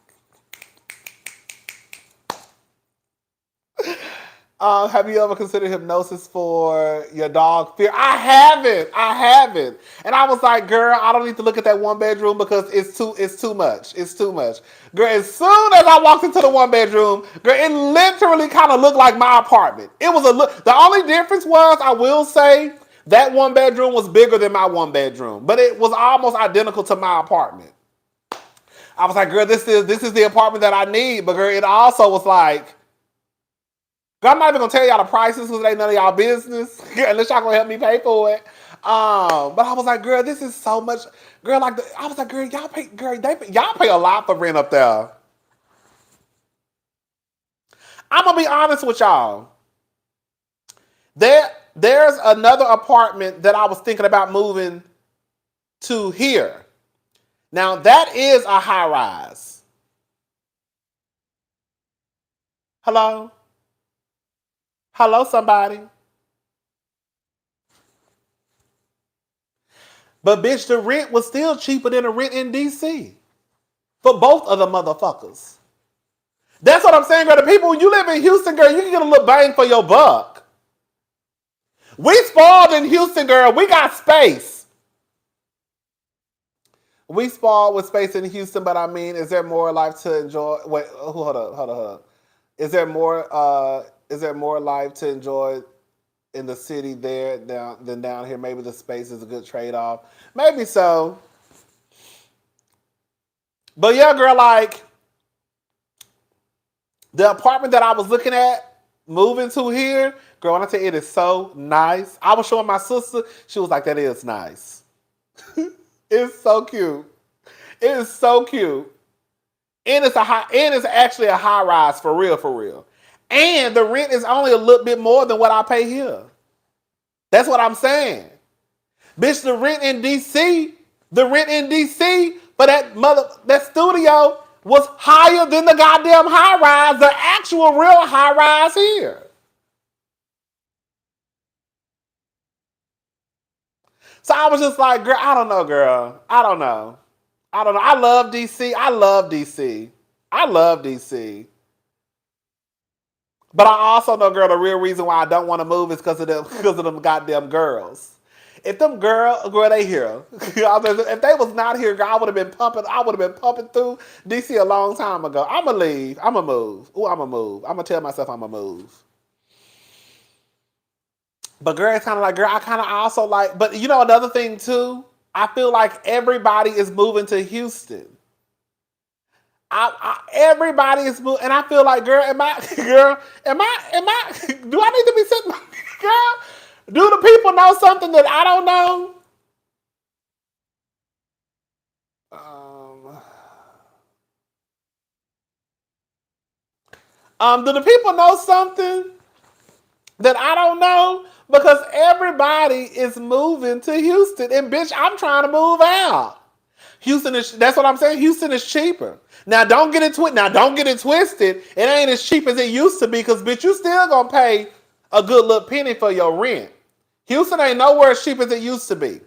Speaker 1: Have you ever considered hypnosis for your dog fear? I haven't. And I was like, girl, I don't need to look at that 1-bedroom because it's too much. It's too much. Girl, as soon as I walked into the 1-bedroom, girl, it literally kind of looked like my apartment. It was the only difference was, I will say, that 1-bedroom was bigger than my 1-bedroom, but it was almost identical to my apartment. I was like, girl, this is the apartment that I need. But girl, it also was like, girl, I'm not even gonna tell y'all the prices because it ain't none of y'all business. Unless y'all gonna help me pay for it. But I was like, girl, this is so much. Girl, I was like, girl, y'all pay a lot for rent up there. I'm gonna be honest with y'all. There's another apartment that I was thinking about moving to here. Now that is a high rise. Hello? Hello, somebody. But bitch, the rent was still cheaper than the rent in DC. For both of the motherfuckers. That's what I'm saying, girl. The people, when you live in Houston, girl, you can get a little bang for your buck. We spoiled in Houston, girl. We got space. We spoiled with space in Houston, but I mean, is there more life to enjoy? Wait, hold up. Is there more life to enjoy in the city there than down here? Maybe the space is a good trade-off. Maybe so. But yeah, girl, like the apartment that I was looking at moving to here, girl, when I tell you, it is so nice. I was showing my sister. She was like, that is nice. It's so cute. It is so cute. And it's actually a high rise for real. And the rent is only a little bit more than what I pay here. That's what I'm saying. Bitch, the rent in DC for that studio was higher than the goddamn high rise, the actual real high rise here. So I was just like, girl, I don't know, girl. I don't know. I love DC. But I also know, girl, the real reason why I don't want to move is because of them goddamn girls. If them girl, they here. If they was not here, girl, I would have been pumping through DC a long time ago. I'ma leave. I'ma move. I'ma tell myself I'ma move. But girl, it's kind of like, girl, I kind of also like, but you know another thing too? I feel like everybody is moving to Houston. Everybody is moving, and I feel like, do I need to be sitting, girl? Do the people know something that I don't know? Do the people know something that I don't know? Because everybody is moving to Houston, and bitch, I'm trying to move out. That's what I'm saying. Houston is cheaper. Now don't get it twisted. It ain't as cheap as it used to be, because bitch, you still gonna pay a good little penny for your rent. Houston ain't nowhere as cheap as it used to be.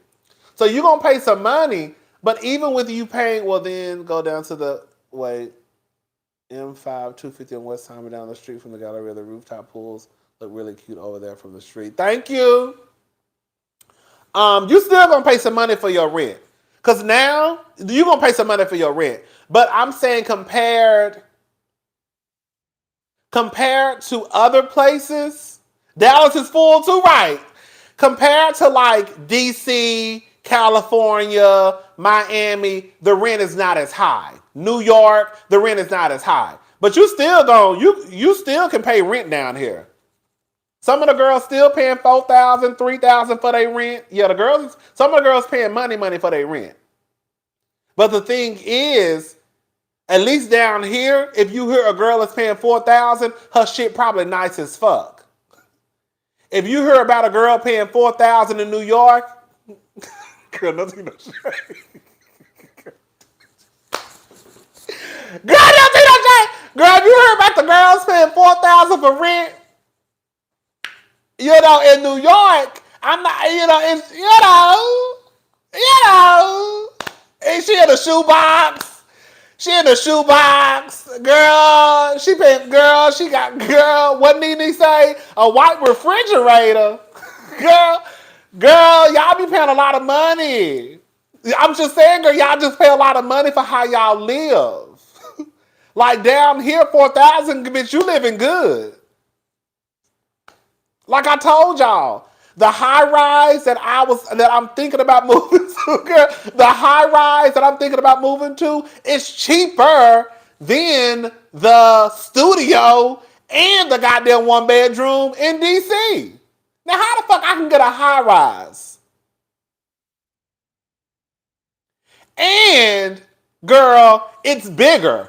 Speaker 1: So you're gonna pay some money, but even with you paying, well then go down to the M5 250 on West Time down the street from the gallery of the rooftop pools. Look really cute over there from the street. Thank you. You still gonna pay some money for your rent. Because now, you're going to pay some money for your rent. But I'm saying compared to other places, Dallas is full too, right? Compared to like DC, California, Miami, the rent is not as high. New York, the rent is not as high. But you still can pay rent down here. Some of the girls still paying $4,000, $3,000 for their rent. Yeah, some of the girls paying money for their rent. But the thing is, at least down here, if you hear a girl is paying $4,000, her shit probably nice as fuck. If you hear about a girl paying $4,000 in New York, girl, nothing. Girl, you see that shit? Girl, you heard about the girls paying $4,000 for rent? You know, in New York, I'm not, you know, it's, you know, and she in a shoebox. She in a shoebox, girl. She paid, girl. She got, girl. What did he say? A white refrigerator, girl. Girl, y'all be paying a lot of money. I'm just saying, girl, y'all just pay a lot of money for how y'all live. Like down here, 4,000, bitch, you living good. Like I told y'all, the high rise that I'm thinking about moving to, girl, the high rise that I'm thinking about moving to is cheaper than the studio and the goddamn 1 bedroom in DC. Now, how the fuck I can get a high rise? And girl, it's bigger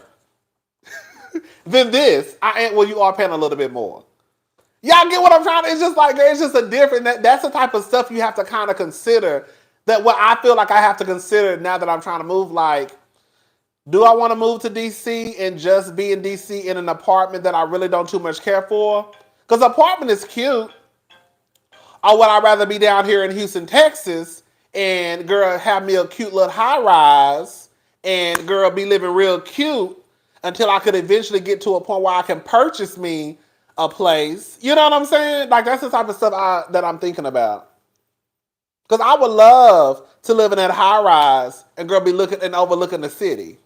Speaker 1: than this. Well, you are paying a little bit more. Y'all get what I'm trying to? It's just like, it's just a different, that's the type of stuff you have to kind of consider. That what I feel like I have to consider now that I'm trying to move. Like, do I want to move to DC and just be in DC in an apartment that I really don't too much care for? Because apartment is cute. Or would I rather be down here in Houston, Texas, and girl, have me a cute little high rise, and girl, be living real cute until I could eventually get to a point where I can purchase me a place. You know what I'm saying? Like, that's the type of stuff that I'm thinking about. Because I would love to live in that high rise and girl be looking and overlooking the city.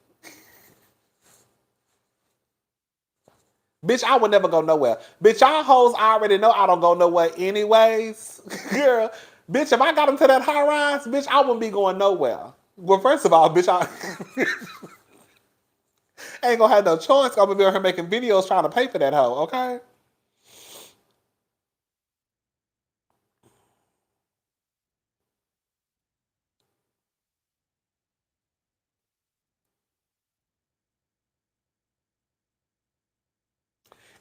Speaker 1: Bitch, I would never go nowhere. Bitch, y'all hoes already know I don't go nowhere anyways. Girl, bitch, if I got into that high rise, bitch, I wouldn't be going nowhere. Well, first of all, bitch, I ain't gonna have no choice. I'm gonna be out here making videos trying to pay for that hoe, okay?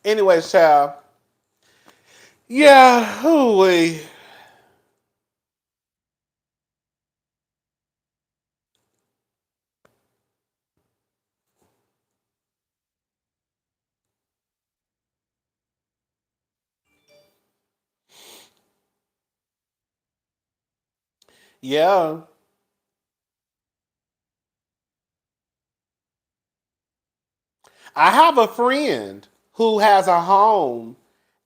Speaker 1: Anyways, child. Yeah, hooey. Yeah. I have a friend who has a home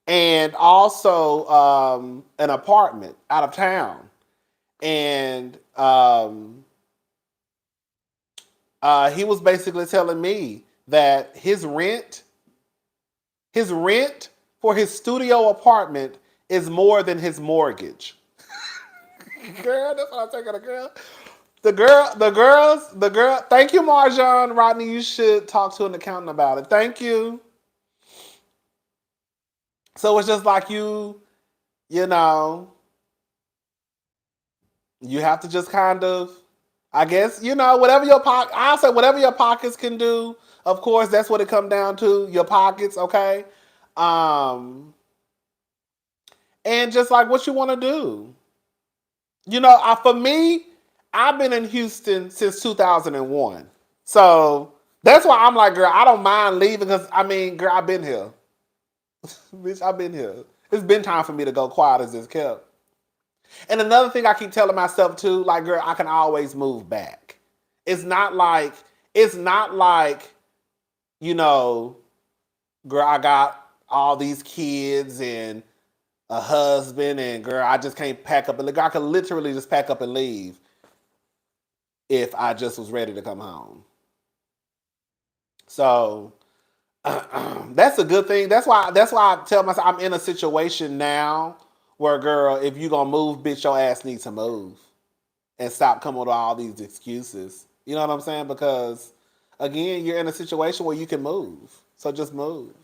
Speaker 1: and also an apartment out of town. And he was basically telling me that his rent for his studio apartment is more than his mortgage. Girl, that's what I'm taking a girl. The girl. Thank you, Marjan. Rodney, you should talk to an accountant about it. Thank you. So it's just like you know, you have to just kind of, I guess, whatever I'll say whatever your pockets can do. Of course, that's what it comes down to, your pockets, okay? And just like what you want to do. For me, I've been in Houston since 2001. So that's why I'm like, girl, I don't mind leaving because, girl, I've been here. Bitch, I've been here. It's been time for me to go quiet as it's kept. And another thing I keep telling myself too, like, girl, I can always move back. It's not like, girl, I got all these kids and a husband and girl, I just can't pack up and leave. I could literally just pack up and leave if I just was ready to come home. So that's a good thing. That's why I tell myself I'm in a situation now where, girl, if you gonna move, bitch, your ass needs to move and stop coming with all these excuses. You know what I'm saying? Because again, you're in a situation where you can move. So just move.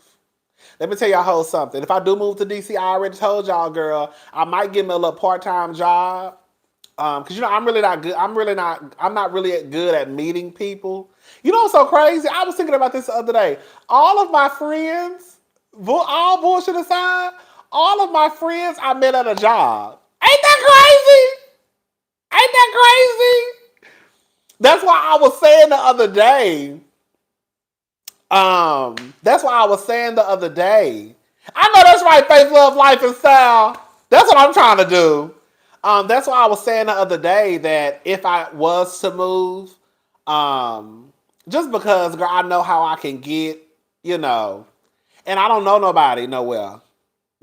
Speaker 1: Let me tell y'all hoes something. If I do move to DC, I already told y'all, girl, I might give me a little part-time job. Cause I'm really not good. I'm not really good at meeting people. You know what's so crazy? I was thinking about this the other day. All of my friends, all bullshit aside, all of my friends I met at a job. Ain't that crazy? Ain't that crazy? That's why I was saying the other day, That's why I was saying the other day. I know that's right, faith, love, life, and style. That's what I'm trying to do. That's why I was saying the other day that if I was to move, just because, girl, I know how I can get, and I don't know nobody nowhere.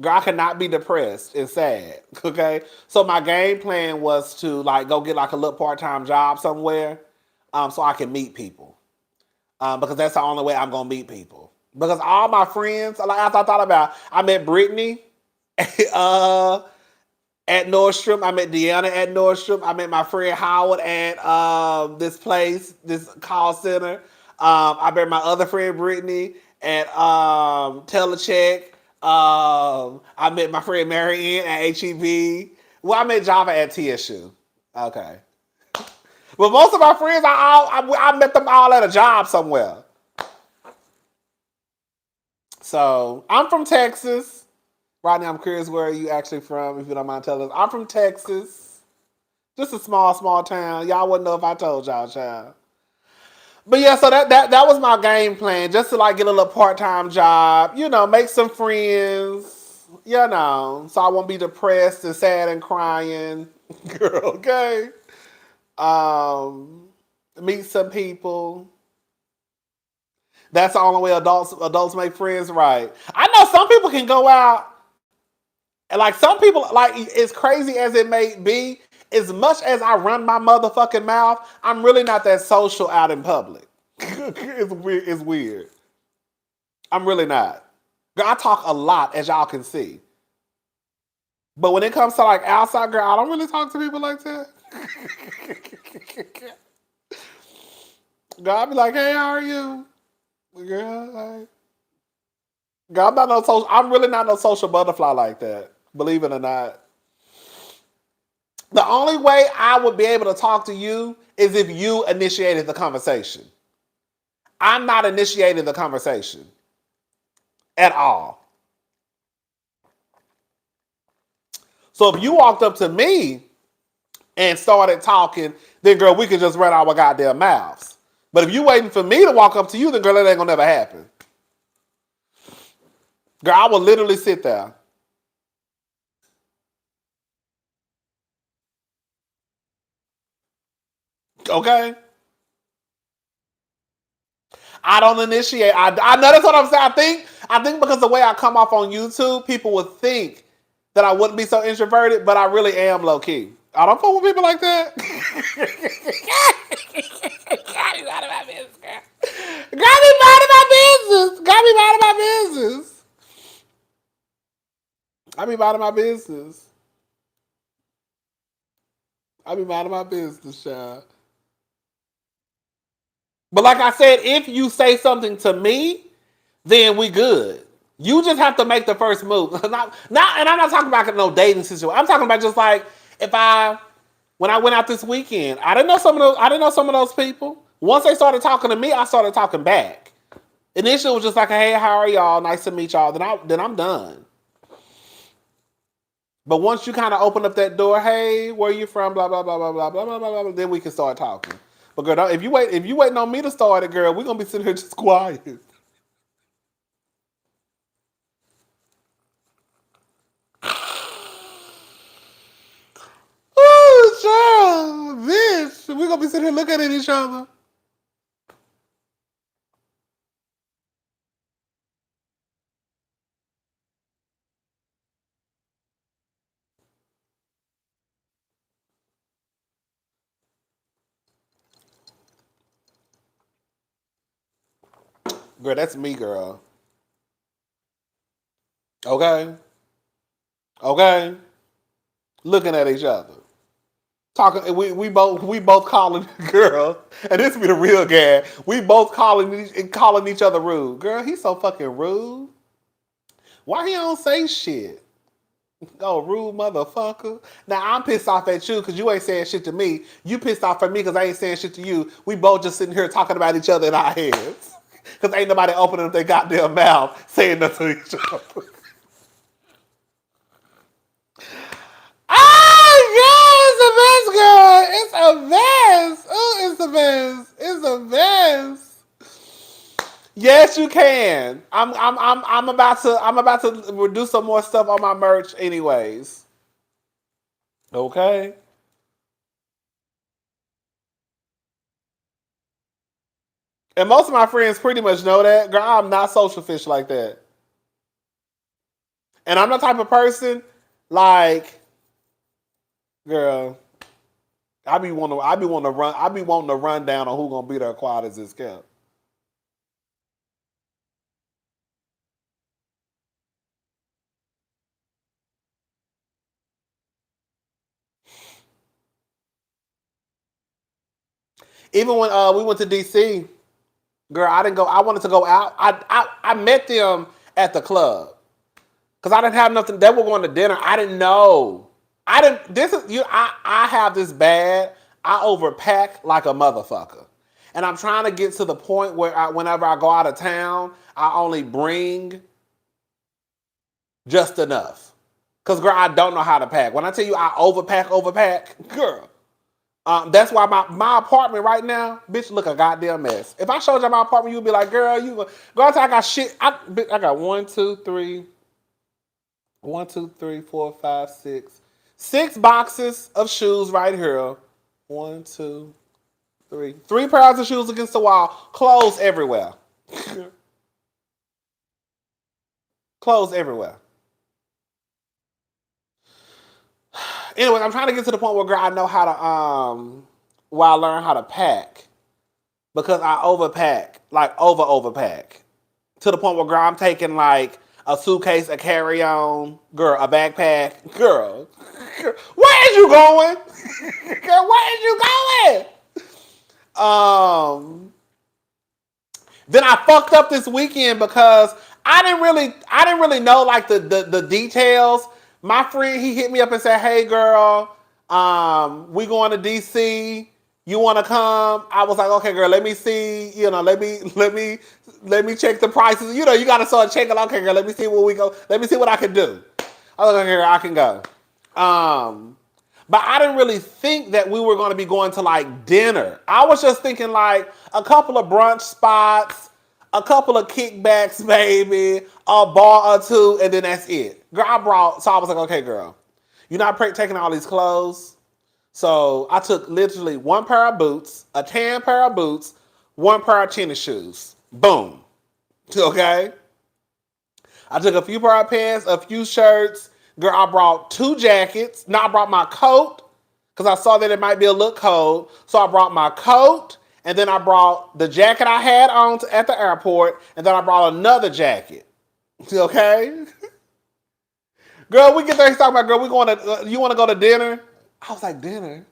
Speaker 1: Girl, I cannot be depressed and sad. Okay, so my game plan was to go get a little part-time job somewhere, so I can meet people. Because that's the only way I'm gonna meet people. Because all my friends, after I thought about, I met Brittany at Nordstrom. I met Deanna at Nordstrom. I met my friend Howard at this place, this call center. I met my other friend Brittany at Telecheck. I met my friend Marianne at HEB. Well, I met Java at TSU. Okay. But most of my friends, I met them all at a job somewhere. So I'm from Texas. Rodney, I'm curious where are you actually from, if you don't mind telling us. I'm from Texas. Just a small town. Y'all wouldn't know if I told y'all, child. But yeah, so that was my game plan. Just to get a little part-time job, make some friends, so I won't be depressed and sad and crying. Girl, okay? Meet some people. That's the only way adults make friends, right? I know some people can go out and some people, as crazy as it may be, as much as I run my motherfucking mouth, I'm really not that social out in public. It's weird. I'm really not. Girl, I talk a lot, as y'all can see. But when it comes to outside, girl, I don't really talk to people like that. Girl, I'll be like, hey, how are you? Girl, I'm really not no social butterfly like that. Believe it or not. The only way I would be able to talk to you is if you initiated the conversation. I'm not initiating the conversation at all. So if you walked up to me and started talking, then girl, we could just run our goddamn mouths. But if you waiting for me to walk up to you, then girl, that ain't gonna never happen. Girl, I will literally sit there. Okay? I don't initiate. I know that's what I'm saying. I think because the way I come off on YouTube, people would think that I wouldn't be so introverted, but I really am low key. I don't fuck with people like that. Got me out of my business, girl. Got me out of my business. Got me out of my business. I be minding my business. I be minding my business, child. But like I said, if you say something to me, then we good. You just have to make the first move. And I'm not talking about no dating situation. I'm talking about just when I went out this weekend, I didn't know some of those people. Once they started talking to me, I started talking back. Initially, it was just hey, how are y'all? Nice to meet y'all. Then I'm done. But once you kind of open up that door, hey, where you from? Blah blah blah blah blah blah blah blah blah. Then we can start talking. But girl, if you waiting on me to start it, girl, we're gonna be sitting here just quiet. Oh, child, bitch, we're gonna be sitting here looking at each other. Girl, that's me, girl. Okay. Okay. Looking at each other. Talking, we both calling girl, and this be the real guy. We both calling each other rude. Girl, he's so fucking rude. Why he don't say shit? Oh, rude motherfucker. Now I'm pissed off at you because you ain't saying shit to me. You pissed off at me because I ain't saying shit to you. We both just sitting here talking about each other in our heads. Because ain't nobody opening up their goddamn mouth saying nothing to each other. Oh, yeah, it's the best, girl. It's a best. Oh, it's the best. It's the best. Yes, you can. I'm about to do some more stuff on my merch anyways. Okay. And most of my friends pretty much know that. Girl, I'm not social fish like that. And I'm the type of person like, girl, I be wanting to run down on who gonna be there quiet as this kept. Even when we went to DC, girl, I didn't go. I wanted to go out. I met them at the club because I didn't have nothing. They were going to dinner. I didn't know. I didn't. This is you. I have this bad. I overpack like a motherfucker, and I'm trying to get to the point where whenever I go out of town, I only bring just enough. Cause girl, I don't know how to pack. When I tell you I overpack, girl. That's why my apartment right now, bitch, look a goddamn mess. If I showed you my apartment, you'd be like, girl, you go outside. I got shit. I got 6 boxes of shoes right here. 1, 2, 3. 3 pairs of shoes against the wall. Clothes everywhere. Clothes everywhere. Anyway, I'm trying to get to the point where, girl, I know how to where I learn how to pack because I overpack, like overpack, to the point where, girl, I'm taking like a suitcase, a carry-on, girl, a backpack, girl. Where is you going? Girl, where is you going? Then I fucked up this weekend because I didn't really know like the details. My friend, he hit me up and said, "Hey girl, we going to DC. You want to come?" I was like, "Okay, girl, let me see. You know, let me check the prices. You know, you gotta start checking. Okay, girl, let me see where we go. Let me see what I can do." I was like, "Okay, girl, I can go." But I didn't really think that we were going to be going to like dinner. I was just thinking like a couple of brunch spots, a couple of kickbacks, maybe a bar or two, and then that's it. Girl, so I was like, okay, girl, you're not taking all these clothes. So I took literally 1 pair of boots, a tan pair of boots, 1 pair of tennis shoes. Boom. Okay. I took a few pair of pants, a few shirts. Girl, I brought 2 jackets. Now I brought my coat because I saw that it might be a little cold. So I brought my coat, and then I brought the jacket I had on at the airport, and then I brought another jacket. Okay? Girl, we get there, he's talking about, girl, you want to go to dinner? I was like, dinner?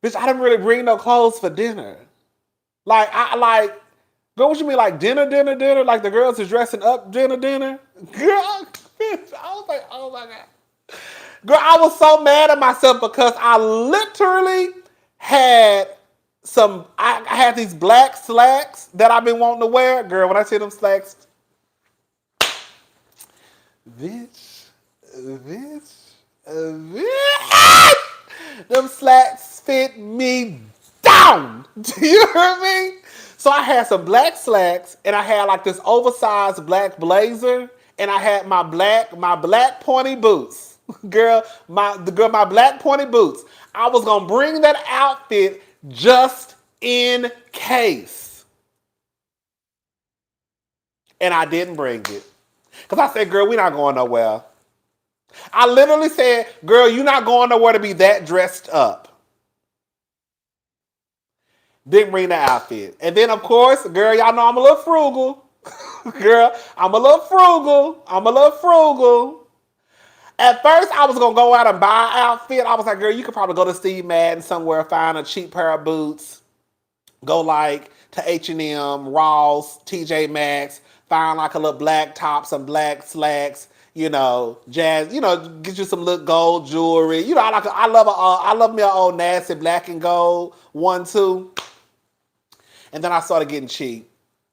Speaker 1: Bitch, I didn't really bring no clothes for dinner. Girl, what you mean, like dinner? Like the girls is dressing up dinner? Girl, bitch, I was like, oh my God. Girl, I was so mad at myself because I literally had I had these black slacks that I've been wanting to wear. Girl, when I see them slacks, bitch, them slacks fit me down. Do you hear me? So I had some black slacks, and I had like this oversized black blazer, and I had my black pointy boots. Girl, my black pointy boots. I was gonna bring that outfit just in case. And I didn't bring it. Because I said, girl, we're not going nowhere. I literally said, girl, you're not going nowhere to be that dressed up. Didn't bring the outfit. And then, of course, girl, y'all know I'm a little frugal. Girl, I'm a little frugal. At first, I was going to go out and buy an outfit. I was like, girl, you could probably go to Steve Madden somewhere, find a cheap pair of boots. Go like to H&M, Ross, TJ Maxx, find like a little black top, some black slacks, you know, jazz, you know, get you some little gold jewelry. You know, I love me an old nasty black and gold 1, 2. And then I started getting cheap.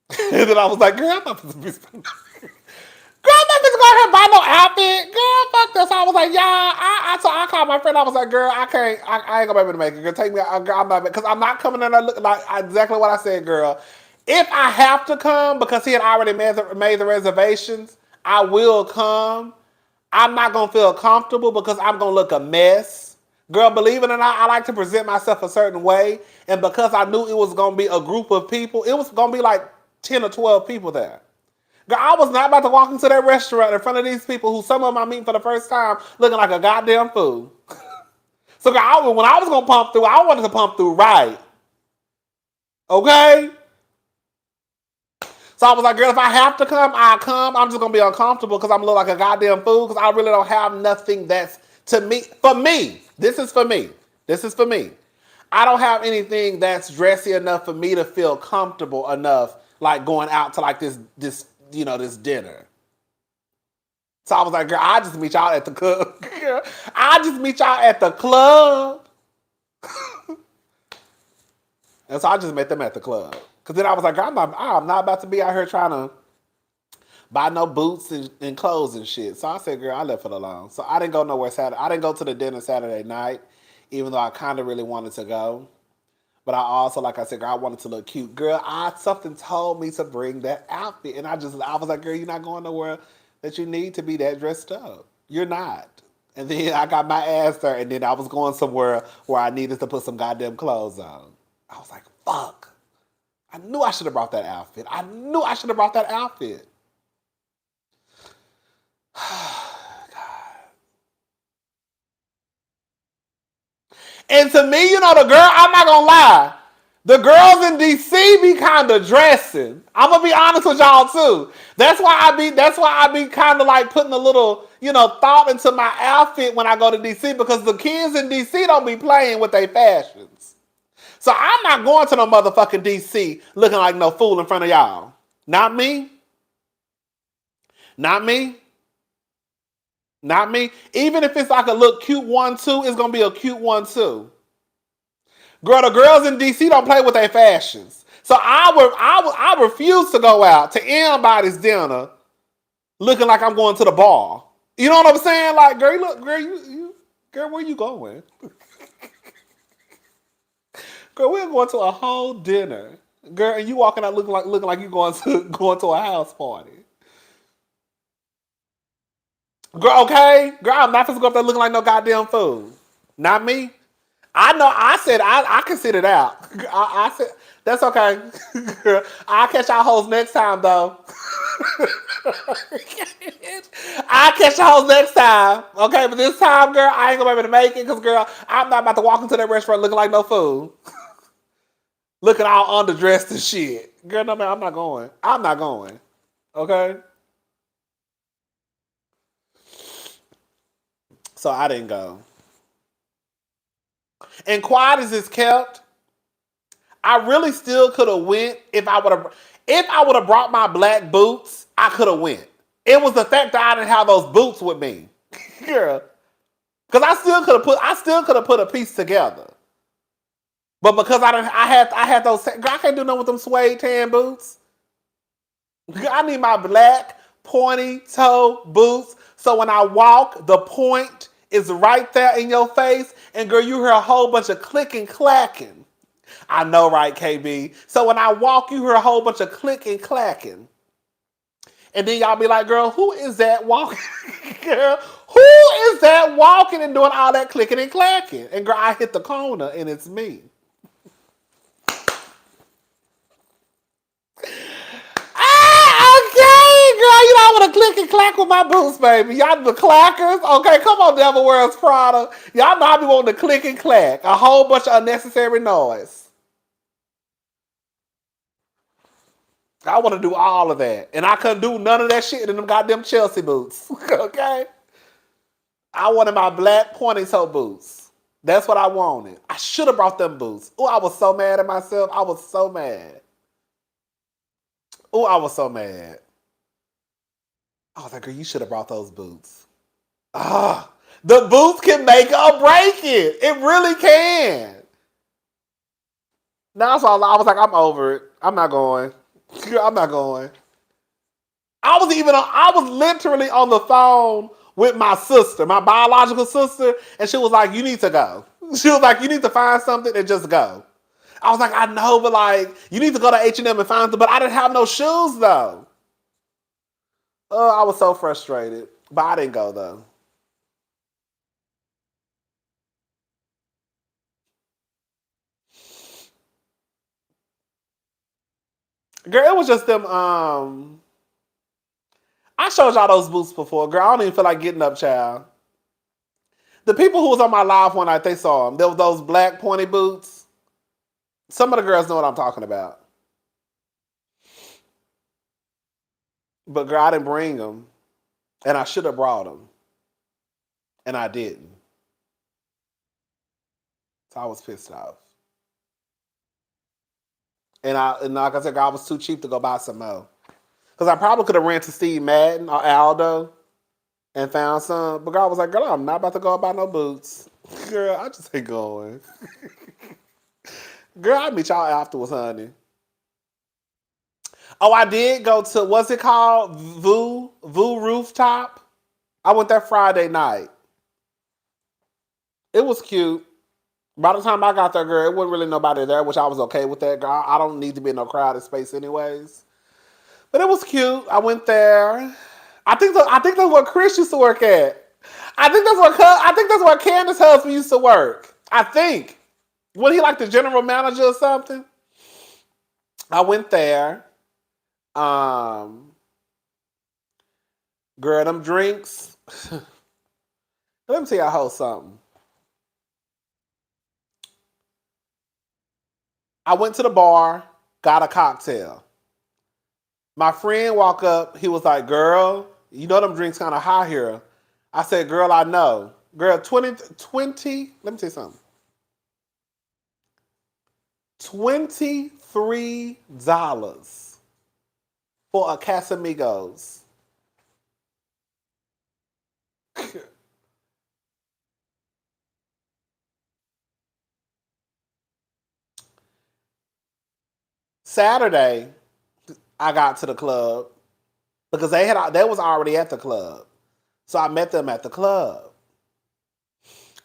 Speaker 1: And then I was like, girl, I'm not supposed to be spending. Girl, I'm not bitch go here and buy no outfit. Girl, fuck this. So I was like, yeah. So I called my friend. I was like, girl, I can't. I ain't gonna be able to make it. Girl, take me out. Girl, I'm not, because I'm not coming in there looking like exactly what I said, girl. If I have to come because he had already made the reservations, I will come. I'm not gonna feel comfortable because I'm gonna look a mess. Girl, believe it or not, I like to present myself a certain way. And because I knew it was gonna be a group of people, it was gonna be like 10 or 12 people there. Girl, I was not about to walk into that restaurant in front of these people who some of them I'm meeting for the first time looking like a goddamn fool. So girl, when I was gonna pump through, I wanted to pump through right. Okay? So I was like, girl, if I have to come, I'll come. I'm just going to be uncomfortable because I'm going to look like a goddamn fool because I really don't have nothing that's to me. For me. This is for me. This is for me. I don't have anything that's dressy enough for me to feel comfortable enough like going out to like this dinner. So I was like, girl, I'll just meet y'all at the club. I'll just meet y'all at the club. And so I just met them at the club. Because then I was like, I'm not about to be out here trying to buy no boots and clothes and shit. So I said, girl, I left it alone. So I didn't go nowhere Saturday. I didn't go to the dinner Saturday night, even though I kind of really wanted to go. But I also, like I said, girl, I wanted to look cute. Girl, something told me to bring that outfit. And I was like, girl, you're not going nowhere that you need to be that dressed up. You're not. And then I got my ass there, and then I was going somewhere where I needed to put some goddamn clothes on. I was like, fuck. I knew I should have brought that outfit. And to me, the girl, I'm not going to lie. The girls in DC be kind of dressing. I'm going to be honest with y'all too. That's why I be kind of like putting a little, thought into my outfit when I go to DC because the kids in DC don't be playing with their fashions. So I'm not going to no motherfucking DC looking like no fool in front of y'all. Not me. Not me. Not me. Even if it's like a look cute one too, it's going to be a cute one too. Girl, the girls in DC don't play with their fashions. So I refuse to go out to anybody's dinner looking like I'm going to the bar. You know what I'm saying? Like, girl, look, girl, where you going? Girl, we're going to a whole dinner. Girl, and you walking out looking like you going to a house party. Girl, okay? Girl, I'm not supposed to go up there looking like no goddamn fool. Not me. I know, I said, I can sit it out. I said, that's okay. Girl, I'll catch y'all hoes next time, though. I'll catch y'all hoes next time. Okay, but this time, girl, I ain't gonna be able to make it because, girl, I'm not about to walk into that restaurant looking like no fool. Looking all underdressed and shit. Girl, no, man, I'm not going. I'm not going. Okay? So I didn't go. And quiet as it's kept, I really still could have went if I would have brought my black boots, I could have went. It was the fact that I didn't have those boots with me. Girl. Because I still could have put a piece together. But because I had those, girl, I can't do nothing with them suede tan boots. Girl, I need my black pointy toe boots. So when I walk, the point is right there in your face. And girl, you hear a whole bunch of clicking, clacking. I know, right, KB? So when I walk, you hear a whole bunch of clicking, clacking. And then y'all be like, girl, who is that walking? Girl, who is that walking and doing all that clicking and clacking? And girl, I hit the corner and it's me. Okay, girl, you don't want to click and clack with my boots, baby. Y'all the clackers. Okay, come on, Devil Wears Prada. Y'all know I be wanting to click and clack. A whole bunch of unnecessary noise. I want to do all of that. And I couldn't do none of that shit in them goddamn Chelsea boots. Okay? I wanted my black pointy toe boots. That's what I wanted. I should have brought them boots. Oh, I was so mad at myself. I was so mad. Oh, I was so mad. I was like, girl, you should have brought those boots. The boots can make or break it. It really can. Now, that's all. I was like, I'm over it. I'm not going. I'm not going. I was literally on the phone with my sister, my biological sister, and she was like, you need to go. She was like, you need to find something and just go. I was like, I know, but like, you need to go to H&M and find them. But I didn't have no shoes though. Oh, I was so frustrated. But I didn't go though. Girl, it was just them, I showed y'all those boots before. Girl, I don't even feel like getting up, child. The people who was on my live one night, they saw them. There was those black pointy boots. Some of the girls know what I'm talking about. But girl, I didn't bring them. And I should have brought them. And I didn't. So I was pissed off. And like I said, girl, I was too cheap to go buy some more. Because I probably could have ran to Steve Madden or Aldo and found some. But girl, I was like, girl, I'm not about to go buy no boots. Girl, I just ain't going. Girl, I'll meet y'all afterwards, honey. Oh, I did go to, what's it called? Voo Rooftop. I went there Friday night. It was cute. By the time I got there, girl, it wasn't really nobody there, which I was okay with that, girl. I don't need to be in no crowded space anyways. But it was cute. I went there. I think that's where Chris used to work at. I think that's where Candace's husband used to work. I think. Wasn't he like the general manager or something? I went there. Girl, them drinks. Let me tell y'all how something. I went to the bar, got a cocktail. My friend walked up. He was like, girl, you know them drinks kind of high here. I said, girl, I know. Girl, 20, let me tell you something. $23 for a Casamigos. Saturday, I got to the club because they was already at the club. So I met them at the club.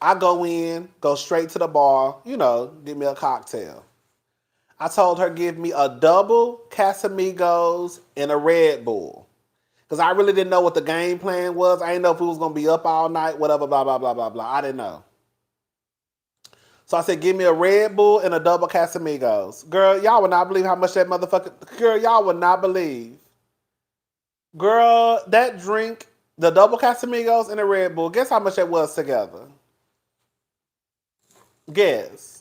Speaker 1: I go in, go straight to the bar, give me a cocktail. I told her, give me a double Casamigos and a Red Bull. Because I really didn't know what the game plan was. I didn't know if we was going to be up all night, whatever, blah, blah, blah, blah, blah. I didn't know. So I said, give me a Red Bull and a double Casamigos. Girl, y'all would not believe how much that motherfucker... Girl, y'all would not believe. Girl, that drink, the double Casamigos and the Red Bull, guess how much that was together? Guess.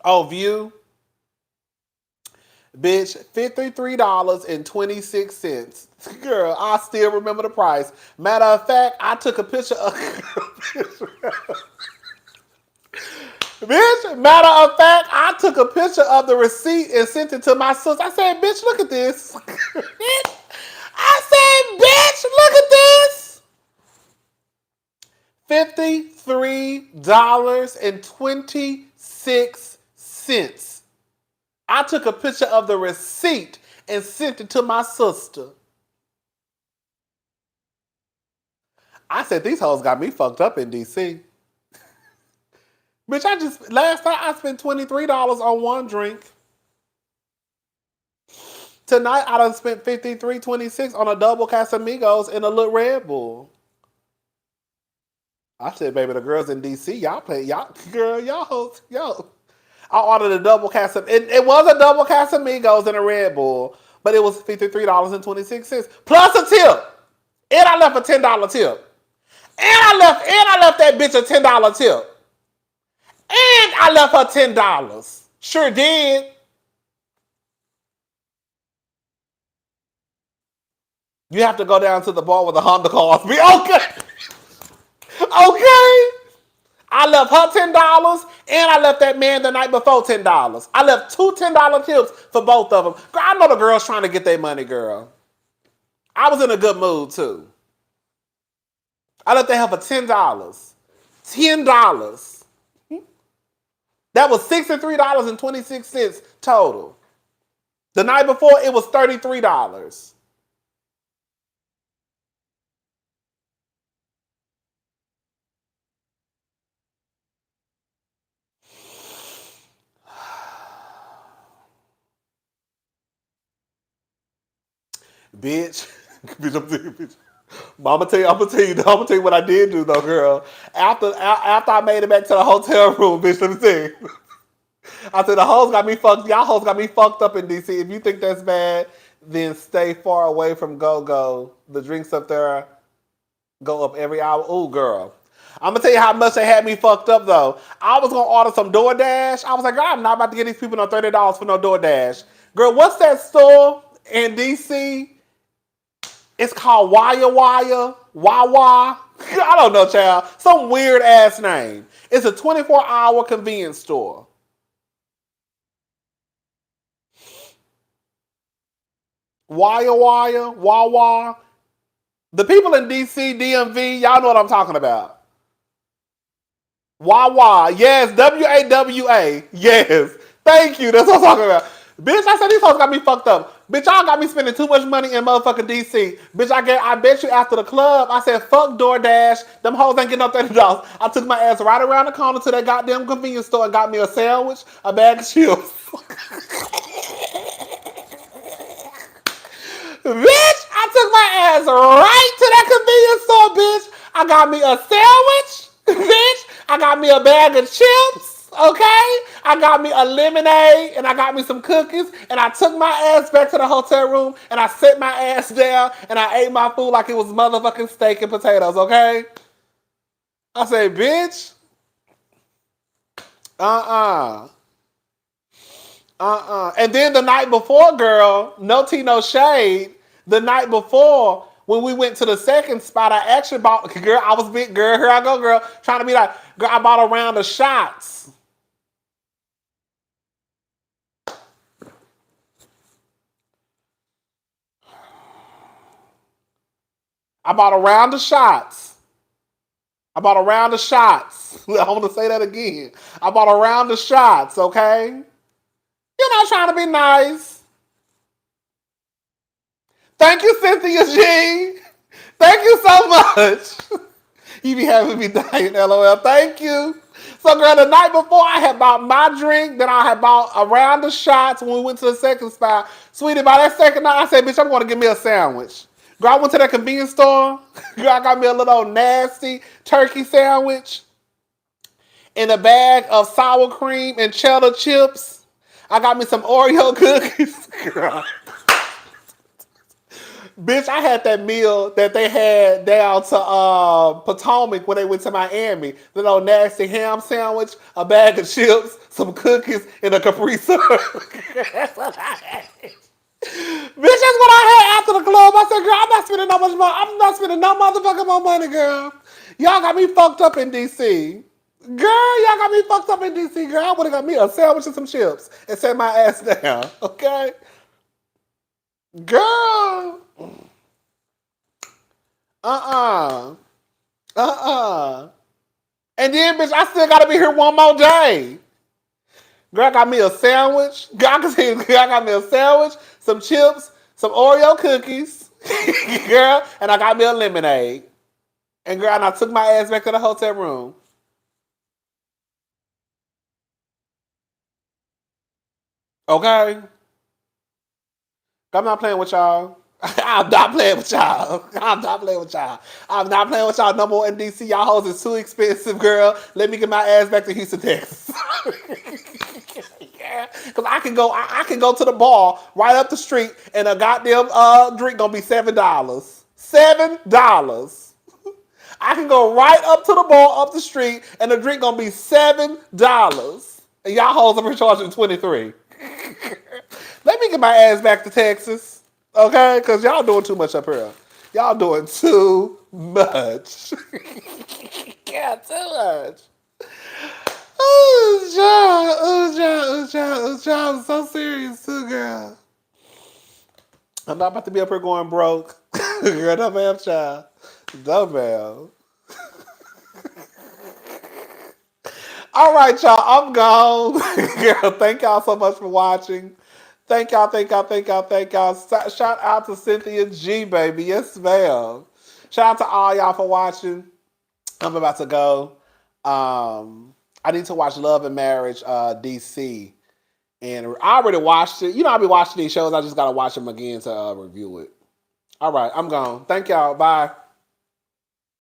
Speaker 1: Oh, View? Bitch, $53.26. Girl, I still remember the price. Matter of fact, I took a picture of... Bitch, matter of fact, I took a picture of the receipt and sent it to my sister. I said, bitch, look at this. I said, bitch, look at this. $53.26. I took a picture of the receipt and sent it to my sister. I said, these hoes got me fucked up in D.C. Bitch, last night I spent $23 on one drink. Tonight I done spent $53.26 on a double Casamigos and a little Red Bull. I said, baby, the girls in D.C., y'all hoes. I ordered a double Casamigos. It was a double Casamigos and a Red Bull, but it was $53.26 plus a tip. And I left a $10 tip. And I left that bitch a $10 tip. And I left her $10. Sure did. You have to go down to the bar with a Honda cars. Be okay. Okay. I left her $10 and I left that man the night before $10. I left two $10 tips for both of them. Girl, I know the girls trying to get their money, girl. I was in a good mood too. I let that help for $10. $10. That was $63.26 total. The night before, it was $33. Bitch. Bitch, I'm gonna tell you what I did do though, girl. After I made it back to the hotel room, bitch, let me tell you. I said the hoes got me fucked. Y'all hoes got me fucked up in DC. If you think that's bad, then stay far away from Go. The drinks up there go up every hour. Ooh, girl. I'm gonna tell you how much they had me fucked up though. I was gonna order some DoorDash. I was like, girl, I'm not about to get these people no $30 for no DoorDash. Girl, what's that store in DC? It's called Wawa. I don't know, child. Some weird ass name. It's a 24-hour convenience store. Wawa. The people in DC, DMV, y'all know what I'm talking about. Wawa. Yes, WAWA. Yes. Thank you. That's what I'm talking about. Bitch, I said these hoes got me fucked up. Bitch, y'all got me spending too much money in motherfucking DC. Bitch, I bet you after the club, I said, fuck DoorDash. Them hoes ain't getting no $30. I took my ass right around the corner to that goddamn convenience store and got me a sandwich, a bag of chips. Bitch, I took my ass right to that convenience store, bitch. I got me a sandwich, bitch. I got me a bag of chips, okay? I got me a lemonade, and I got me some cookies, and I took my ass back to the hotel room, and I set my ass down, and I ate my food like it was motherfucking steak and potatoes, okay? I said, bitch, And then the night before, girl, no tea, no shade. The night before, when we went to the second spot, I actually bought, girl, I was big, girl, here I go, girl, trying to be like, girl, I bought a round of shots. I bought a round of shots. I want to say that again. I bought a round of shots, okay? You're not trying to be nice. Thank you, Cynthia G. Thank you so much. You be having me dying, LOL. Thank you. So, girl, the night before, I had bought my drink. Then I had bought a round of shots when we went to the second spot. Sweetie, by that second night, I said, bitch, I'm going to get me a sandwich. Girl, I went to that convenience store. Girl, I got me a little nasty turkey sandwich in a bag of sour cream and cheddar chips. I got me some Oreo cookies. Girl. Bitch, I had that meal that they had down to Potomac when they went to Miami. The little nasty ham sandwich, a bag of chips, some cookies, and a Capri Sun. That's what I had. Bitch, that's what I had after the club. I said, girl, I'm not spending no much money. I'm not spending no motherfucking more money, girl. Y'all got me fucked up in DC. Girl, y'all got me fucked up in DC, girl. I would have got me a sandwich and some chips and set my ass down, okay? Girl. And then, bitch, I still gotta be here one more day. Girl, I got me a sandwich. Girl, I got me a sandwich, some chips, some Oreo cookies. Girl, and I got me a lemonade. And girl, and I took my ass back to the hotel room. Okay? I'm not playing with y'all. I'm not playing with y'all. I'm not playing with y'all no more in DC. Y'all hoes is too expensive, girl. Let me get my ass back to Houston, Texas. Yeah. Cause I can go to the bar right up the street and a goddamn drink gonna be $7. $7. I can go right up to the bar up the street and the drink gonna be $7. And y'all hoes are charging $23. Let me get my ass back to Texas. Okay? Because y'all doing too much up here. Y'all doing too much. Yeah, too much. Child. I'm so serious too, girl. I'm not about to be up here going broke. Girl, no ma'am, child. No ma'am. All right, y'all. I'm gone. Girl, thank y'all so much for watching. Thank y'all. Shout out to Cynthia G, baby. Yes, ma'am. Shout out to all y'all for watching. I'm about to go. I need to watch Love and Marriage DC. And I already watched it. You know, I'll be watching these shows. I just got to watch them again to review it. All right, I'm gone. Thank y'all. Bye.